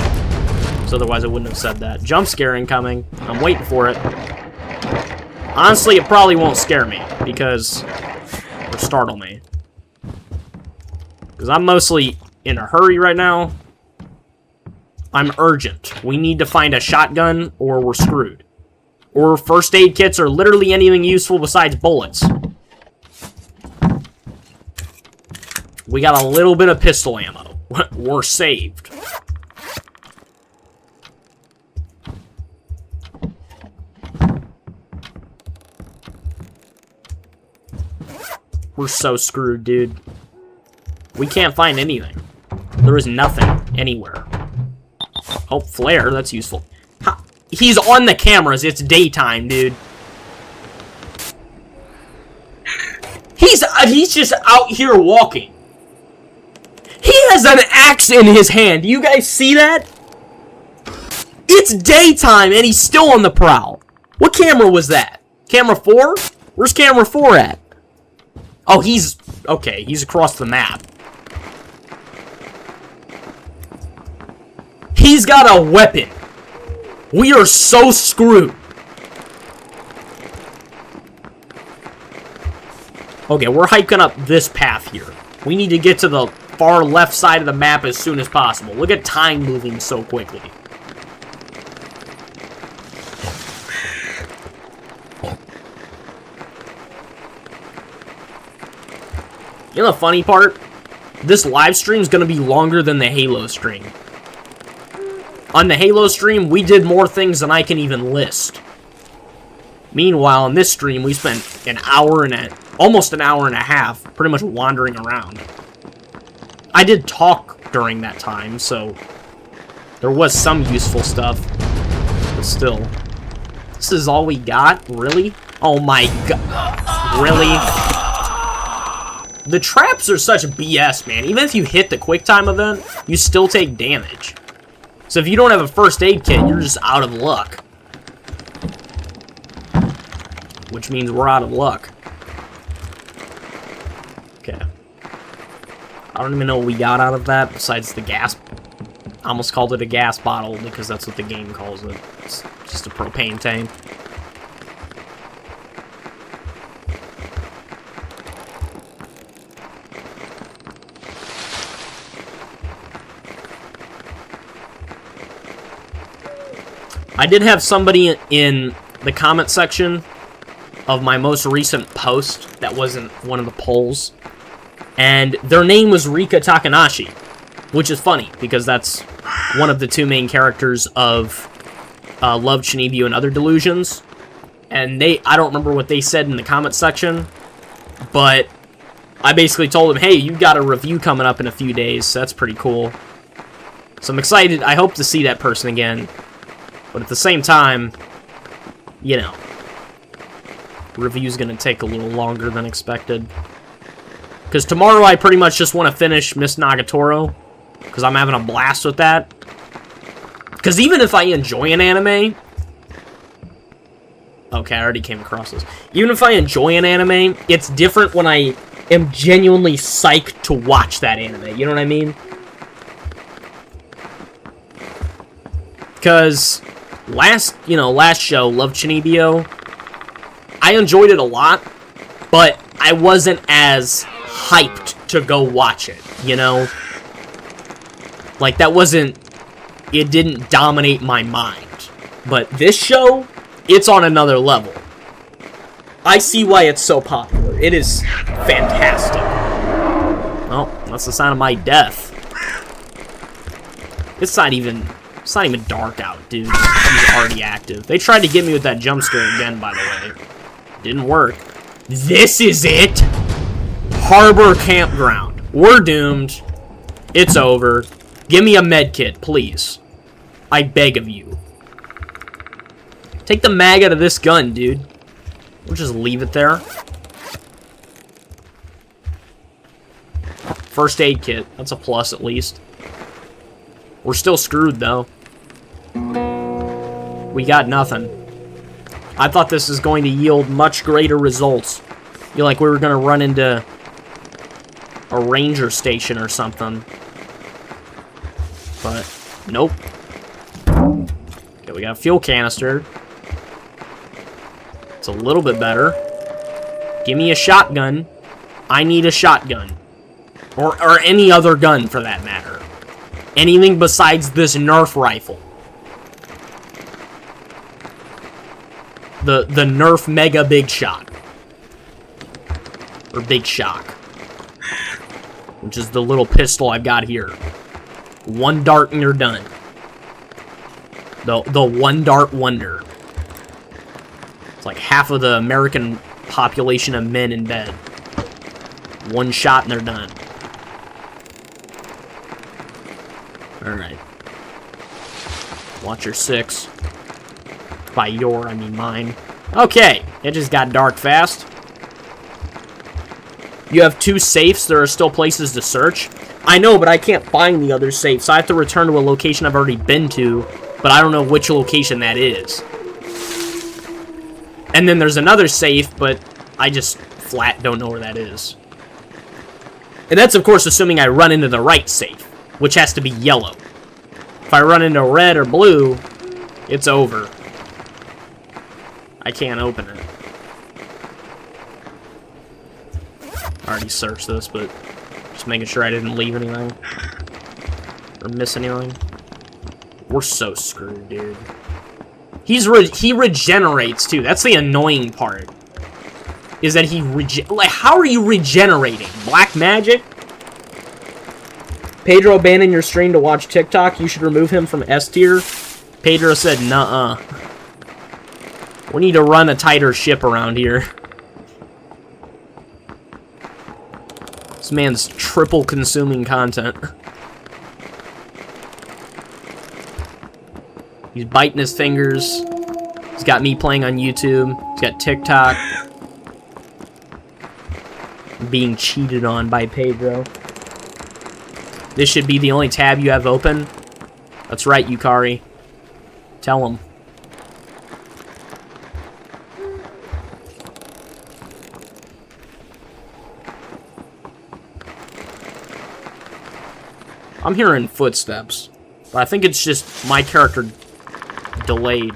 Speaker 1: So otherwise I wouldn't have said that. Jump scare incoming. I'm waiting for it. Honestly, it probably won't scare me, because... or startle me. Because I'm mostly in a hurry right now. I'm urgent. We need to find a shotgun, or we're screwed. Or first aid kits, or literally anything useful besides bullets. We got a little bit of pistol ammo. We're saved. We're so screwed, dude. We can't find anything. There is nothing anywhere. Oh, flare, that's useful. He's on the cameras. It's daytime, dude. He's just out here walking. He has an axe in his hand. Do you guys see that? It's daytime and he's still on the prowl. What camera was that? Camera 4? Where's camera 4 at? Oh, he's... okay, he's across the map. He's got a weapon. We are so screwed. Okay, we're hiking up this path here. We need to get to the far left side of the map as soon as possible. Look at time moving so quickly. You know the funny part? This live stream is going to be longer than the Halo stream. On the Halo stream, we did more things than I can even list. Meanwhile, on this stream, we spent almost an hour and a half pretty much wandering around. I did talk during that time, so there was some useful stuff. But still. This is all we got? Really? Oh my god. Really? The traps are such BS, man. Even if you hit the quick time event, you still take damage. So if you don't have a first aid kit, you're just out of luck. Which means we're out of luck. Okay. I don't even know what we got out of that, besides the gas. I almost called it a gas bottle, because that's what the game calls it. It's just a propane tank. I did have somebody in the comment section of my most recent post that wasn't one of the polls, and their name was Rika Takanashi, which is funny, because that's one of the two main characters of Love, Shinibyo, and Other Delusions, and I don't remember what they said in the comment section, but I basically told them, hey, you got a review coming up in a few days, so that's pretty cool. So I'm excited. I hope to see that person again. But at the same time, you know, review's gonna take a little longer than expected. Because tomorrow I pretty much just want to finish Miss Nagatoro, because I'm having a blast with that. Because even if I enjoy an anime... okay, I already came across this. Even if I enjoy an anime, it's different when I am genuinely psyched to watch that anime. You know what I mean? Because... last show, Love, Shinibyo, I enjoyed it a lot, but I wasn't as hyped to go watch it, you know? Like, that wasn't... it didn't dominate my mind. But this show, it's on another level. I see why it's so popular. It is fantastic. Well, that's the sign of my death. It's not even dark out, dude. He's already active. They tried to get me with that jump scare again, by the way. Didn't work. This is it! Harbor Campground. We're doomed. It's over. Give me a med kit, please. I beg of you. Take the mag out of this gun, dude. We'll just leave it there. First aid kit. That's a plus, at least. We're still screwed, though. We got nothing. I thought this was going to yield much greater results. Feel like we were going to run into a ranger station or something. But, nope. Okay, we got a fuel canister. It's a little bit better. Give me a shotgun. I need a shotgun. Or any other gun, for that matter. Anything besides this Nerf rifle. The Nerf Mega Big Shot. Or Big Shock. Which is the little pistol I've got here. One dart and you're done. The one dart wonder. It's like half of the American population of men in bed. One shot and they're done. Alright. Watch your six. By your, I mean mine. Okay, it just got dark fast. You have 2 safes. There are still places to search. I know, but I can't find the other safe, so I have to return to a location I've already been to, but I don't know which location that is. And then there's another safe, but I just flat don't know where that is. And that's, of course, assuming I run into the right safe, which has to be yellow. If I run into red or blue, it's over. I can't open it. I already searched this, but just making sure I didn't leave anything. Or miss anything. We're so screwed, dude. He regenerates, too. That's the annoying part. Is that he like, how are you regenerating? Black magic? Pedro abandoned your stream to watch TikTok. You should remove him from S tier. Pedro said, nuh-uh. We need to run a tighter ship around here. This man's triple consuming content. He's biting his fingers. He's got me playing on YouTube. He's got TikTok. Being cheated on by Pedro. This should be the only tab you have open. That's right, Yukari. Tell him. I'm hearing footsteps, but I think it's just my character delayed.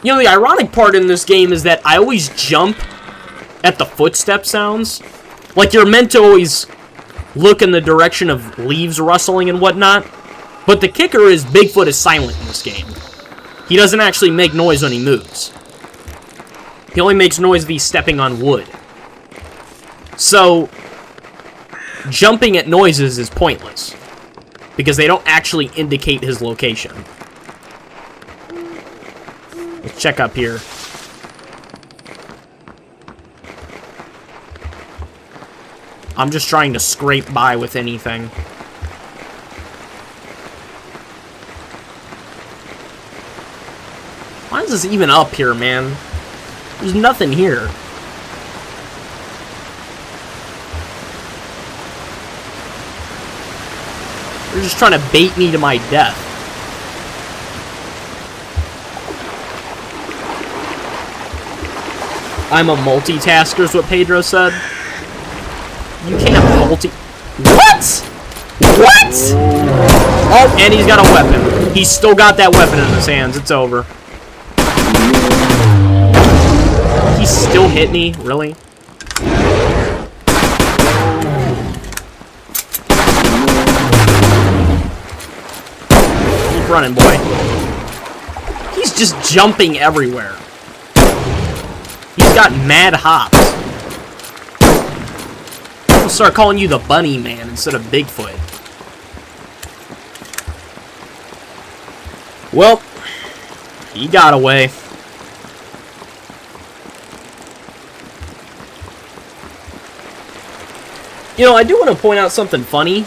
Speaker 1: You know, the ironic part in this game is that I always jump at the footstep sounds. Like, you're meant to always look in the direction of leaves rustling and whatnot, but the kicker is Bigfoot is silent in this game. He doesn't actually make noise when he moves. He only makes noise if he's stepping on wood. So jumping at noises is pointless, because they don't actually indicate his location. Let's check up here. I'm just trying to scrape by with anything. Why is this even up here, man? There's nothing here. They're just trying to bait me to my death. I'm a multitasker is what Pedro said. You can't multi... What? What? Oh, and he's got a weapon. He's still got that weapon in his hands. It's over. He's still hitting me? Really? Keep running, boy. He's just jumping everywhere. He's got mad hops. I'll start calling you the Bunny Man instead of Bigfoot. Well, he got away. You know, I do want to point out something funny.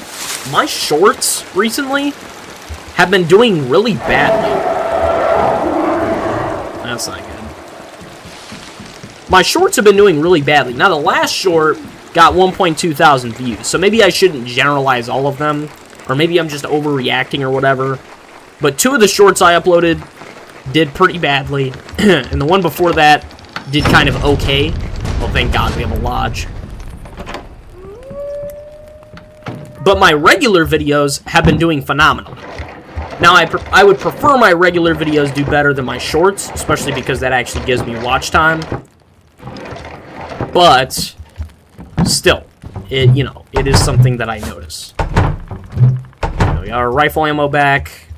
Speaker 1: My shorts recently have been doing really badly. That's not good. My shorts have been doing really badly. Now, the last short got 1.2 thousand views, so maybe I shouldn't generalize all of them, or maybe I'm just overreacting or whatever. But 2 of the shorts I uploaded did pretty badly, and the one before that did kind of okay. Well, thank God we have a lodge. But my regular videos have been doing phenomenal. Now, I would prefer my regular videos do better than my shorts, especially because that actually gives me watch time. But still, it is something that I notice. We got our rifle ammo back,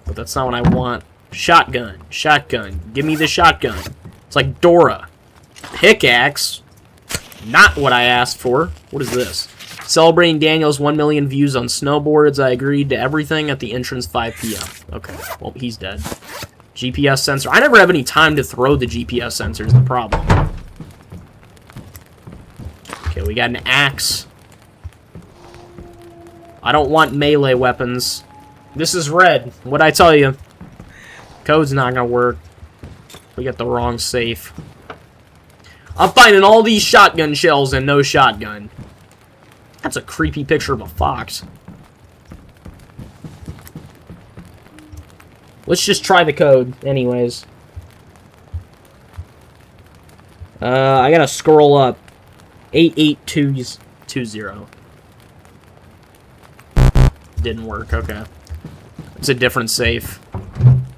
Speaker 1: but that's not what I want. Shotgun, shotgun, give me the shotgun. It's like Dora. Pickaxe, not what I asked for. What is this? Celebrating Daniel's 1 million views on snowboards. I agreed to everything at the entrance 5 p.m. Okay, well, he's dead. GPS sensor. I never have any time to throw the GPS sensor is the problem. Okay, we got an axe. I don't want melee weapons. This is red. What'd I tell you? Code's not gonna work. We got the wrong safe. I'm finding all these shotgun shells and no shotgun. That's a creepy picture of a fox. Let's just try the code, anyways. I gotta scroll up. 88220. Didn't work, okay. It's a different safe.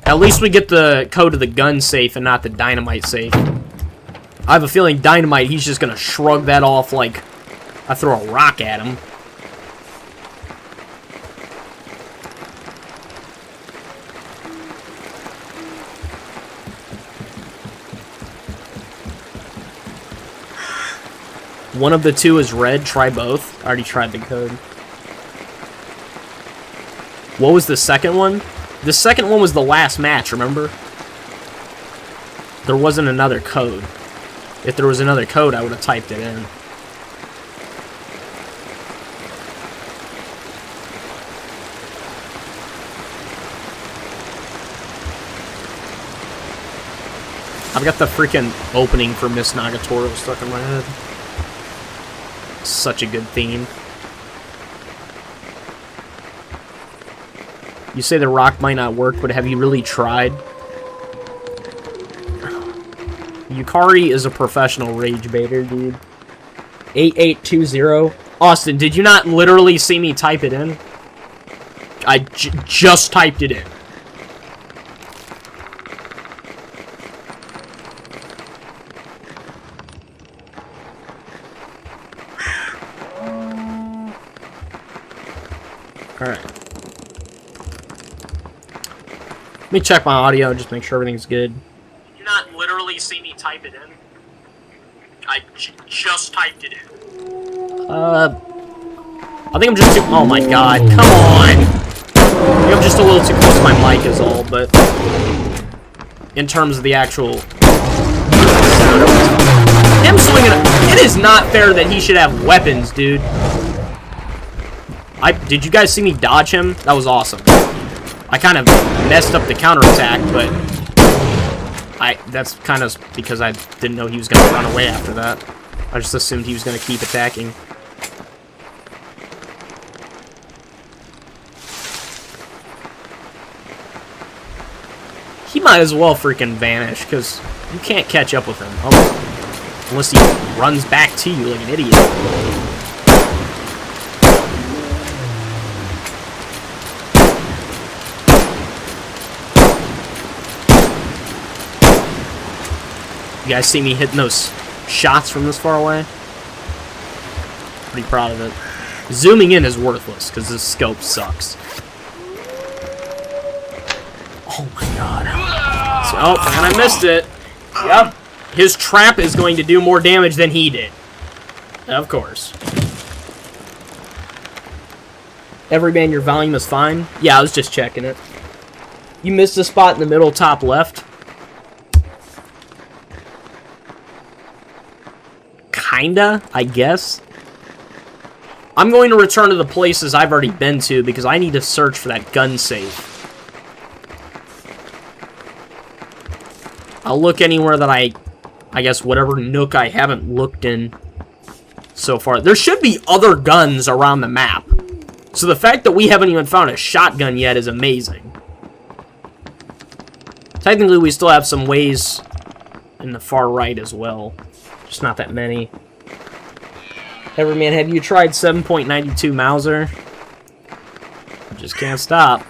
Speaker 1: At least we get the code of the gun safe and not the dynamite safe. I have a feeling dynamite, he's just gonna shrug that off like I throw a rock at him. One of the 2 is red. Try both. I already tried the code. What was the second one? The second one was the last match, remember? There wasn't another code. If there was another code, I would have typed it in. I've got the freaking opening for Miss Nagatoro stuck in my head. Such a good theme. You say the rock might not work, but have you really tried? Yukari is a professional rage baiter, dude. 8820. Austin, did you not literally see me type it in? I just typed it in. Alright. Let me check my audio, just make sure everything's good. Did you not literally see me type it in? I just typed it in. I think I'm just too... Oh my god, come on! I think I'm just a little too close to my mic is all, but... In terms of the actual... Him swinging... It is not fair that he should have weapons, dude. Did you guys see me dodge him? That was awesome. I kind of messed up the counterattack, but that's kind of because I didn't know he was going to run away after that. I just assumed he was going to keep attacking. He might as well freaking vanish, because you can't catch up with him. Oh, unless he runs back to you like an idiot. You guys see me hitting those shots from this far away? Pretty proud of it. Zooming in is worthless, because this scope sucks. Oh my god. Oh, and I missed it. Yep. His trap is going to do more damage than he did. Of course. Every man, your volume is fine? Yeah, I was just checking it. You missed a spot in the middle top left. Kinda, I guess. I'm going to return to the places I've already been to because I need to search for that gun safe. I'll look anywhere that I guess whatever nook I haven't looked in so far. There should be other guns around the map. So the fact that we haven't even found a shotgun yet is amazing. Technically, we still have some ways in the far right as well. Just not that many. Everyman, have you tried 7.92 Mauser? Just can't stop.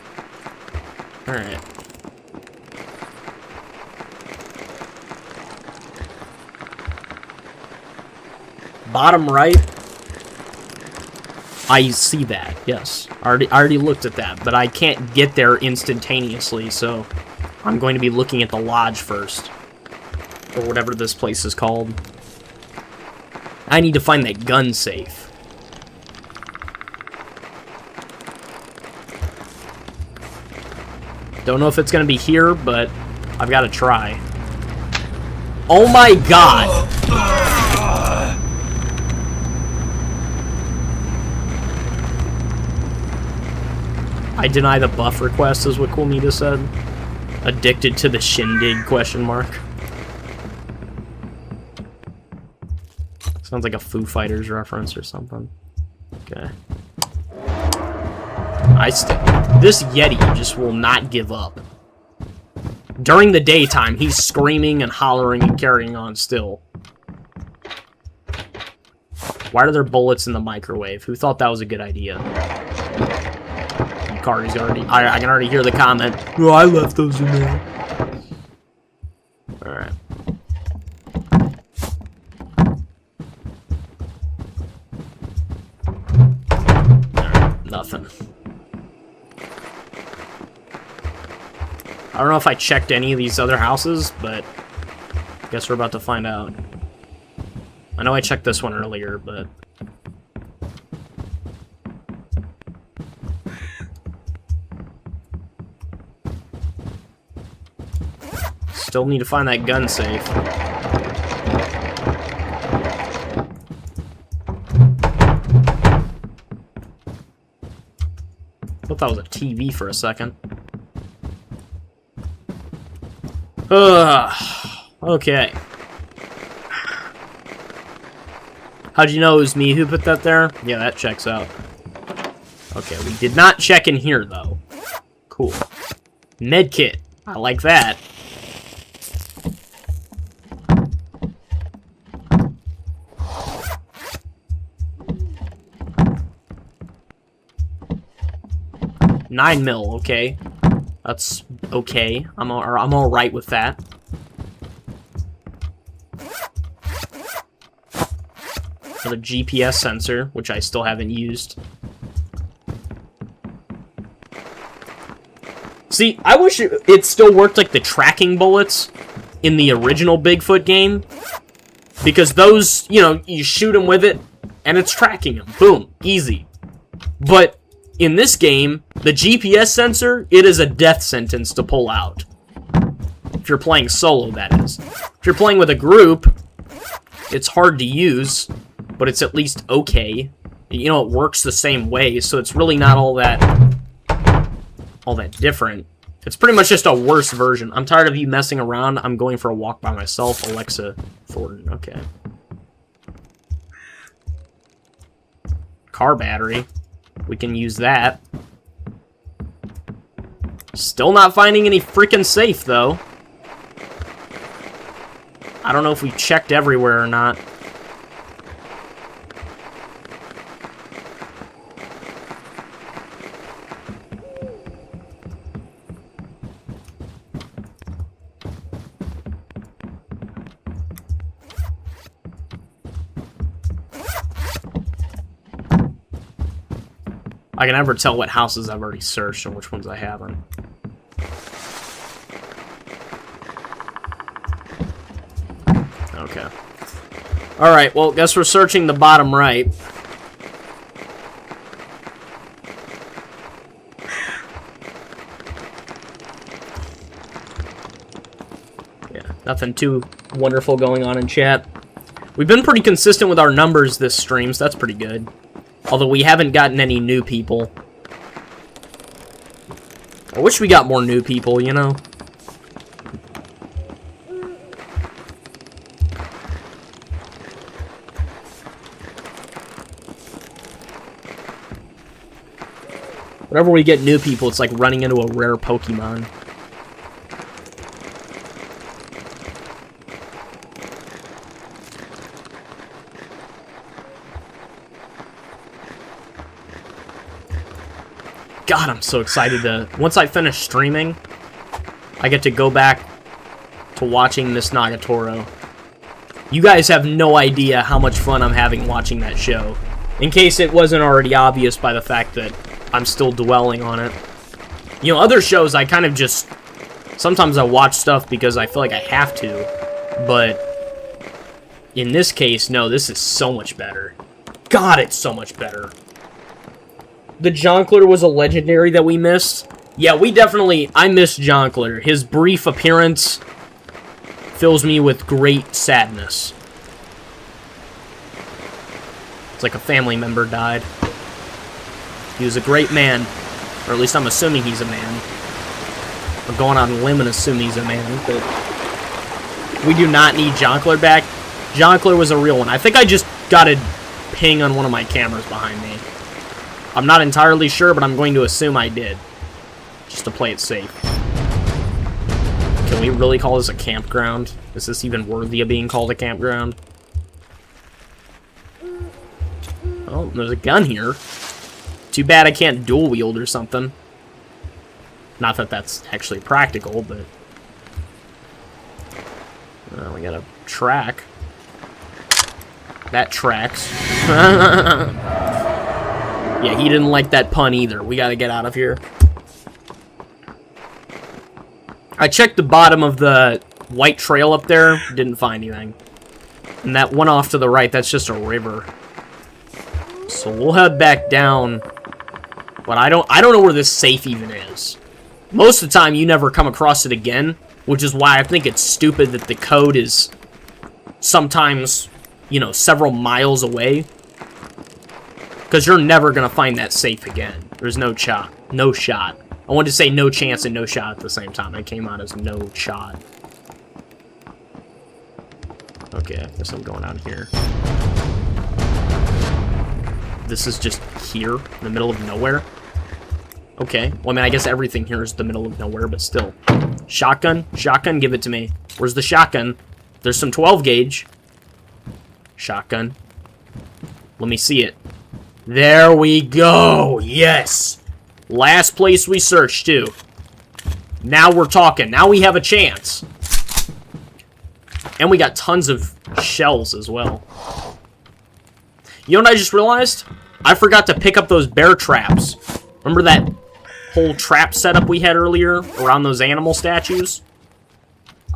Speaker 1: Alright. Bottom right. I see that, yes. I already looked at that, but I can't get there instantaneously, so I'm going to be looking at the lodge first. Or whatever this place is called. I need to find that gun safe. Don't know if it's going to be here, but I've got to try. Oh my god! I deny the buff request is what Coolmita said. Addicted to the shindig, question mark. Sounds like a Foo Fighters reference or something. Okay. This Yeti just will not give up. During the daytime, he's screaming and hollering and carrying on still. Why are there bullets in the microwave? Who thought that was a good idea? Cardi's already... I can already hear the comment. Oh, I left those in there. Alright. Alright, nothing. I don't know if I checked any of these other houses, but I guess we're about to find out. I know I checked this one earlier, but... Still need to find that gun safe. I thought that was a TV for a second. Okay. How'd you know it was me who put that there? Yeah, that checks out. Okay, we did not check in here, though. Cool. Medkit. I like that. $9 mil, okay. That's okay. I'm all right with that. Another GPS sensor, which I still haven't used. See, I wish it still worked like the tracking bullets in the original Bigfoot game. Because those, you know, you shoot them with it, and it's tracking them. Boom. Easy. But in this game, the GPS sensor, it is a death sentence to pull out. If you're playing solo, that is. If you're playing with a group, it's hard to use, but it's at least okay. You know, it works the same way, so it's really not all that different. It's pretty much just a worse version. I'm tired of you messing around. I'm going for a walk by myself. Alexa Thornton. Okay. Car battery. We can use that. Still not finding any freaking safe, though. I don't know if we checked everywhere or not. I can never tell what houses I've already searched and which ones I haven't. Okay. Alright, well, guess we're searching the bottom right. Yeah, nothing too wonderful going on in chat. We've been pretty consistent with our numbers this stream, so that's pretty good. Although we haven't gotten any new people. I wish we got more new people, you know? Whenever we get new people, it's like running into a rare Pokemon. God, I'm so excited to... Once I finish streaming, I get to go back to watching this Nagatoro. You guys have no idea how much fun I'm having watching that show. In case it wasn't already obvious by the fact that I'm still dwelling on it. You know, other shows I kind of just... Sometimes I watch stuff because I feel like I have to. But in this case, no, this is so much better. God, it's so much better. The Jonkler was a legendary that we missed. Yeah, we definitely... I miss Jonkler. His brief appearance fills me with great sadness. It's like a family member died. He was a great man. Or at least I'm assuming he's a man. I'm going on a limb and assume he's a man. But we do not need Jonkler back. Jonkler was a real one. I think I just got a ping on one of my cameras behind me. I'm not entirely sure, but I'm going to assume I did. Just to play it safe. Can we really call this a campground? Is this even worthy of being called a campground? Oh, there's a gun here. Too bad I can't dual wield or something. Not that that's actually practical, but... we got a track. That tracks. Yeah, he didn't like that pun either. We gotta get out of here. I checked the bottom of the white trail up there. Didn't find anything. And that one off to the right, that's just a river. So we'll head back down. But I don't know where this safe even is. Most of the time, you never come across it again. Which is why I think it's stupid that the code is sometimes, you know, several miles away. Because you're never going to find that safe again. There's no shot. No shot. I wanted to say no chance and no shot at the same time. It came out as no shot. Okay, I guess I'm going out here. This is just here, in the middle of nowhere. Okay, well, I mean, I guess everything here is the middle of nowhere, but still. Shotgun? Shotgun, give it to me. Where's the shotgun? There's some 12 gauge. Shotgun. Let me see it. There we go! Yes! Last place we searched, too. Now we're talking. Now we have a chance. And we got tons of shells as well. You know what I just realized? I forgot to pick up those bear traps. Remember that whole trap setup we had earlier around those animal statues?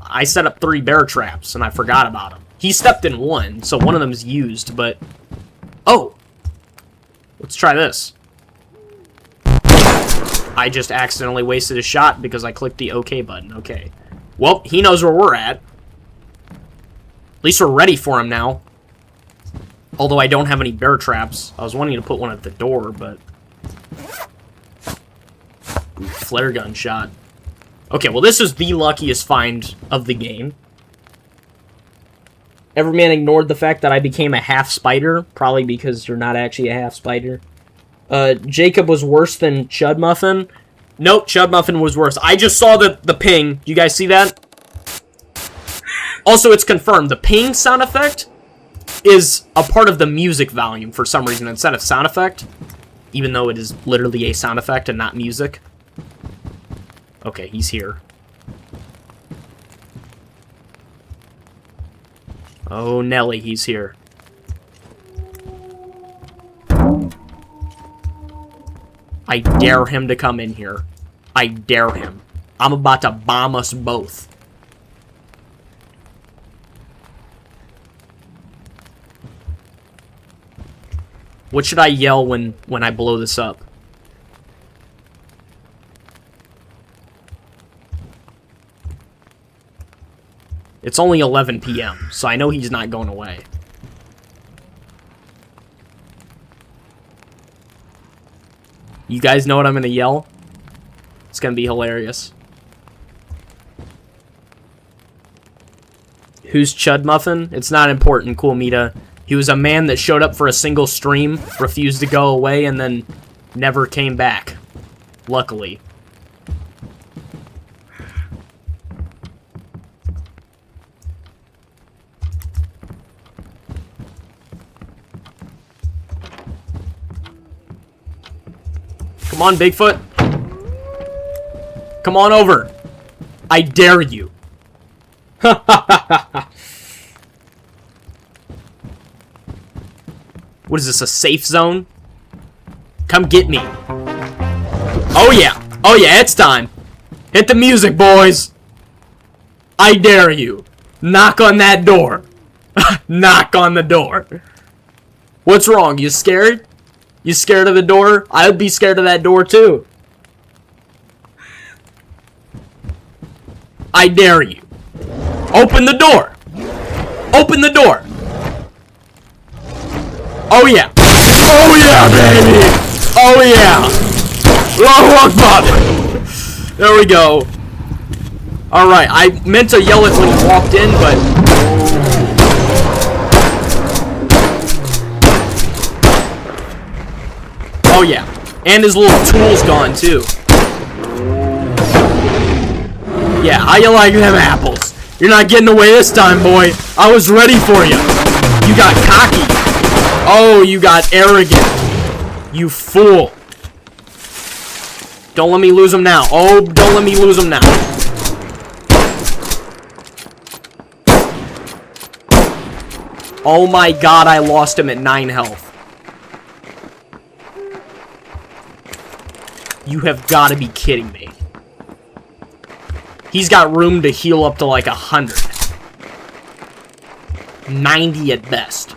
Speaker 1: I set up 3 bear traps, and I forgot about them. He stepped in one, so one of them is used, but... Oh! Let's try this. I just accidentally wasted a shot because I clicked the OK button. Okay. Well, he knows where we're at. At least we're ready for him now. Although I don't have any bear traps. I was wanting to put one at the door, but... Ooh, flare gun shot. Okay, well this is the luckiest find of the game. Everyman ignored the fact that I became a half spider. Probably because you're not actually a half spider. Jacob was worse than Chud Muffin. Nope, Chud Muffin was worse. I just saw the ping. Do you guys see that? Also, it's confirmed. The ping sound effect is a part of the music volume for some reason instead of sound effect. Even though it is literally a sound effect and not music. Okay, he's here. Oh, Nelly, he's here. I dare him to come in here. I dare him. I'm about to bomb us both. What should I yell when I blow this up? It's only 11 p.m., so I know he's not going away. You guys know what I'm going to yell? It's going to be hilarious. Who's Chud Muffin? It's not important, Cool Mita. He was a man that showed up for a single stream, refused to go away, and then never came back. Luckily. Come on, Bigfoot. Come on over. I dare you. What is this, a safe zone? Come get me. Oh yeah. Oh yeah, it's time. Hit the music, boys. I dare you. Knock on that door. Knock on the door. What's wrong? You scared? You scared of the door? I would be scared of that door too. I dare you. Open the door. Open the door. Oh yeah. Oh yeah, baby. Oh yeah. Allahu Akbar. There we go. Alright, I meant to yell it when he walked in, but... Oh yeah. And his little tool's gone too. Yeah, how you like them apples? You're not getting away this time, boy. I was ready for you. You got cocky. Oh, you got arrogant. You fool. Don't let me lose him now. Oh, don't let me lose him now. Oh my god, I lost him at 9 health. You have got to be kidding me. He's got room to heal up to like 100. 90 at best.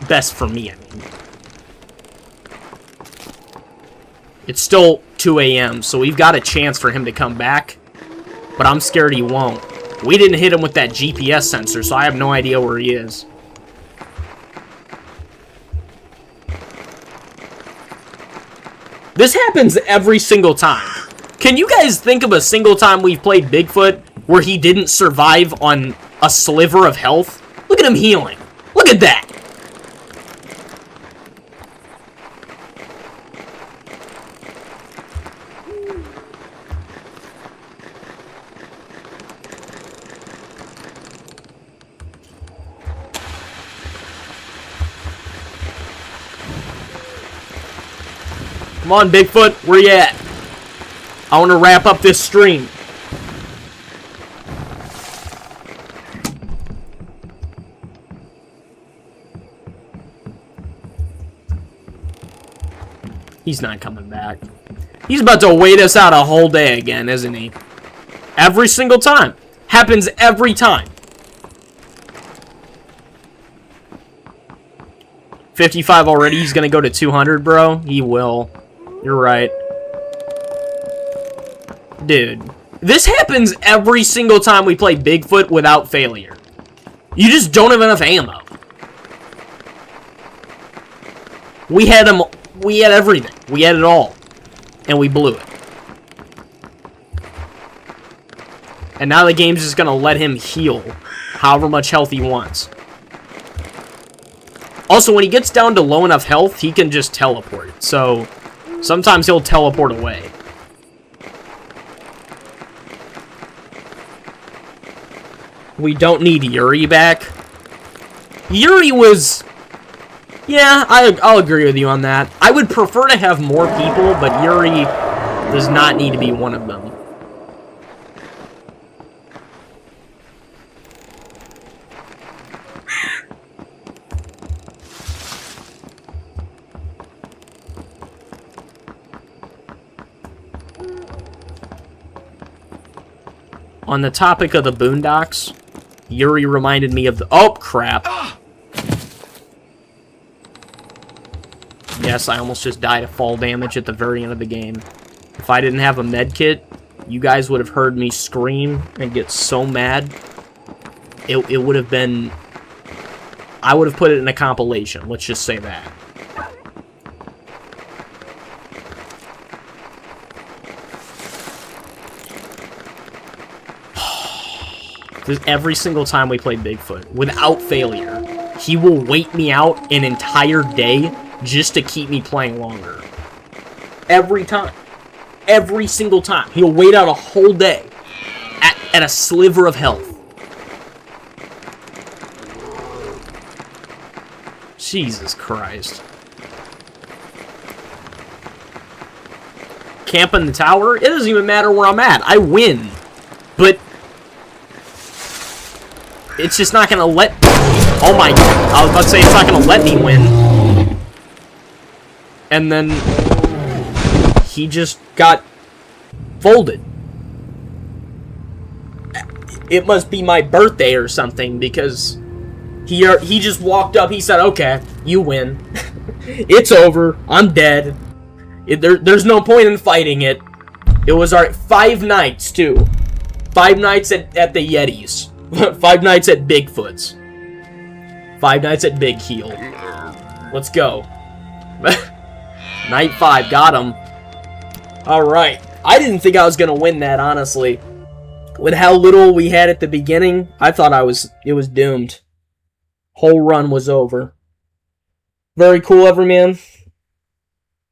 Speaker 1: Best for me, I mean. It's still 2 a.m., so we've got a chance for him to come back. But I'm scared he won't. We didn't hit him with that GPS sensor, so I have no idea where he is. This happens every single time. Can you guys think of a single time we've played Bigfoot where he didn't survive on a sliver of health? Look at him healing. Look at that. Come on, Bigfoot, where you at? I want to wrap up this stream. He's not coming back. He's about to wait us out a whole day again, isn't he? Every single time. Happens every time. 55 already. He's going to go to 200, bro. He will. You're right. Dude. This happens every single time we play Bigfoot without failure. You just don't have enough ammo. We had him... We had everything. We had it all. And we blew it. And now the game's just going to let him heal however much health he wants. Also, when he gets down to low enough health, he can just teleport. So, sometimes he'll teleport away. We don't need Yuri back. Yuri was... Yeah, I'll agree with you on that. I would prefer to have more people, but Yuri does not need to be one of them. On the topic of the Boondocks, Yuri reminded me of the... Oh, crap. Yes, I almost just died of fall damage at the very end of the game. If I didn't have a med kit, you guys would have heard me scream and get so mad. It would have been... I would have put it in a compilation, let's just say that. Every single time we play Bigfoot, without failure, he will wait me out an entire day just to keep me playing longer. Every time. Every single time. He'll wait out a whole day at a sliver of health. Jesus Christ. camp in the tower. It doesn't even matter where I'm at. I win. But it's just not gonna let... Oh my... I was about to say it's not gonna let me win. And then he just got folded. It must be my birthday or something, because he just walked up. He said, "Okay, you win. It's over. I'm dead. There's no point in fighting it." It was our 5 nights too. 5 nights at the Yetis. 5 nights at Bigfoot's. 5 nights at Big Heel. Let's go. Night 5, got him. All right. I didn't think I was gonna win that, honestly. With how little we had at the beginning, I thought it was doomed. Whole run was over. Very cool, Everyman.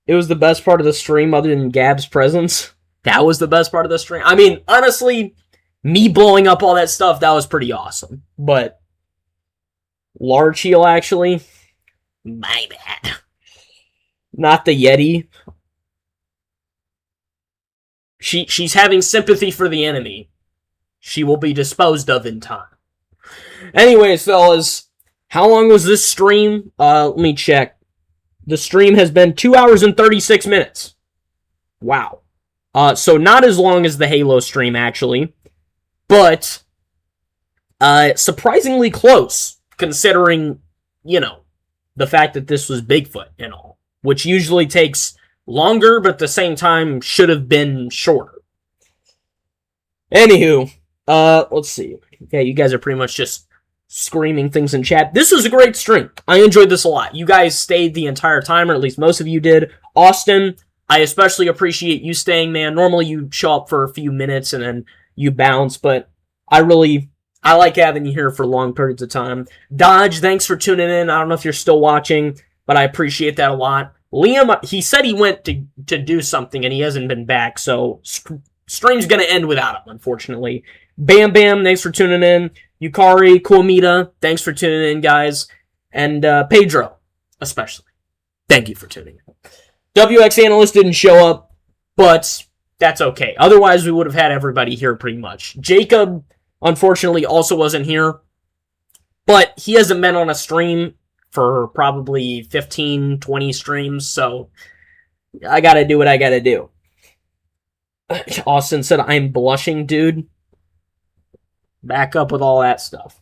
Speaker 1: It was the best part of the stream other than Gab's presence. That was the best part of the stream. I mean, honestly, me blowing up all that stuff, that was pretty awesome. But large heel, actually, my bad. Not the Yeti. She's having sympathy for the enemy. She will be disposed of in time. Anyways, fellas, how long was this stream? Let me check. The stream has been 2 hours and 36 minutes. Wow. So not as long as the Halo stream, actually. But surprisingly close, considering, you know, the fact that this was Bigfoot and all. Which usually takes longer, but at the same time should have been shorter. Anywho, let's see. Yeah, you guys are pretty much just screaming things in chat. This was a great stream. I enjoyed this a lot. You guys stayed the entire time, or at least most of you did. Austin, I especially appreciate you staying, man. Normally you show up for a few minutes and then you bounce, but I like having you here for long periods of time. Dodge, thanks for tuning in. I don't know if you're still watching, but I appreciate that a lot. Liam, he said he went to do something and he hasn't been back, so stream's gonna end without him, unfortunately. Bam Bam, thanks for tuning in. Yukari, Kuomita, thanks for tuning in, guys. And Pedro, especially. Thank you for tuning in. WX Analyst didn't show up, but that's okay. Otherwise, we would have had everybody here pretty much. Jacob, unfortunately, also wasn't here, but he hasn't been on a stream for probably 15, 20 streams, so I gotta do what I gotta do. Austin said, "I'm blushing, dude." Back up with all that stuff.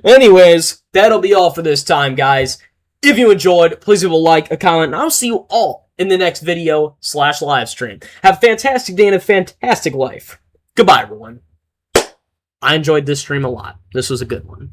Speaker 1: Anyways, that'll be all for this time, guys. If you enjoyed, please leave a like, a comment, and I'll see you all in the next video / live stream. Have a fantastic day and a fantastic life. Goodbye, everyone. I enjoyed this stream a lot. This was a good one.